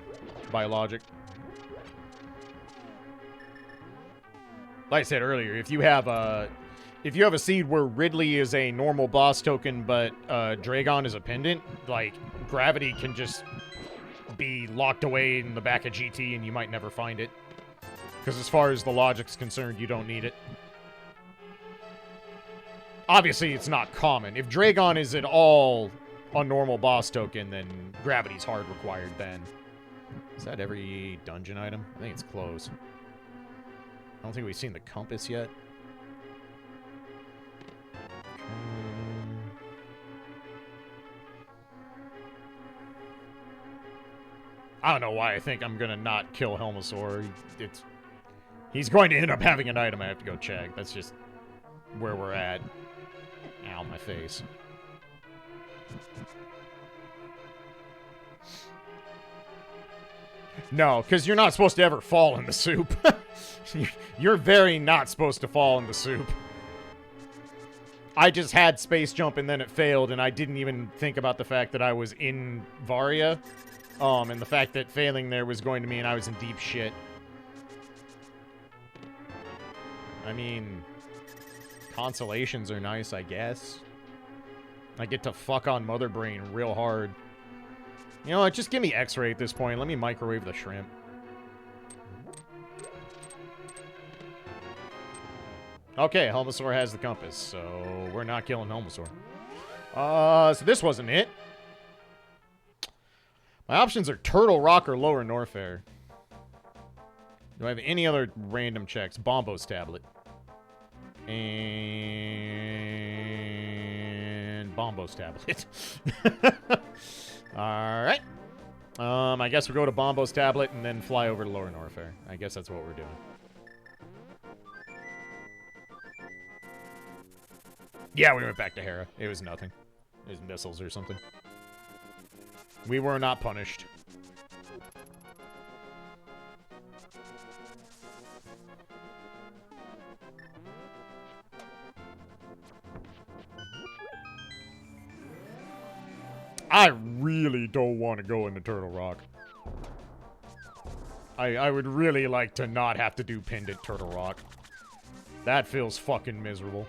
Speaker 1: by logic. Like I said earlier, if you have a seed where Ridley is a normal boss token, but Dragon is a pendant, like gravity can just be locked away in the back of GT, and you might never find it. Because as far as the logic's concerned, you don't need it. Obviously, it's not common. If Dragon is at all a normal boss token, then gravity's hard required then. Is that every dungeon item? I think it's close. I don't think we've seen the compass yet. I don't know why I think I'm gonna not kill Helmosaur. He's going to end up having an item I have to go check. That's just where we're at. Ow, my face. No, because you're not supposed to ever fall in the soup. You're very not supposed to fall in the soup. I just had space jump and then it failed, and I didn't even think about the fact that I was in Varia. And the fact that failing there was going to mean I was in deep shit. I mean, consolations are nice, I guess. I get to fuck on Mother Brain real hard. You know what, just give me X-ray at this point. Let me microwave the shrimp. Okay, Helmosaur has the compass, so we're not killing Helmosaur. So this wasn't it. My options are Turtle Rock or Lower Norfair. Do I have any other random checks? Bombo's tablet. And Bombo's tablet. Alright. I guess we'll go to Bombo's tablet and then fly over to Lower Norfair. I guess that's what we're doing. Yeah, we went back to Hera. It was nothing. It was missiles or something. We were not punished. I really don't want to go into Turtle Rock. I would really like to not have to do pinned at Turtle Rock. That feels fucking miserable.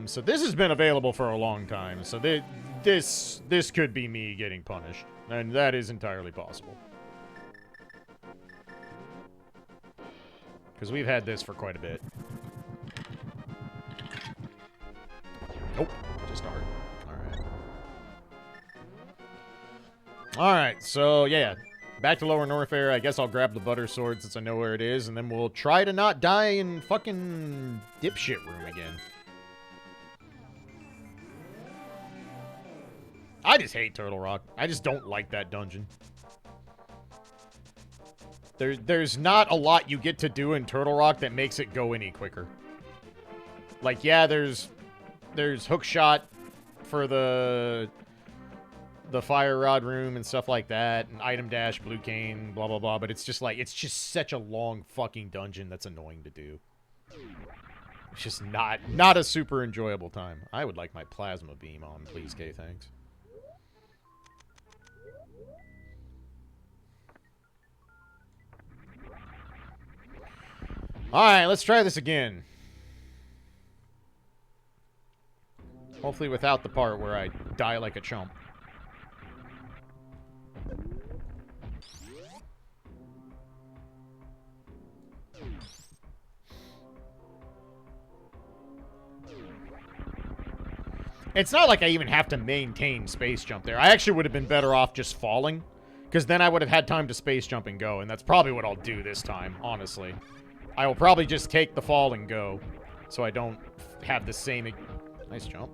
Speaker 1: So this has been available for a long time, so this could be me getting punished, and that is entirely possible. Because we've had this for quite a bit. Nope, just art. Alright. Alright, so yeah, back to Lower Norfair. I guess I'll grab the butter sword since I know where it is, and then we'll try to not die in fucking dipshit room again. I just hate Turtle Rock. I just don't like that dungeon. There's not a lot you get to do in Turtle Rock that makes it go any quicker. Like, yeah, there's hookshot for the fire rod room and stuff like that, and item dash, blue cane, blah blah blah, but it's just like, it's just such a long fucking dungeon that's annoying to do. It's just not a super enjoyable time. I would like my plasma beam on, please, K, thanks. Alright, let's try this again. Hopefully without the part where I die like a chump. It's not like I even have to maintain space jump there. I actually would have been better off just falling, because then I would have had time to space jump and go, and that's probably what I'll do this time, honestly. I will probably just take the fall and go, so I don't have the same... Nice jump.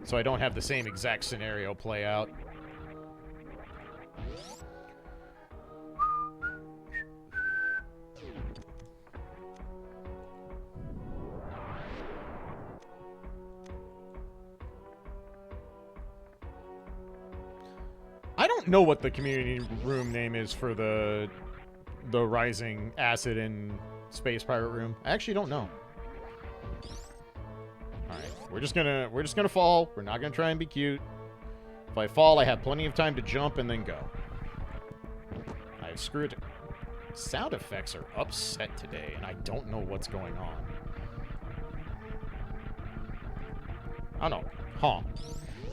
Speaker 1: So I don't have the same exact scenario play out. I don't know what the community room name is for the Rising Acid and Space Pirate room. I actually don't know. Alright, we're just gonna fall. We're not gonna try and be cute. If I fall, I have plenty of time to jump and then go. I've screwed it. Sound effects are upset today, and I don't know what's going on. I don't know. Huh.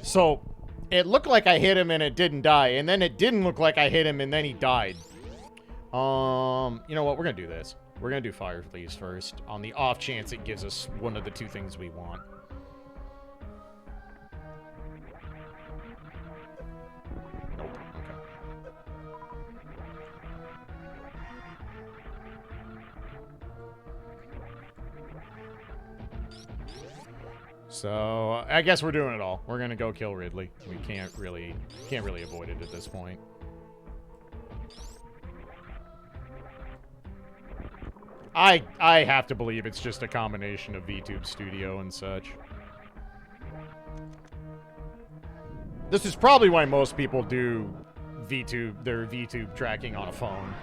Speaker 1: So, it looked like I hit him and it didn't die, and then it didn't look like I hit him and then he died. You know what? We're gonna do this. We're gonna do Fire Fleas first, on the off chance it gives us one of the two things we want. Nope. Okay. So, I guess we're doing it all. We're gonna go kill Ridley. We can't really avoid it at this point. I have to believe it's just a combination of VTube Studio and such. This is probably why most people do their VTube tracking on a phone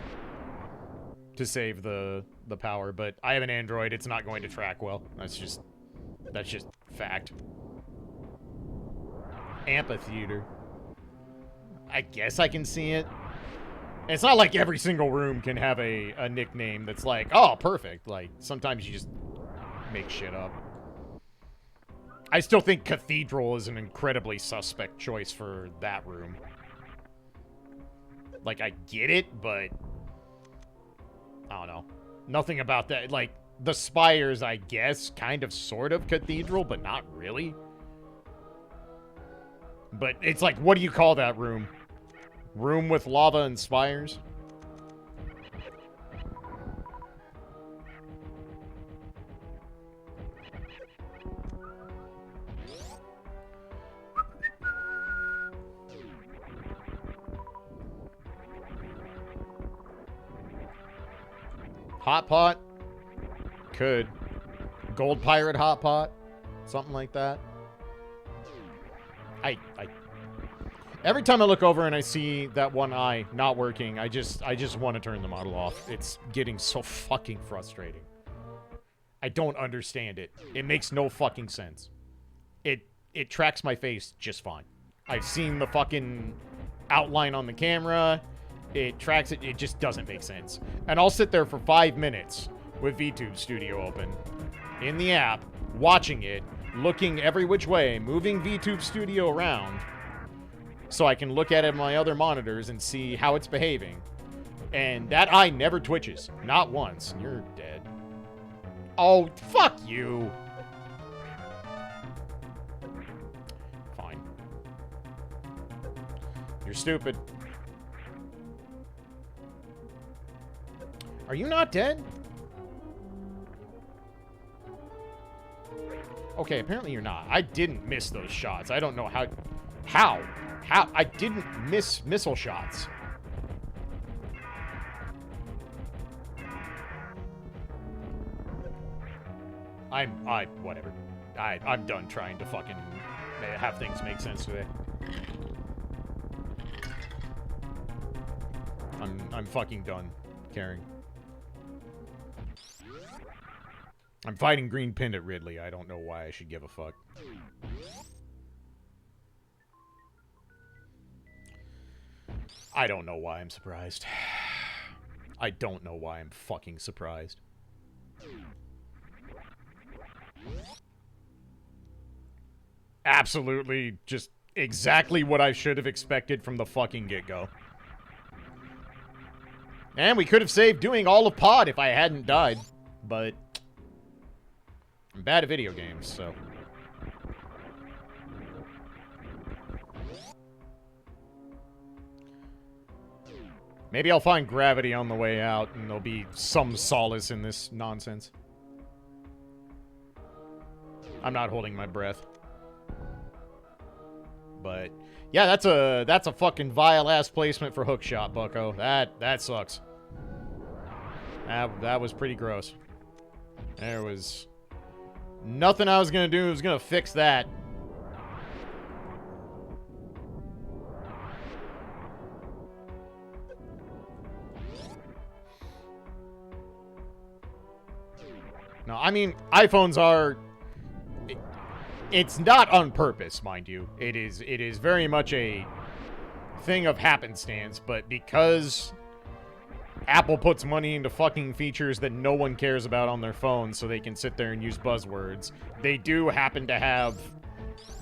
Speaker 1: to save the power, but I have an Android, it's not going to track well. That's just fact. Amphitheater. I guess I can see it. It's not like every single room can have a nickname that's like, oh, perfect. Like, sometimes you just make shit up. I still think Cathedral is an incredibly suspect choice for that room. Like, I get it, but I don't know. Nothing about that. Like, the spires, I guess, kind of, sort of Cathedral, but not really. But it's like, what do you call that room? Room with lava and spires? Hot pot? Could. Gold pirate hot pot? Something like that. Every time I look over and I see that one eye not working, I just want to turn the model off. It's getting so fucking frustrating. I don't understand it. It makes no fucking sense. It tracks my face just fine. I've seen the fucking outline on the camera. It tracks it. It just doesn't make sense. And I'll sit there for 5 minutes with VTube Studio open in the app, watching it, looking every which way, moving VTube Studio around, so I can look at it on my other monitors and see how it's behaving. And that eye never twitches. Not once. You're dead. Oh, fuck you. Fine. You're stupid. Are you not dead? Okay, apparently you're not. I didn't miss those shots. I don't know how... How? I didn't miss missile shots. Whatever. I'm done trying to fucking have things make sense today. I'm fucking done caring. I'm fighting green pinned at Ridley. I don't know why I should give a fuck. I don't know why I'm surprised. I don't know why I'm fucking surprised. Absolutely just exactly what I should have expected from the fucking get-go. And we could have saved doing all of Pod if I hadn't died. But I'm bad at video games, so... Maybe I'll find gravity on the way out, and there'll be some solace in this nonsense. I'm not holding my breath. But yeah, that's a fucking vile ass placement for hookshot, bucko. That sucks. That was pretty gross. There was nothing I was gonna do. I was gonna fix that. No, I mean, iPhones are... It's not on purpose, mind you. It is very much a thing of happenstance, but because Apple puts money into fucking features that no one cares about on their phones so they can sit there and use buzzwords, they do happen to have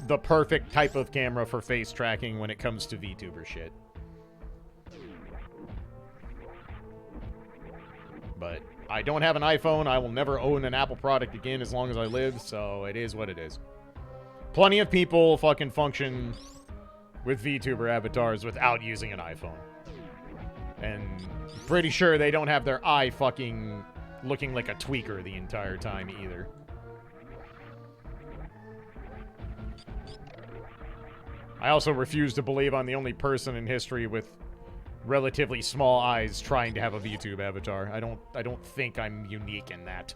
Speaker 1: the perfect type of camera for face tracking when it comes to VTuber shit. But I don't have an iPhone. I will never own an Apple product again as long as I live, so it is what it is. Plenty of people fucking function with VTuber avatars without using an iPhone. And pretty sure they don't have their eye fucking looking like a tweaker the entire time either. I also refuse to believe I'm the only person in history with relatively small eyes trying to have a VTube avatar. I don't think I'm unique in that.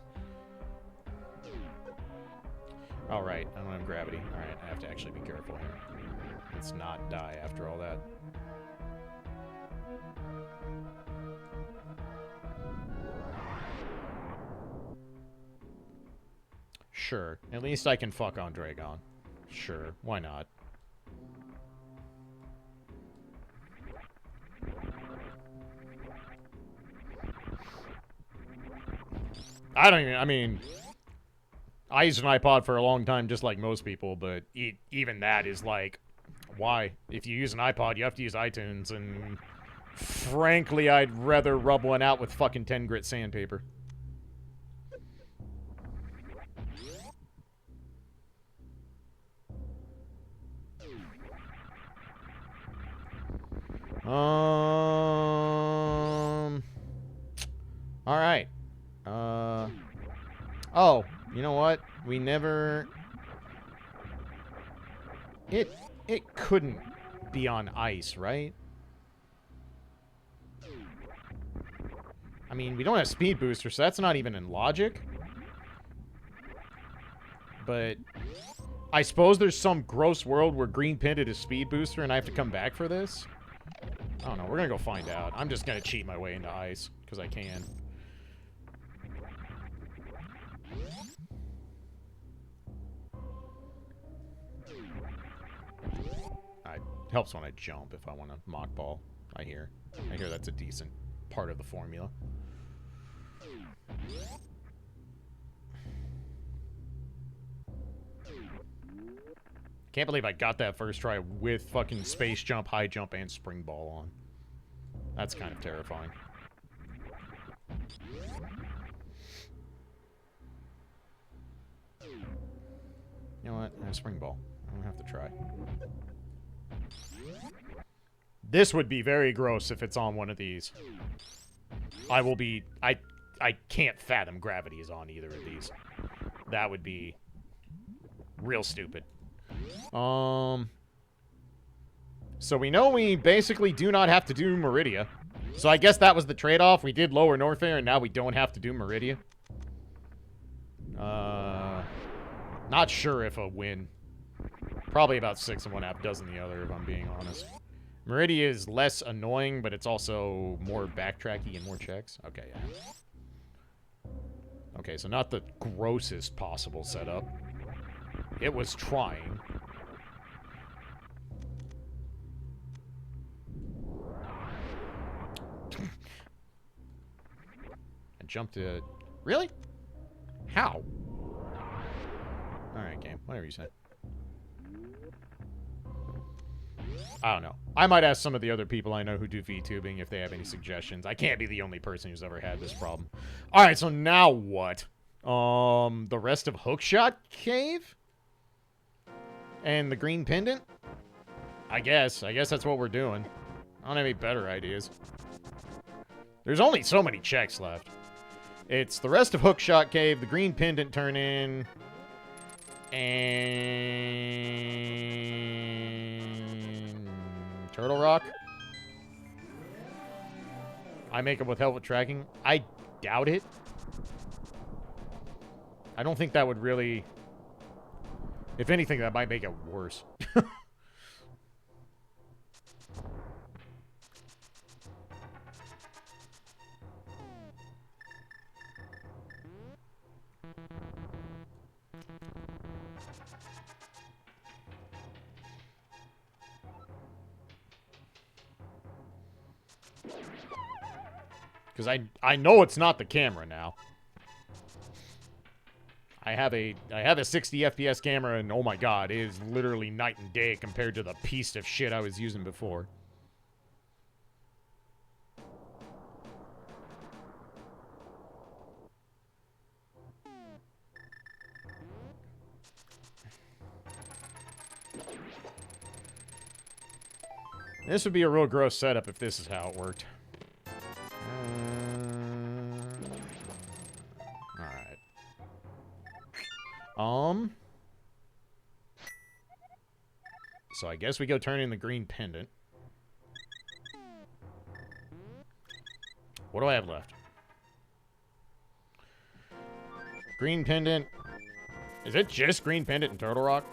Speaker 1: Alright, I don't have gravity. Alright, I have to actually be careful here. Let's not die after all that. Sure. At least I can fuck on Dragon. Sure, why not? I mean, I used an iPod for a long time just like most people, but even that is like, why? If you use an iPod, you have to use iTunes, and frankly, I'd rather rub one out with fucking 10 grit sandpaper. Alright. Oh, you know what? We never... It couldn't be on ice, right? I mean, we don't have speed booster, so that's not even in logic. But I suppose there's some gross world where green pinted is speed booster and I have to come back for this? I don't know, we're gonna go find out. I'm just gonna cheat my way into ice, because I can. It helps when I jump if I want to mock ball, I hear. I hear that's a decent part of the formula. Can't believe I got that first try with fucking space jump, high jump, and spring ball on. That's kind of terrifying. You know what? I have spring ball. I don't have to try. This would be very gross if it's on one of these. I will be... I can't fathom gravity is on either of these. That would be real stupid. So we know we basically do not have to do Meridia. So I guess that was the trade-off. We did lower Norfair, and now we don't have to do Meridia. Not sure if a win. Probably about 6 in one, half dozen the other, if I'm being honest. Meridia is less annoying, but it's also more backtracky and more checks. Okay, yeah. Okay, so not the grossest possible setup. It was trying. I jumped to... Really? How? Alright, game. Whatever you say. I don't know. I might ask some of the other people I know who do VTubing if they have any suggestions. I can't be the only person who's ever had this problem. Alright, so now what? The rest of Hookshot Cave? And the green pendant? I guess. I guess that's what we're doing. I don't have any better ideas. There's only so many checks left. It's the rest of Hookshot Cave, the Green Pendant Turn-In, and Turtle Rock. I make them with help with tracking. I doubt it. I don't think that would really... If anything, that might make it worse. Because I know it's not the camera now. I have a 60 FPS camera, and oh my god, it is literally night and day compared to the piece of shit I was using before. This would be a real gross setup if this is how it worked. Alright. So I guess we go turn in the green pendant. What do I have left? Green pendant. Is it just green pendant and Turtle Rock?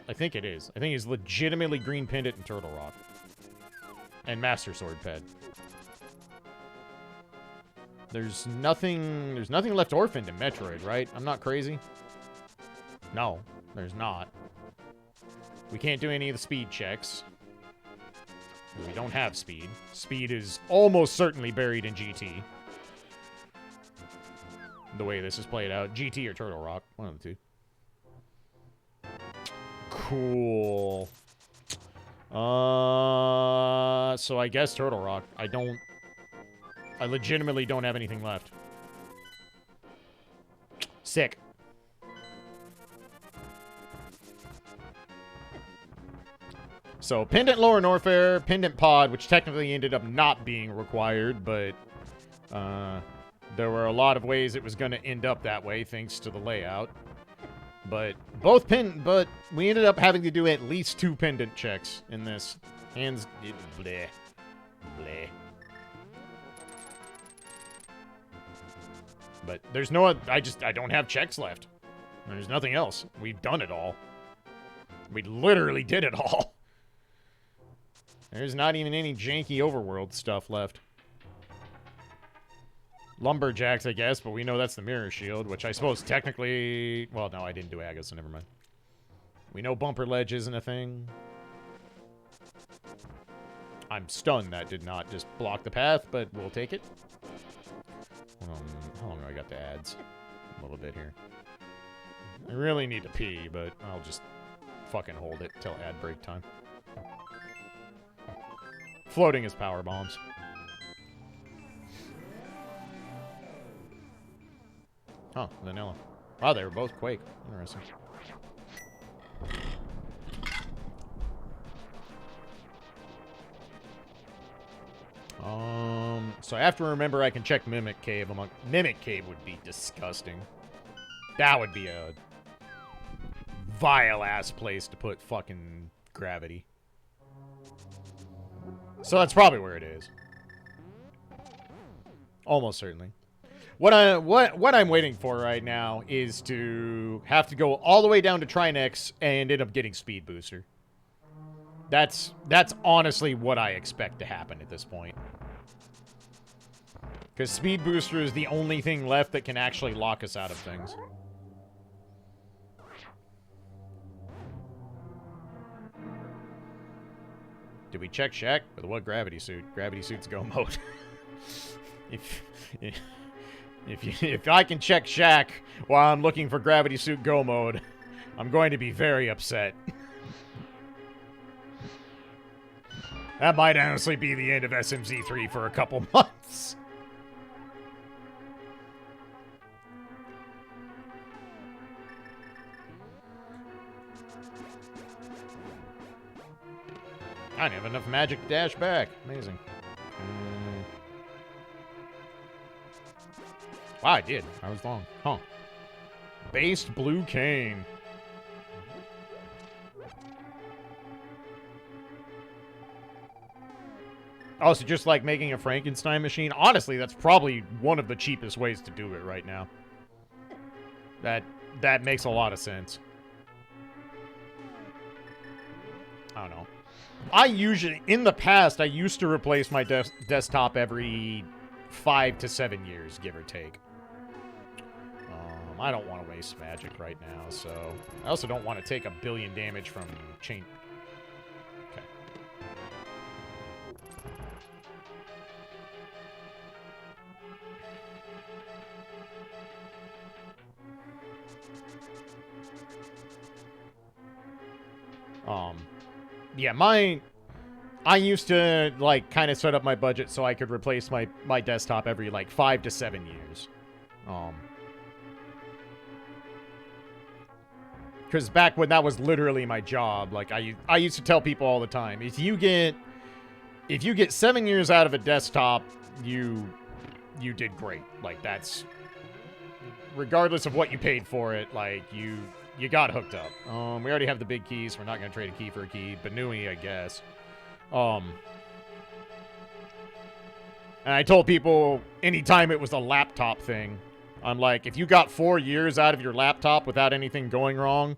Speaker 1: I think it is. I think it's legitimately green pendant and Turtle Rock. And Master Sword Ped. There's nothing left orphaned in Metroid, right? I'm not crazy. No, there's not. We can't do any of the speed checks. We don't have speed. Speed is almost certainly buried in GT. The way this is played out. GT or Turtle Rock. One of the two. Cool. So I guess Turtle Rock. I legitimately don't have anything left. Sick. So, Pendant Lower Norfair, Pendant Pod, which technically ended up not being required, but there were a lot of ways it was going to end up that way, thanks to the layout. But we ended up having to do at least 2 pendant checks in this. Hands, bleh, bleh. But there's no, I don't have checks left. There's nothing else. We've done it all. We literally did it all. There's not even any janky overworld stuff left. Lumberjacks, I guess, but we know that's the mirror shield, which I suppose technically... Well, no, I didn't do Aga, so never mind. We know bumper ledge isn't a thing. I'm stunned that did not just block the path, but we'll take it. How long do I got the ads? A little bit here. I really need to pee, but I'll just fucking hold it till ad break time. Floating is power bombs. Huh, vanilla. Wow, they were both Quake. Interesting. So I have to remember I can check Mimic Cave. Mimic Cave would be disgusting. That would be a vile-ass place to put fucking gravity. So that's probably where it is. Almost certainly. What I'm waiting for right now is to have to go all the way down to Trinex and end up getting Speed Booster. That's honestly what I expect to happen at this point. Because Speed Booster is the only thing left that can actually lock us out of things. Did we check Shaq? With what gravity suit? Gravity suit's go mode. If I can check Shaq while I'm looking for gravity suit go mode, I'm going to be very upset. That might honestly be the end of SMZ3 for a couple months. I don't have enough magic to dash back. Amazing. Wow, I did. I was long. Huh. Based blue cane. Oh, so just like making a Frankenstein machine? Honestly, that's probably one of the cheapest ways to do it right now. That makes a lot of sense. I don't know. In the past, I used to replace my desktop every 5 to 7 years, give or take. I don't want to waste magic right now, so... I also don't want to take 1 billion damage from chain... Okay. Yeah, I used to, like, kind of set up my budget so I could replace my desktop every, like, 5 to 7 years. Because back when that was literally my job, like, I used to tell people all the time, if you get 7 years out of a desktop, you did great. Like, that's... Regardless of what you paid for it, like, you got hooked up. We already have the big keys. So we're not going to trade a key for a key. Banui, I guess. And I told people anytime it was a laptop thing, I'm like, if you got 4 years out of your laptop without anything going wrong,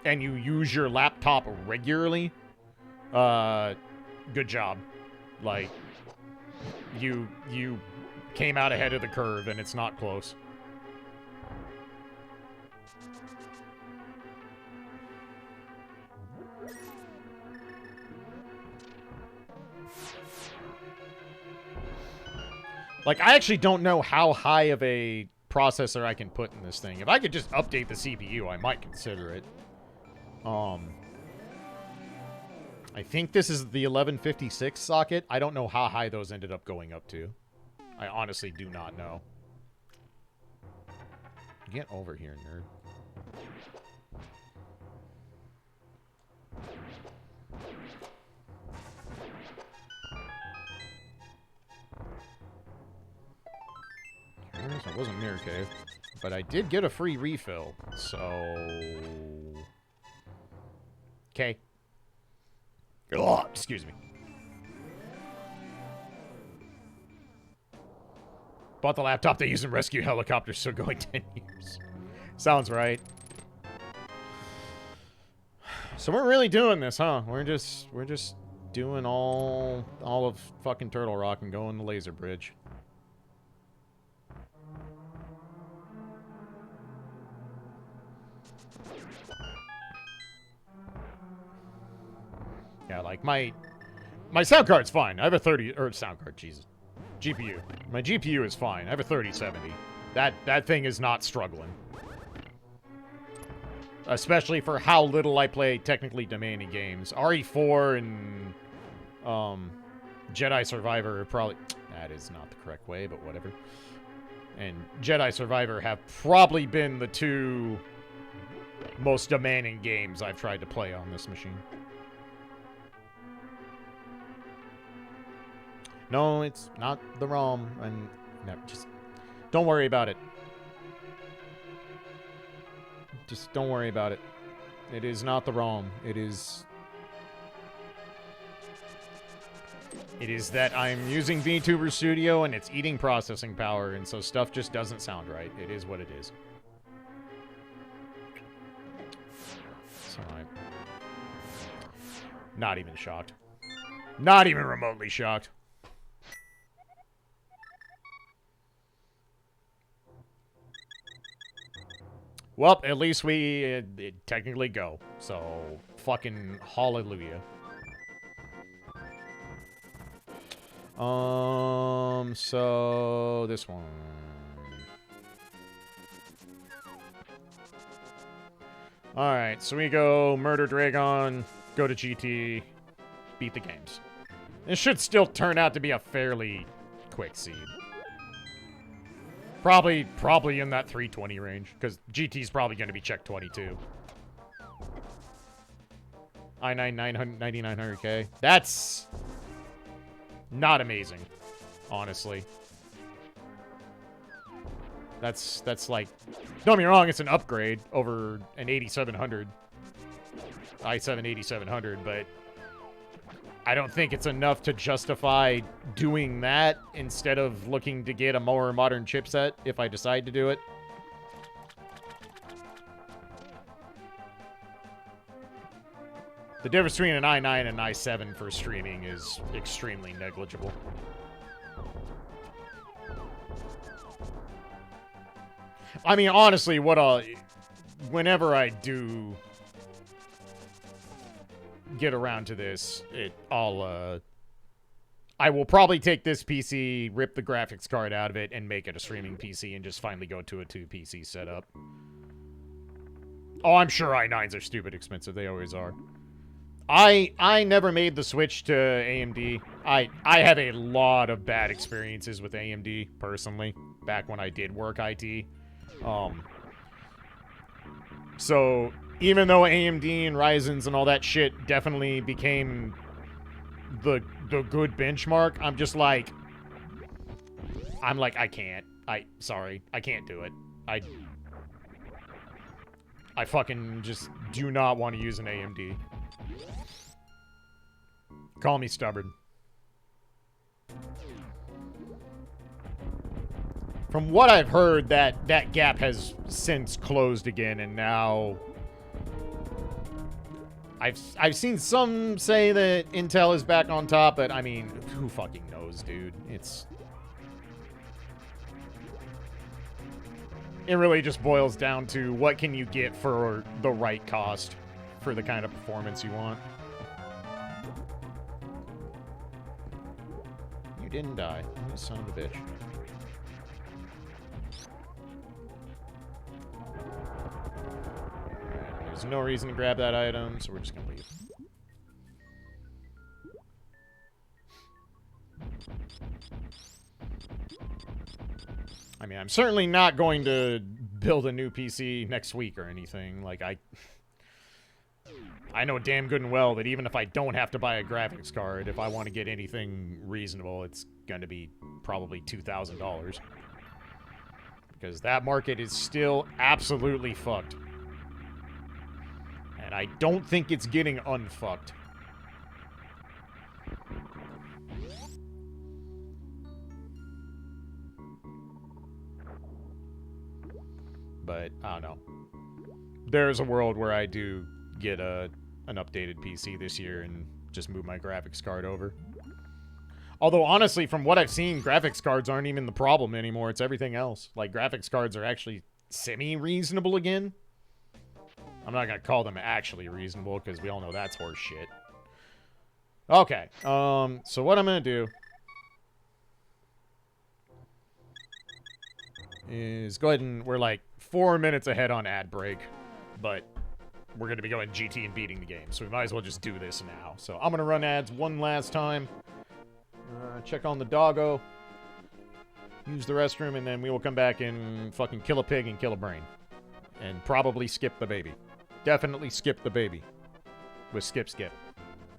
Speaker 1: and you use your laptop regularly, good job. Like, you came out ahead of the curve, and it's not close. Like, I actually don't know how high of a processor I can put in this thing. If I could just update the CPU, I might consider it. I think this is the 1156 socket. I don't know how high those ended up going up to. I honestly do not know. Get over here, nerd. It wasn't Mirror Cave, but I did get a free refill, so... Okay. Oh, excuse me. Bought the laptop they use in rescue helicopters, so going 10 years. Sounds right. So we're really doing this, huh? We're just doing all of fucking Turtle Rock and going the laser bridge. Yeah, like, my sound card's fine. I have a 30... Or, sound card, Jesus. GPU. My GPU is fine. I have a 3070. That thing is not struggling. Especially for how little I play technically demanding games. RE4 and... Jedi Survivor are probably... That is not the correct way, but whatever. And Jedi Survivor have probably been the 2 most demanding games I've tried to play on this machine. No, it's not the ROM, and no, just don't worry about it. Just don't worry about it. It is not the ROM. It is that I'm using VTuber Studio and it's eating processing power, and so stuff just doesn't sound right. It is what it is. So I'm not even shocked. Not even remotely shocked. Well, at least we technically go. So, fucking hallelujah. So this one. Alright, so we go Murder Dragon, go to GT, beat the games. It should still turn out to be a fairly quick seed. Probably in that 320 range, because GT's probably going to be check 22. i9 9900K. That's not amazing, honestly. That's like, don't get me wrong, it's an upgrade over an 8700, i7 8700, but I don't think it's enough to justify doing that instead of looking to get a more modern chipset if I decide to do it. The difference between an i9 and an i7 for streaming is extremely negligible. I mean, honestly, whenever I do get around to this, I will probably take this PC, rip the graphics card out of it, and make it a streaming PC, and just finally go to a 2-PC setup. Oh, I'm sure i9s are stupid expensive. They always are. I never made the switch to AMD. I have a lot of bad experiences with AMD, personally, back when I did work IT. So, even though AMD and Ryzen's and all that shit definitely became the good benchmark, I'm just like, I can't. Sorry, I can't do it. I fucking just do not want to use an AMD. Call me stubborn. From what I've heard, that gap has since closed again, and now I've seen some say that Intel is back on top, but I mean, who fucking knows, dude? It really just boils down to what can you get for the right cost for the kind of performance you want. You didn't die, you son of a bitch. There's no reason to grab that item, so we're just gonna leave. I mean, I'm certainly not going to build a new PC next week or anything. Like, I know damn good and well that even if I don't have to buy a graphics card, if I want to get anything reasonable, it's going to be probably $2,000. Because that market is still absolutely fucked. And I don't think it's getting unfucked. But, I don't know. There's a world where I do get an updated PC this year and just move my graphics card over. Although, honestly, from what I've seen, graphics cards aren't even the problem anymore. It's everything else. Like, graphics cards are actually semi-reasonable again. I'm not going to call them actually reasonable, because we all know that's horse shit. Okay, so what I'm going to do is go ahead and... We're like 4 minutes ahead on ad break, but we're going to be going GT and beating the game, so we might as well just do this now. So I'm going to run ads one last time, check on the doggo, use the restroom, and then we will come back and fucking kill a pig and kill a brain. And probably skip the baby. Definitely skip the baby. With skip.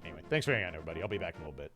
Speaker 1: Anyway, thanks for hanging out, everybody. I'll be back in a little bit.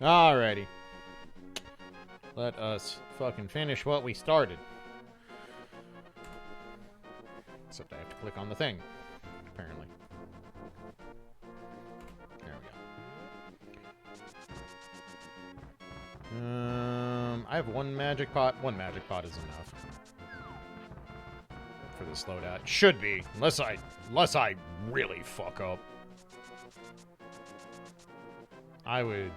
Speaker 1: Alrighty. Let us fucking finish what we started. Except I have to click on the thing, apparently. There we go. I have one magic pot. One magic pot is enough for this loadout. Should be, unless I really fuck up. I would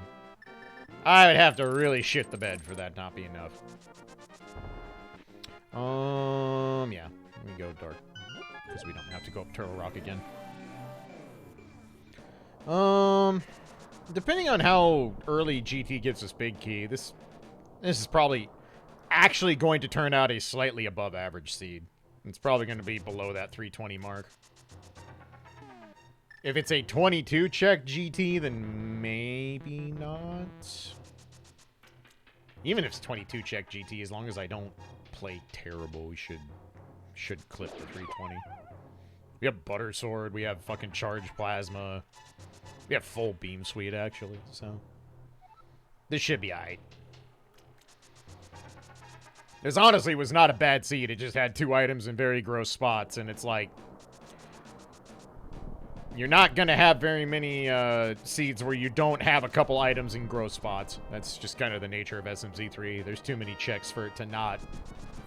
Speaker 1: have to really shit the bed for that not be enough. Yeah. We go dark. Because we don't have to go up Turtle Rock again. Depending on how early GT gives us big key, this is probably actually going to turn out a slightly above average seed. It's probably going to be below that 320 mark. If it's a 22 check GT, then maybe not. Even if it's 22 check GT, as long as I don't play terrible, we should clip the 320. We have Butter Sword, we have fucking Charge Plasma. We have full Beam Suite, actually, so... This should be alright. This honestly was not a bad seed, it just had 2 items in very gross spots, and it's like... You're not gonna have very many seeds where you don't have a couple items in gross spots. That's just kind of the nature of SMZ3. There's too many checks for it to not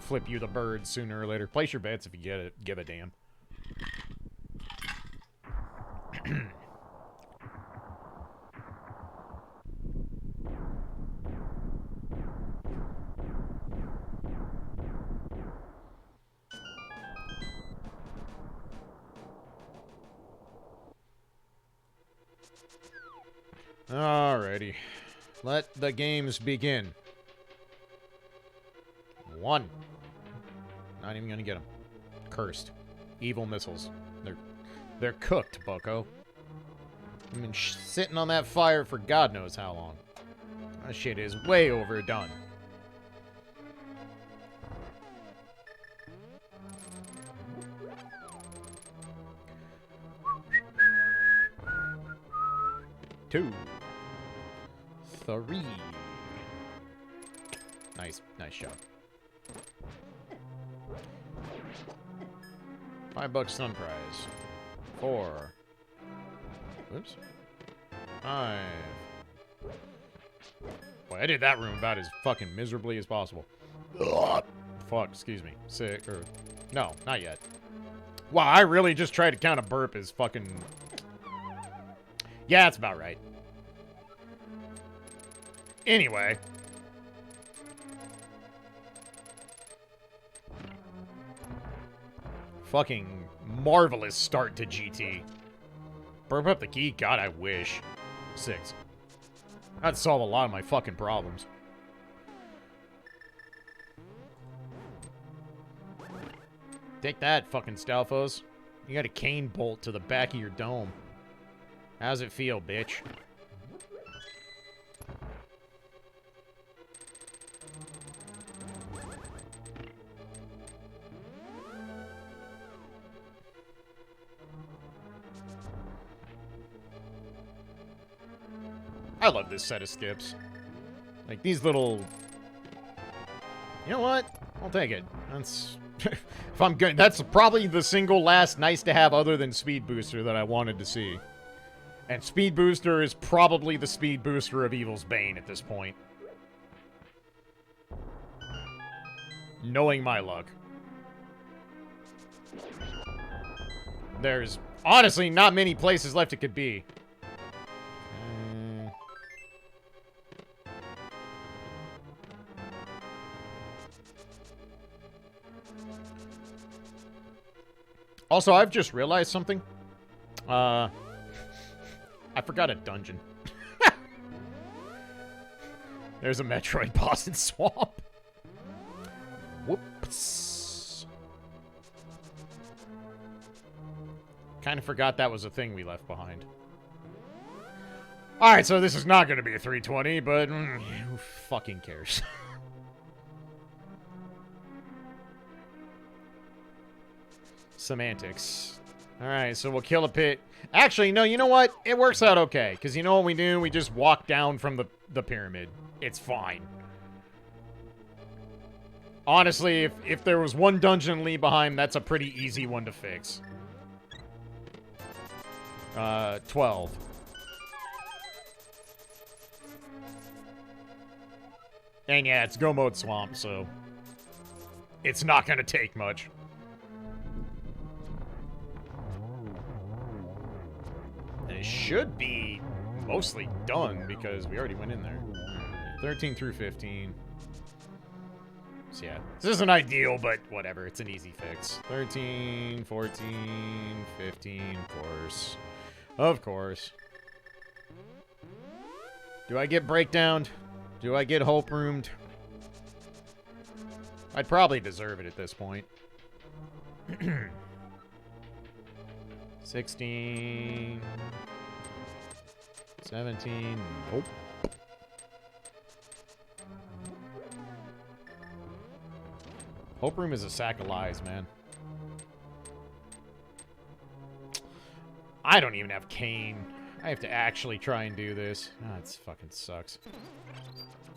Speaker 1: flip you the bird sooner or later. Place your bets if you get it. Give a damn. Alrighty. Let the games begin. 1. Not even gonna get them. Cursed. Evil missiles. They're cooked, bucko. I've been sitting on that fire for God knows how long. That shit is way overdone. Two. 3. Nice job. $5 sun prize. 4. Oops. 5. Boy, I did that room about as fucking miserably as possible. Ugh. Fuck, excuse me. 6, or... No, not yet. Wow, I really just tried to count a burp as fucking... Yeah, that's about right. Anyway. Fucking marvelous start to GT. Burp up the key? God, I wish. 6. That'd solve a lot of my fucking problems. Take that, fucking Stalfos. You got a cane bolt to the back of your dome. How's it feel, bitch? I love this set of skips. Like, these little... You know what? I'll take it. That's... if I'm good, that's probably the single last nice to have other than Speed Booster that I wanted to see. And Speed Booster is probably the Speed Booster of Evil's Bane at this point. Knowing my luck. There's honestly not many places left it could be. Also, I've just realized something. I forgot a dungeon. There's a Metroid boss in Swamp. Whoops. Kind of forgot that was a thing we left behind. Alright, so this is not going to be a 320, but who fucking cares? Semantics. Alright, so we'll kill a pit. Actually, no, you know what? It works out okay. Because you know what we do? We just walk down from the pyramid. It's fine. Honestly, if there was one dungeon leave behind, that's a pretty easy one to fix. 12. And yeah, it's go mode swamp, so it's not gonna take much. And it should be mostly done because we already went in there. 13 through 15. So yeah, this isn't ideal, but whatever. It's an easy fix. 13, 14, 15, of course. Of course. Do I get breakdowned? Do I get hope roomed? I'd probably deserve it at this point. 16. 17. Nope. Hope room is a sack of lies, man. I don't even have cane. I have to actually try and do this. Ah, it fucking sucks.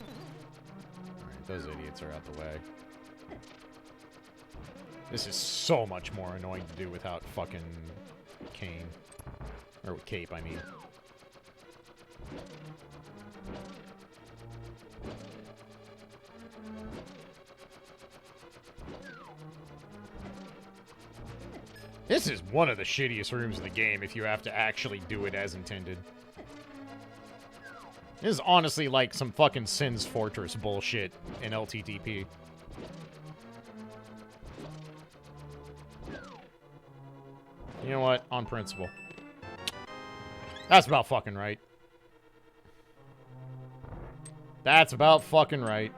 Speaker 1: Alright, those idiots are out the way. This is so much more annoying to do without fucking cane. Or with cape, I mean. This is one of the shittiest rooms in the game if you have to actually do it as intended. This is honestly like some fucking Sin's Fortress bullshit in LTTP. You know what? On principle. That's about fucking right. That's about fucking right.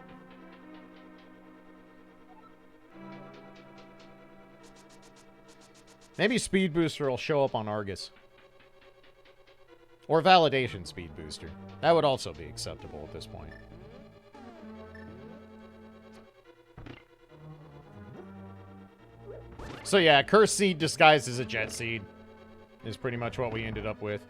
Speaker 1: Maybe Speed Booster will show up on Argus. Or Validation Speed Booster. That would also be acceptable at this point. So yeah, Curse Seed disguised as a Jet Seed is pretty much what we ended up with.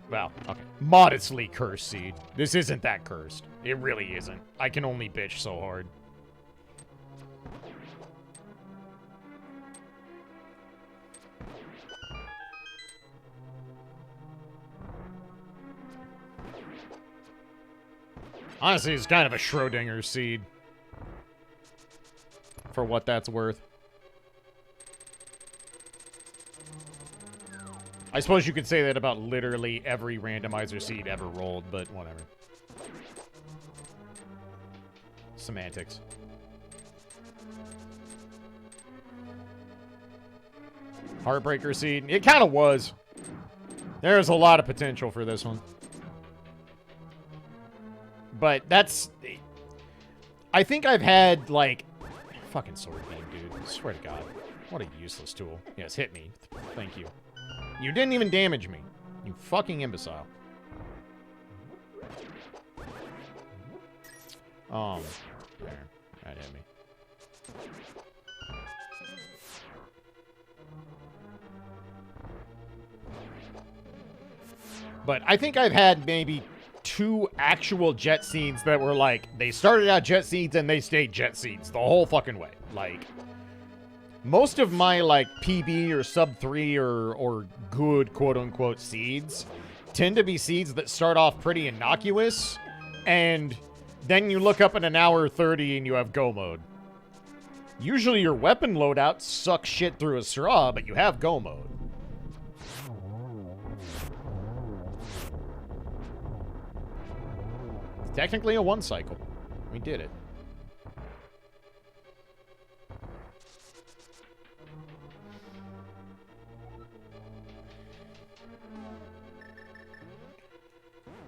Speaker 1: Well, okay. Modestly Cursed Seed. This isn't that cursed. It really isn't. I can only bitch so hard. Honestly, it's kind of a Schrodinger seed. For what that's worth. I suppose you could say that about literally every randomizer seed ever rolled, but whatever. Semantics. Heartbreaker seed. It kind of was. There's a lot of potential for this one. But that's... I think I've had, like... Fucking sword beam, dude. I swear to God. What a useless tool. Yes, hit me. Thank you. You didn't even damage me. You fucking imbecile. There. That hit me. But I think I've had maybe 2 actual jet seeds that were like, they started out jet seeds and they stayed jet seeds the whole fucking way. Like, most of my, like, PB or sub 3 or good quote-unquote seeds tend to be seeds that start off pretty innocuous, and then you look up in an hour 30 and you have go mode. Usually your weapon loadout sucks shit through a straw, but you have go mode. It's technically a 1 cycle. We did it.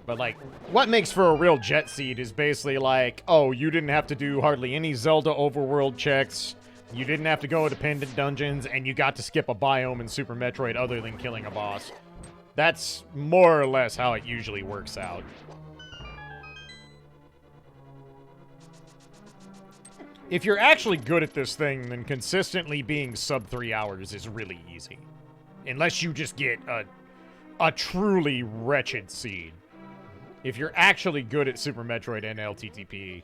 Speaker 1: But, like, what makes for a real jet seed is basically like, oh, you didn't have to do hardly any Zelda overworld checks, you didn't have to go to pendant dungeons, and you got to skip a biome in Super Metroid other than killing a boss. That's more or less how it usually works out. If you're actually good at this thing, then consistently being sub 3 hours is really easy. Unless you just get a truly wretched seed. If you're actually good at Super Metroid and LTTP,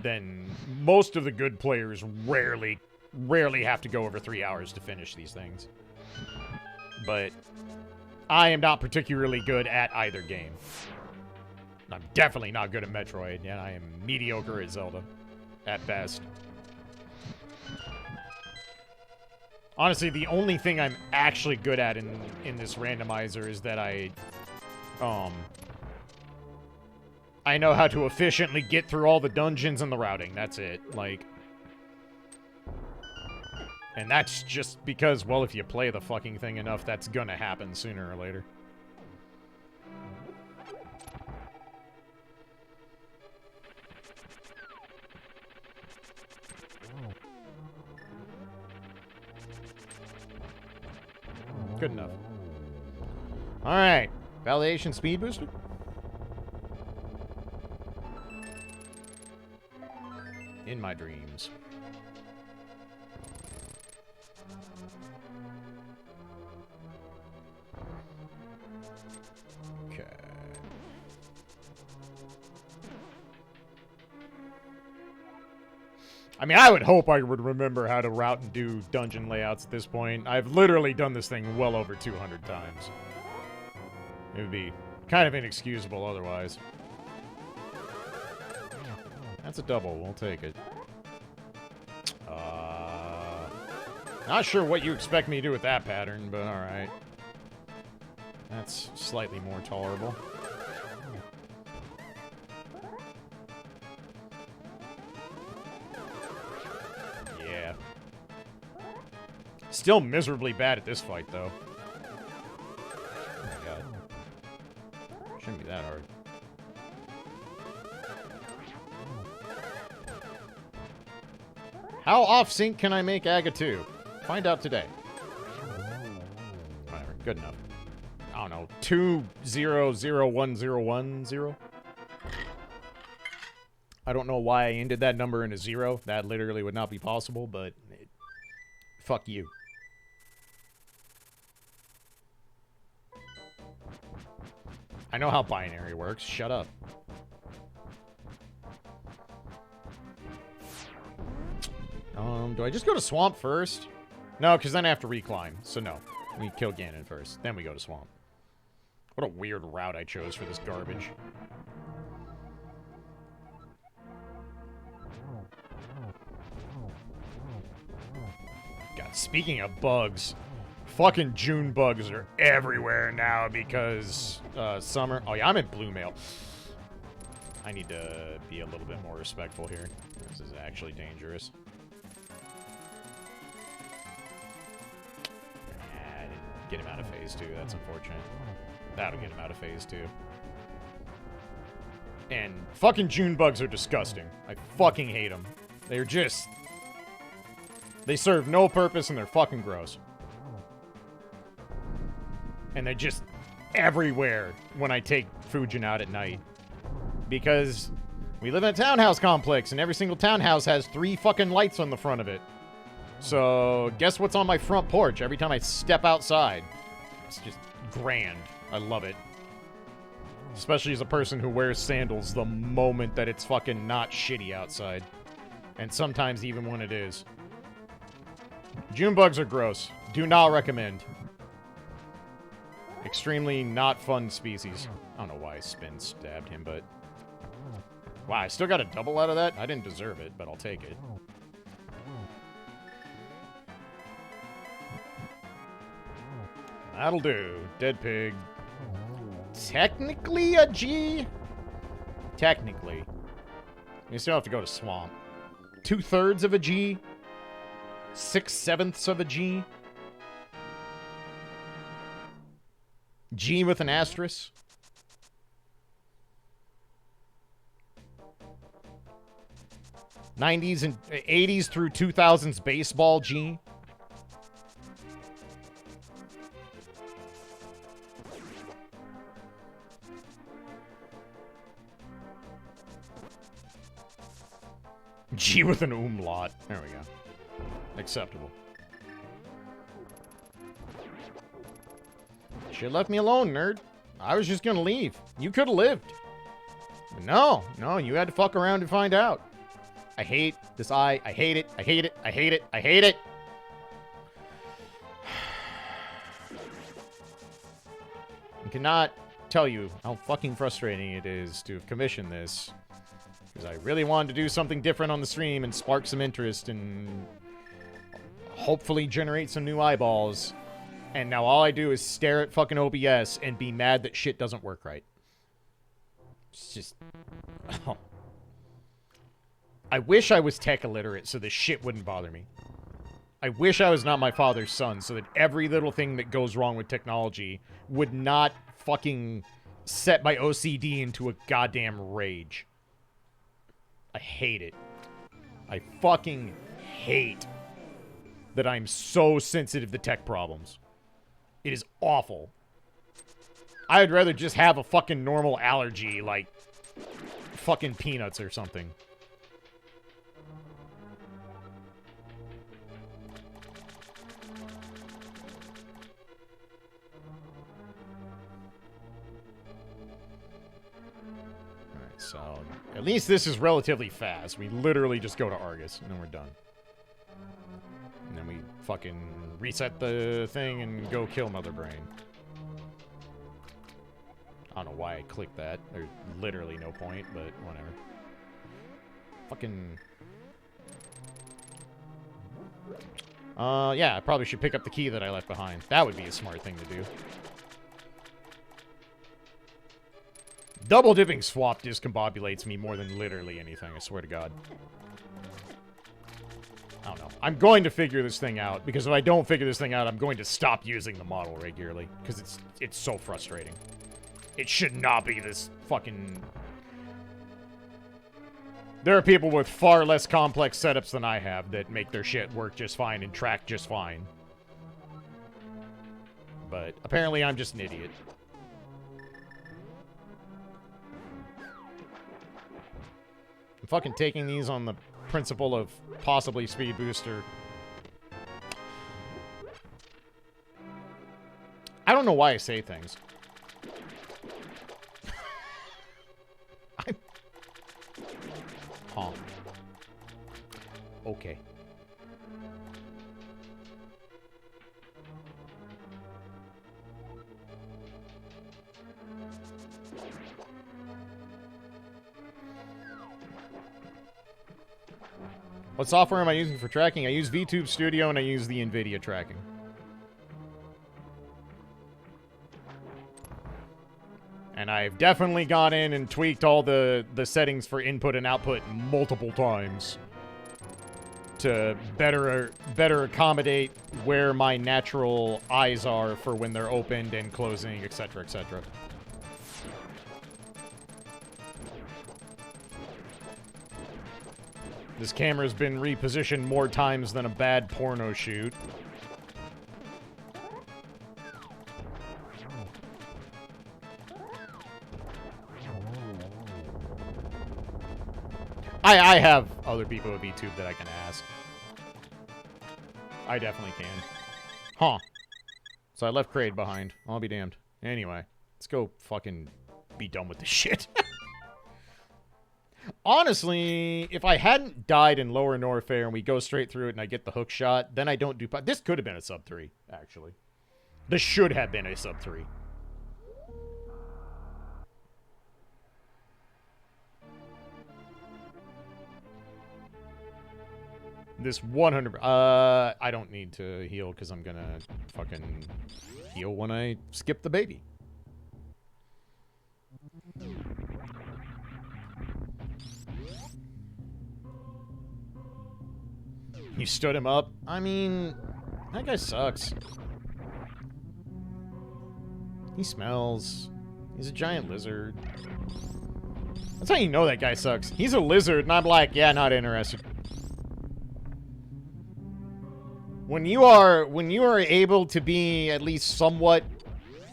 Speaker 1: then most of the good players rarely have to go over 3 hours to finish these things. But I am not particularly good at either game. I'm definitely not good at Metroid, and I am mediocre at Zelda, at best. Honestly, the only thing I'm actually good at in this randomizer is that I know how to efficiently get through all the dungeons and the routing. That's it. Like, and that's just because, well, if you play the fucking thing enough, that's gonna happen sooner or later. Good enough. Alright. Validation speed booster? In my dreams. Okay. I mean, I would hope I would remember how to route and do dungeon layouts at this point. I've literally done this thing well over 200 times. It would be kind of inexcusable otherwise. That's a double. We'll take it. Not sure what you expect me to do with that pattern, but alright. That's slightly more tolerable. Yeah. Still miserably bad at this fight, though. Oh my god. Shouldn't be that hard. How off-sync can I make Aga 2? Find out today. Whatever, good enough. I don't know, 2001010? I don't know why I ended that number in a 0. That literally would not be possible, but fuck you. I know how binary works. Shut up. Do I just go to Swamp first? No, because then I have to reclimb. So no. We kill Ganon first. Then we go to Swamp. What a weird route I chose for this garbage. God, speaking of bugs, fucking June bugs are everywhere now because summer. Oh yeah, I'm in Blue Mail. I need to be a little bit more respectful here. This is actually dangerous. I didn't get him out of phase 2. That's unfortunate. That'll get him out of phase 2. And fucking June bugs are disgusting. I fucking hate them. They're just... They serve no purpose and they're fucking gross. And they're just everywhere when I take Fujin out at night. Because we live in a townhouse complex and every single townhouse has 3 fucking lights on the front of it. So, guess what's on my front porch every time I step outside? It's just grand. I love it. Especially as a person who wears sandals the moment that it's fucking not shitty outside. And sometimes even when it is. June bugs are gross. Do not recommend. Extremely not fun species. I don't know why Spin stabbed him, but... Wow, I still got a double out of that? I didn't deserve it, but I'll take it. That'll do. Dead pig. Technically a G? Technically. You still have to go to Swamp. 2/3 of a G? 6/7 of a G? G with an asterisk? '90s and '80s through 2000s baseball G? G with an umlaut. There we go. Acceptable. Should've left me alone, nerd. I was just gonna leave. You could've lived. But no, you had to fuck around and find out. I hate this eye. I hate it. I hate it. I hate it. I hate it. I cannot tell you how fucking frustrating it is to have commissioned this. Because I really wanted to do something different on the stream and spark some interest and hopefully generate some new eyeballs. And now all I do is stare at fucking OBS and be mad that shit doesn't work right. It's just... Oh. I wish I was tech illiterate so this shit wouldn't bother me. I wish I was not my father's son so that every little thing that goes wrong with technology would not fucking set my OCD into a goddamn rage. I hate it. I fucking hate that I'm so sensitive to tech problems. It is awful. I'd rather just have a fucking normal allergy, like fucking peanuts or something. Alright, so at least this is relatively fast. We literally just go to Argus, and then we're done. And then we fucking reset the thing and go kill Mother Brain. I don't know why I clicked that. There's literally no point, but whatever. Fucking... yeah, I probably should pick up the key that I left behind. That would be a smart thing to do. Double dipping swap discombobulates me more than literally anything, I swear to God. I don't know. I'm going to figure this thing out, because if I don't figure this thing out, I'm going to stop using the model regularly, because it's so frustrating. It should not be this fucking... There are people with far less complex setups than I have that make their shit work just fine and track just fine. But apparently I'm just an idiot. I'm fucking taking these on the principle of possibly speed booster. I don't know why I say things. Huh. Okay. What software am I using for tracking? I use VTube Studio and I use the NVIDIA tracking. And I've definitely gone in and tweaked all the settings for input and output multiple times to better accommodate where my natural eyes are for when they're opened and closing, etc., etc. This camera's been repositioned more times than a bad porno shoot. I have other people at VTube that I can ask. I definitely can. Huh. So I left Kraid behind. I'll be damned. Anyway, let's go fucking be done with this shit. Honestly, if I hadn't died in Lower Norfair and we go straight through it and I get the hook shot, then I don't do... This could have been a sub 3, actually. This should have been a sub 3. This 100... I don't need to heal because I'm gonna fucking heal when I skip the baby. You stood him up? I mean, that guy sucks. He smells. He's a giant lizard. That's how you know that guy sucks. He's a lizard, and I'm like, yeah, not interested. When you are able to be at least somewhat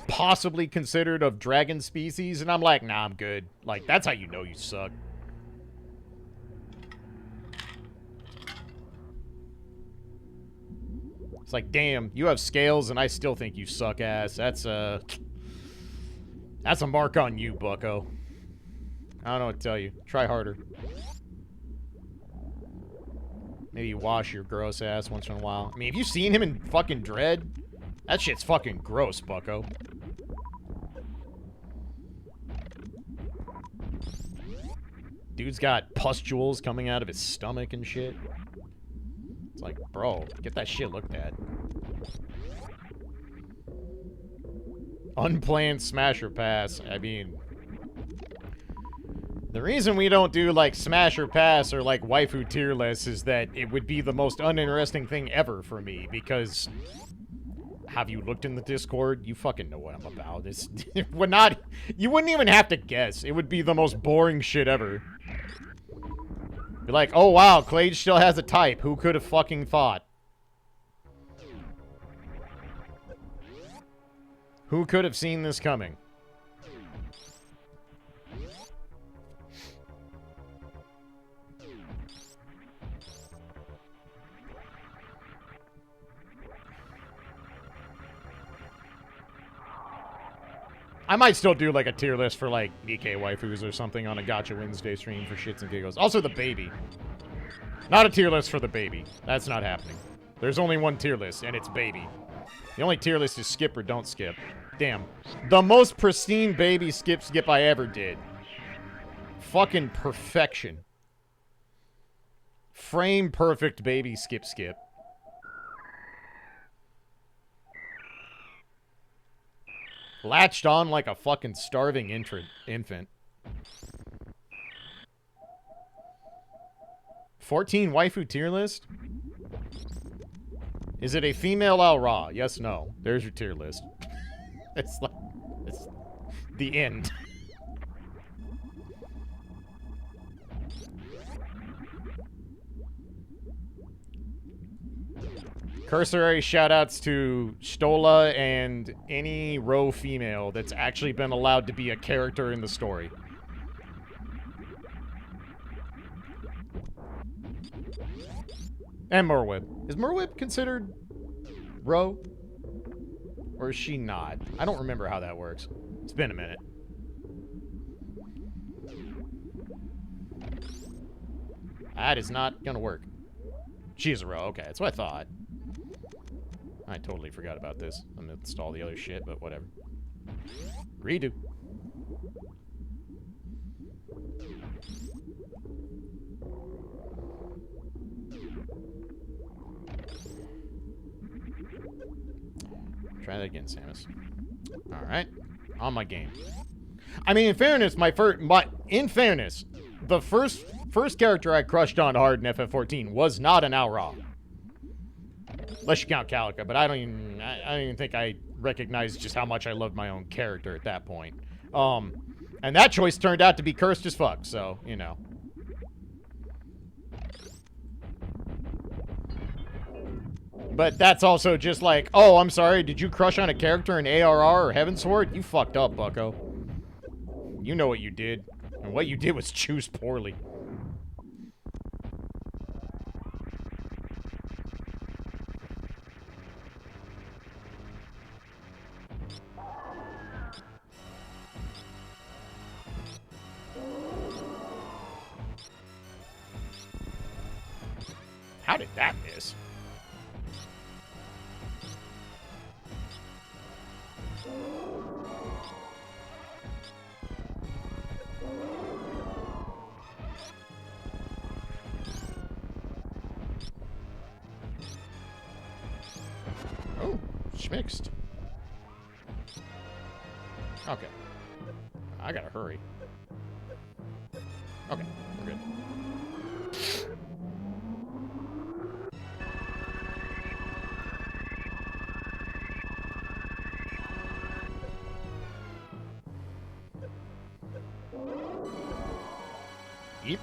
Speaker 1: possibly considered of dragon species, and I'm like, nah, I'm good. Like, that's how you know you suck. It's like, damn, you have scales and I still think you suck ass. That's a mark on you, bucko. I don't know what to tell you. Try harder. Maybe wash your gross ass once in a while. I mean, have you seen him in fucking Dread? That shit's fucking gross, bucko. Dude's got pustules coming out of his stomach and shit. It's like, bro, get that shit looked at. Unplanned smash or pass. I mean, the reason we don't do, like, smash or pass or, like, waifu tier lists is that it would be the most uninteresting thing ever for me, because... Have you looked in the Discord? You fucking know what I'm about. It would not... You wouldn't even have to guess. It would be the most boring shit ever. Be like, oh wow, Klaige still has a type. Who could have fucking thought? Who could have seen this coming? I might still do, like, a tier list for, like, Nikkei waifus or something on a Gacha Wednesday stream for shits and giggles. Also, the baby. Not a tier list for the baby. That's not happening. There's only one tier list, and it's baby. The only tier list is skip or don't skip. Damn. The most pristine baby skip I ever did. Fucking perfection. Frame perfect baby skip. Latched on like a fucking starving infant. 14 waifu tier list? Is it a female Al Ra? Yes, no. There's your tier list. It's like... It's the end. Cursory shoutouts to Stola and any row female that's actually been allowed to be a character in the story. And Merwib. Is Merwib considered row? Or is she not? I don't remember how that works. It's been a minute. That is not gonna work. She is a row. Okay, that's what I thought. I totally forgot about this. I'm gonna install the other shit, but whatever. Redo. Try that again, Samus. Alright. On my game. I mean, in fairness, the first character I crushed on hard in FF14 was not an Aura. Unless you count Calica, but I don't even think I recognized just how much I loved my own character at that point. And that choice turned out to be cursed as fuck, so, you know. But that's also just like, oh, I'm sorry, did you crush on a character in ARR or Heavensward? You fucked up, bucko. You know what you did. And what you did was choose poorly. How did that miss? Oh, schmixed. Okay. I gotta hurry. Okay, we're good. Yeep.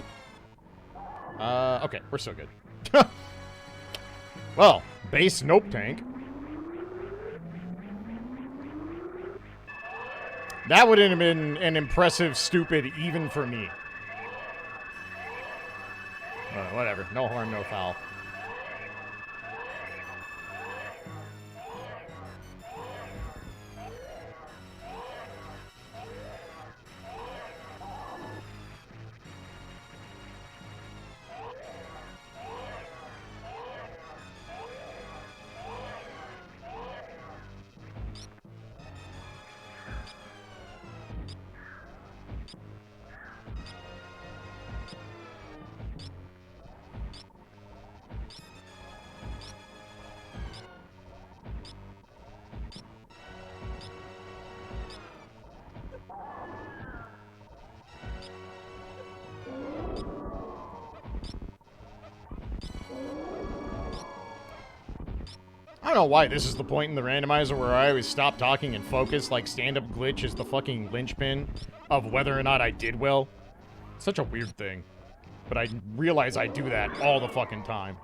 Speaker 1: Okay, we're so good. Well, base nope tank. That would have been an impressive stupid even for me. Whatever. No harm, no foul. don't know why this is the point in the randomizer where I always stop talking and focus, like stand-up glitch is the fucking linchpin of whether or not I did well. Such a weird thing. But I realize I do that all the fucking time.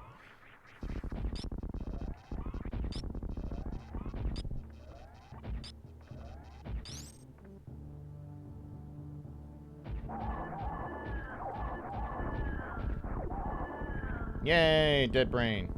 Speaker 1: Yay, dead brain.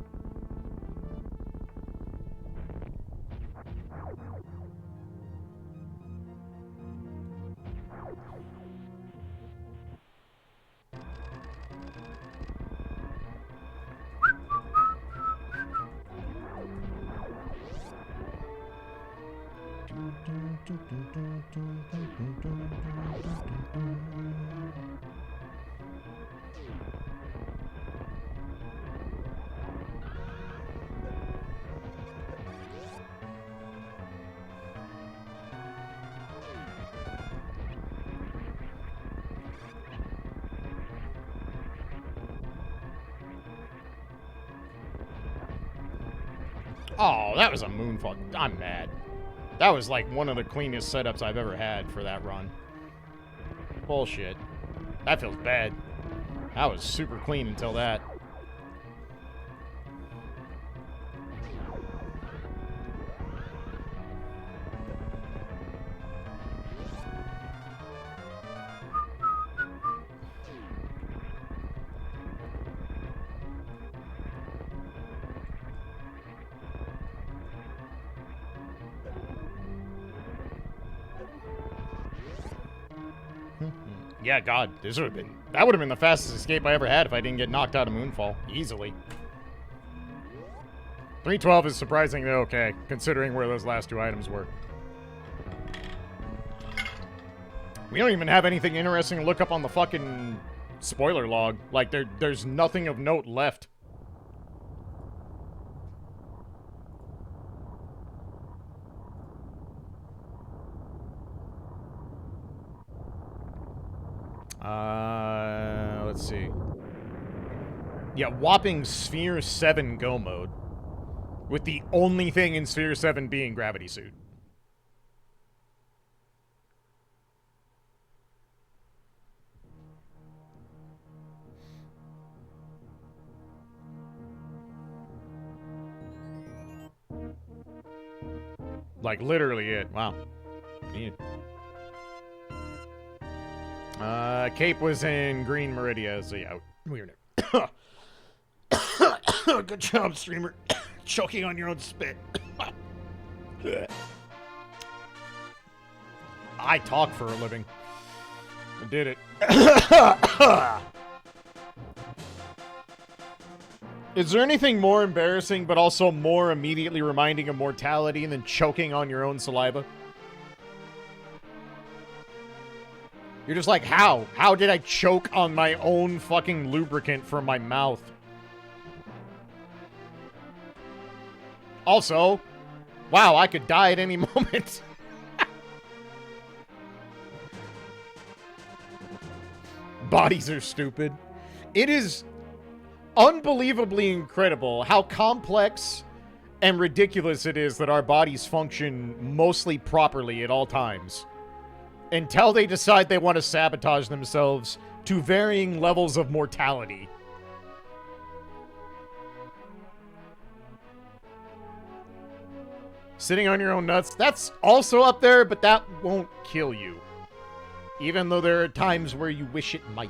Speaker 1: Oh, that was a moonfall. I'm mad. That was like one of the cleanest setups I've ever had for that run. Bullshit. That feels bad. That was super clean until that. Yeah, God, this would have been... That would have been the fastest escape I ever had if I didn't get knocked out of Moonfall. Easily. 312 is surprisingly okay, considering where those last two items were. We don't even have anything interesting to look up on the fucking spoiler log. Like, there's nothing of note left. Let's see. Yeah, whopping Sphere 7 go mode. With the only thing in Sphere 7 being Gravity Suit. Like, literally it. Wow. Cape was in Green Meridia, so yeah, we were there. Good job, streamer. Choking on your own spit. I talk for a living. I did it. Is there anything more embarrassing, but also more immediately reminding of mortality than choking on your own saliva? You're just like, how? How did I choke on my own fucking lubricant from my mouth? Also, wow, I could die at any moment. Bodies are stupid. It is unbelievably incredible how complex and ridiculous it is that our bodies function mostly properly at all times. Until they decide they want to sabotage themselves to varying levels of mortality. Sitting on your own nuts, that's also up there, but that won't kill you. Even though there are times where you wish it might.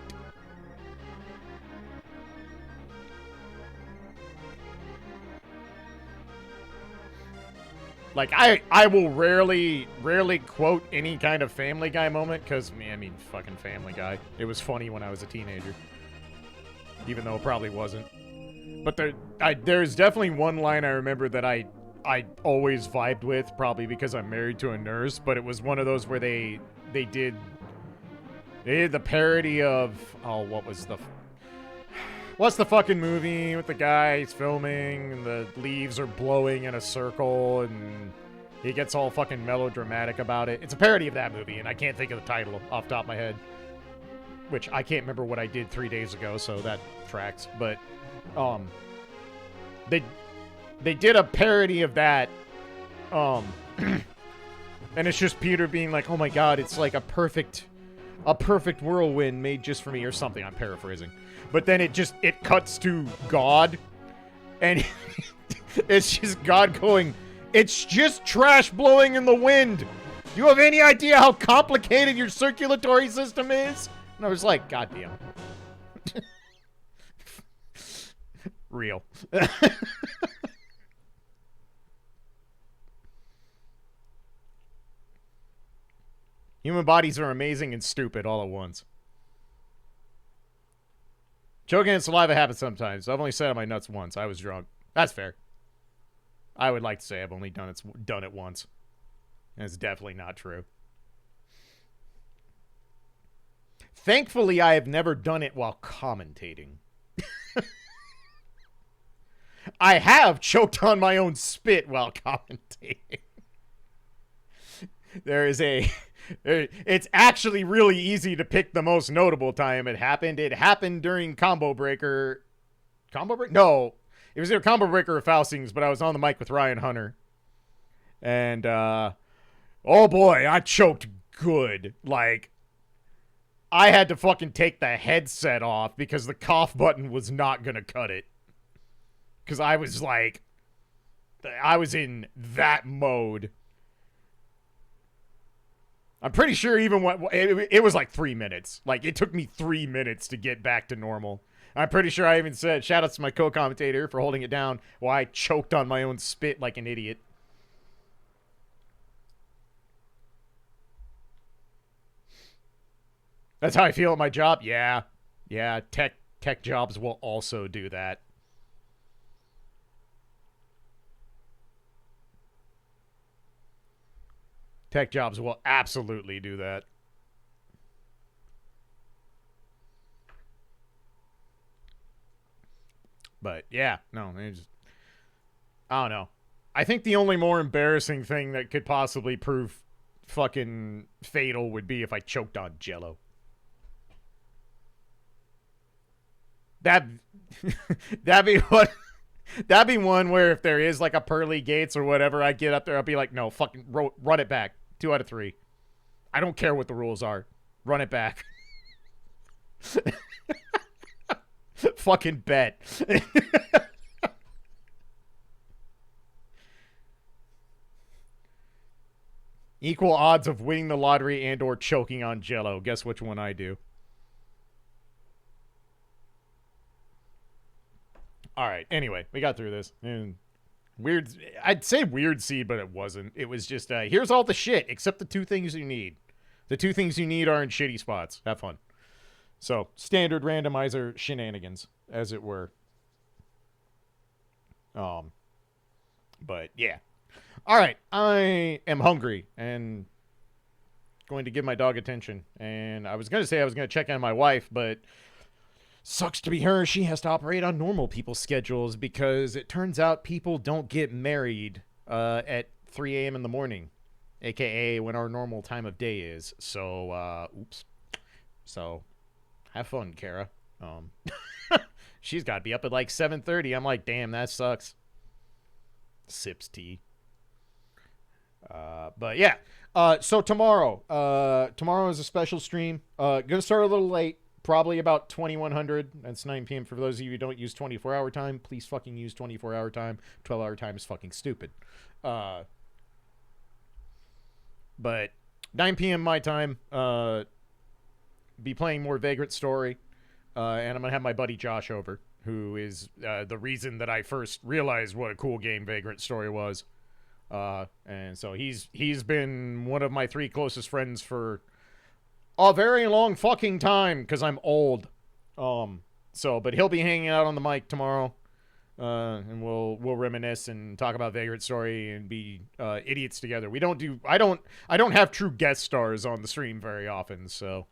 Speaker 1: Like, I will rarely quote any kind of Family Guy moment, because, I mean, fucking Family Guy. It was funny when I was a teenager. Even though it probably wasn't. But there's definitely one line I remember that I always vibed with, probably because I'm married to a nurse, but it was one of those where they did the parody of, oh, what's the fucking movie with the guy he's filming and the leaves are blowing in a circle and he gets all fucking melodramatic about it? It's a parody of that movie and I can't think of the title off the top of my head. Which I can't remember what I did 3 days ago, so that tracks. But, They did a parody of that. And it's just Peter being like, oh my god, it's like a perfect whirlwind made just for me or something. I'm paraphrasing. But then it cuts to God. And it's just God going, it's just trash blowing in the wind. Do you have any idea how complicated your circulatory system is? And I was like, God damn. Real. Human bodies are amazing and stupid all at once. Choking in saliva happens sometimes. I've only sat on my nuts once. I was drunk. That's fair. I would like to say I've only done it once. And it's definitely not true. Thankfully, I have never done it while commentating. I have choked on my own spit while commentating. It's actually really easy to pick the most notable time it happened. It happened during Combo Breaker. Combo Breaker? No. It was either Combo Breaker or Faustings, but I was on the mic with Ryan Hunter. And, oh boy, I choked good. Like, I had to fucking take the headset off because the cough button was not gonna cut it. Because I was like, I was in that mode. I'm pretty sure even it was like 3 minutes. Like, it took me 3 minutes to get back to normal. I'm pretty sure I even said, shout out to my co-commentator for holding it down while I choked on my own spit like an idiot. That's how I feel at my job? Yeah. Yeah, tech jobs will also do that. Tech jobs will absolutely do that. But, yeah, no, I don't know. I think the only more embarrassing thing that could possibly prove fucking fatal would be if I choked on Jell-O. That'd be what... That'd be one where if there is like a pearly gates or whatever, I get up there, I'll be like, no, fucking run it back. 2 out of 3. I don't care what the rules are. Run it back. Fucking bet. Equal odds of winning the lottery and or choking on Jell-O. Guess which one I do. All right. Anyway, we got through this. And weird. I'd say weird seed, but it wasn't. It was just, here's all the shit except the 2 things you need. The 2 things you need are in shitty spots. Have fun. So, standard randomizer shenanigans, as it were. But yeah. All right. I am hungry and going to give my dog attention. And I was going to say I was going to check on my wife, but sucks to be her. She has to operate on normal people's schedules because it turns out people don't get married at 3 a.m. in the morning, a.k.a. when our normal time of day is. So, oops. So, have fun, Kara. She's got to be up at like 7:30. I'm like, damn, that sucks. Sips tea. But yeah. So tomorrow is a special stream. Gonna start a little late. Probably about 2100. That's 9 p.m. For those of you who don't use 24-hour time, please fucking use 24-hour time. 12-hour time is fucking stupid. But 9 p.m. my time, be playing more Vagrant Story. And I'm going to have my buddy Josh over, who is the reason that I first realized what a cool game Vagrant Story was. And so he's been one of my 3 closest friends for a very long fucking time, because I'm old. But he'll be hanging out on the mic tomorrow. And we'll reminisce and talk about Vagrant Story and be idiots together. I don't have true guest stars on the stream very often, so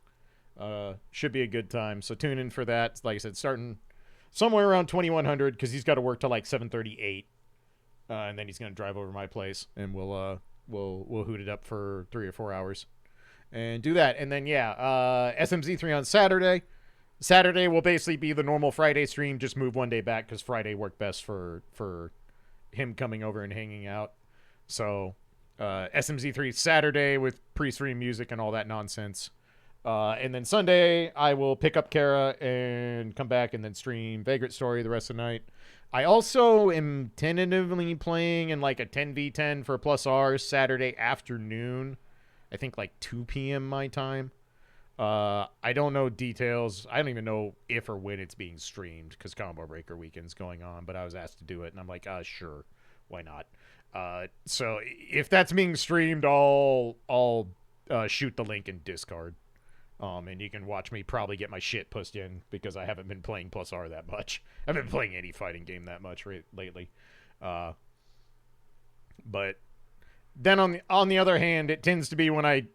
Speaker 1: should be a good time. So tune in for that. Like I said, starting somewhere around 2100, because he's got to work till like 7:38. And then he's gonna drive over my place, and we'll hoot it up for 3 or 4 hours. And do that. And then, yeah, SMZ3 on Saturday. Saturday will basically be the normal Friday stream, just move one day back because Friday worked best for him coming over and hanging out. So SMZ3 Saturday with pre-stream music and all that nonsense. And then Sunday, I will pick up Kara and come back and then stream Vagrant Story the rest of the night. I also am tentatively playing in like a 10v10 for Plus R Saturday afternoon. I think like 2 p.m. my time. I don't know details. I don't even know if or when it's being streamed because Combo Breaker Weekend's going on, but I was asked to do it, and I'm like, sure, why not? So if that's being streamed, I'll shoot the link in Discord. And you can watch me probably get my shit pushed in because I haven't been playing Plus R that much. I haven't been playing any fighting game that much lately. But then on the other hand, it tends to be when I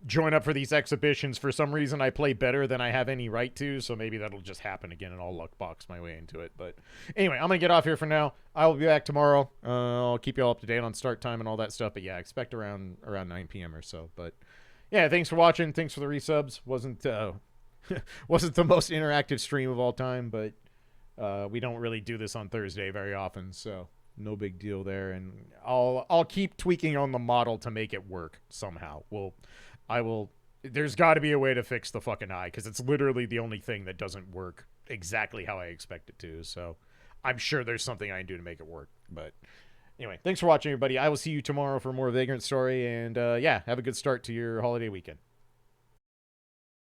Speaker 1: join up for these exhibitions, for some reason I play better than I have any right to, so maybe that'll just happen again and I'll luck box my way into it. But anyway, I'm going to get off here for now. I will be back tomorrow. I'll keep you all up to date on start time and all that stuff. But yeah, expect around 9 p.m. or so. But yeah, thanks for watching. Thanks for the resubs. Wasn't the most interactive stream of all time, but we don't really do this on Thursday very often, so no big deal there. And I'll keep tweaking on the model to make it work somehow. There's got to be a way to fix the fucking eye, because it's literally the only thing that doesn't work exactly how I expect it to. So I'm sure there's something I can do to make it work. But anyway, thanks for watching, everybody. I will see you tomorrow for more Vagrant Story. And yeah, have a good start to your holiday weekend.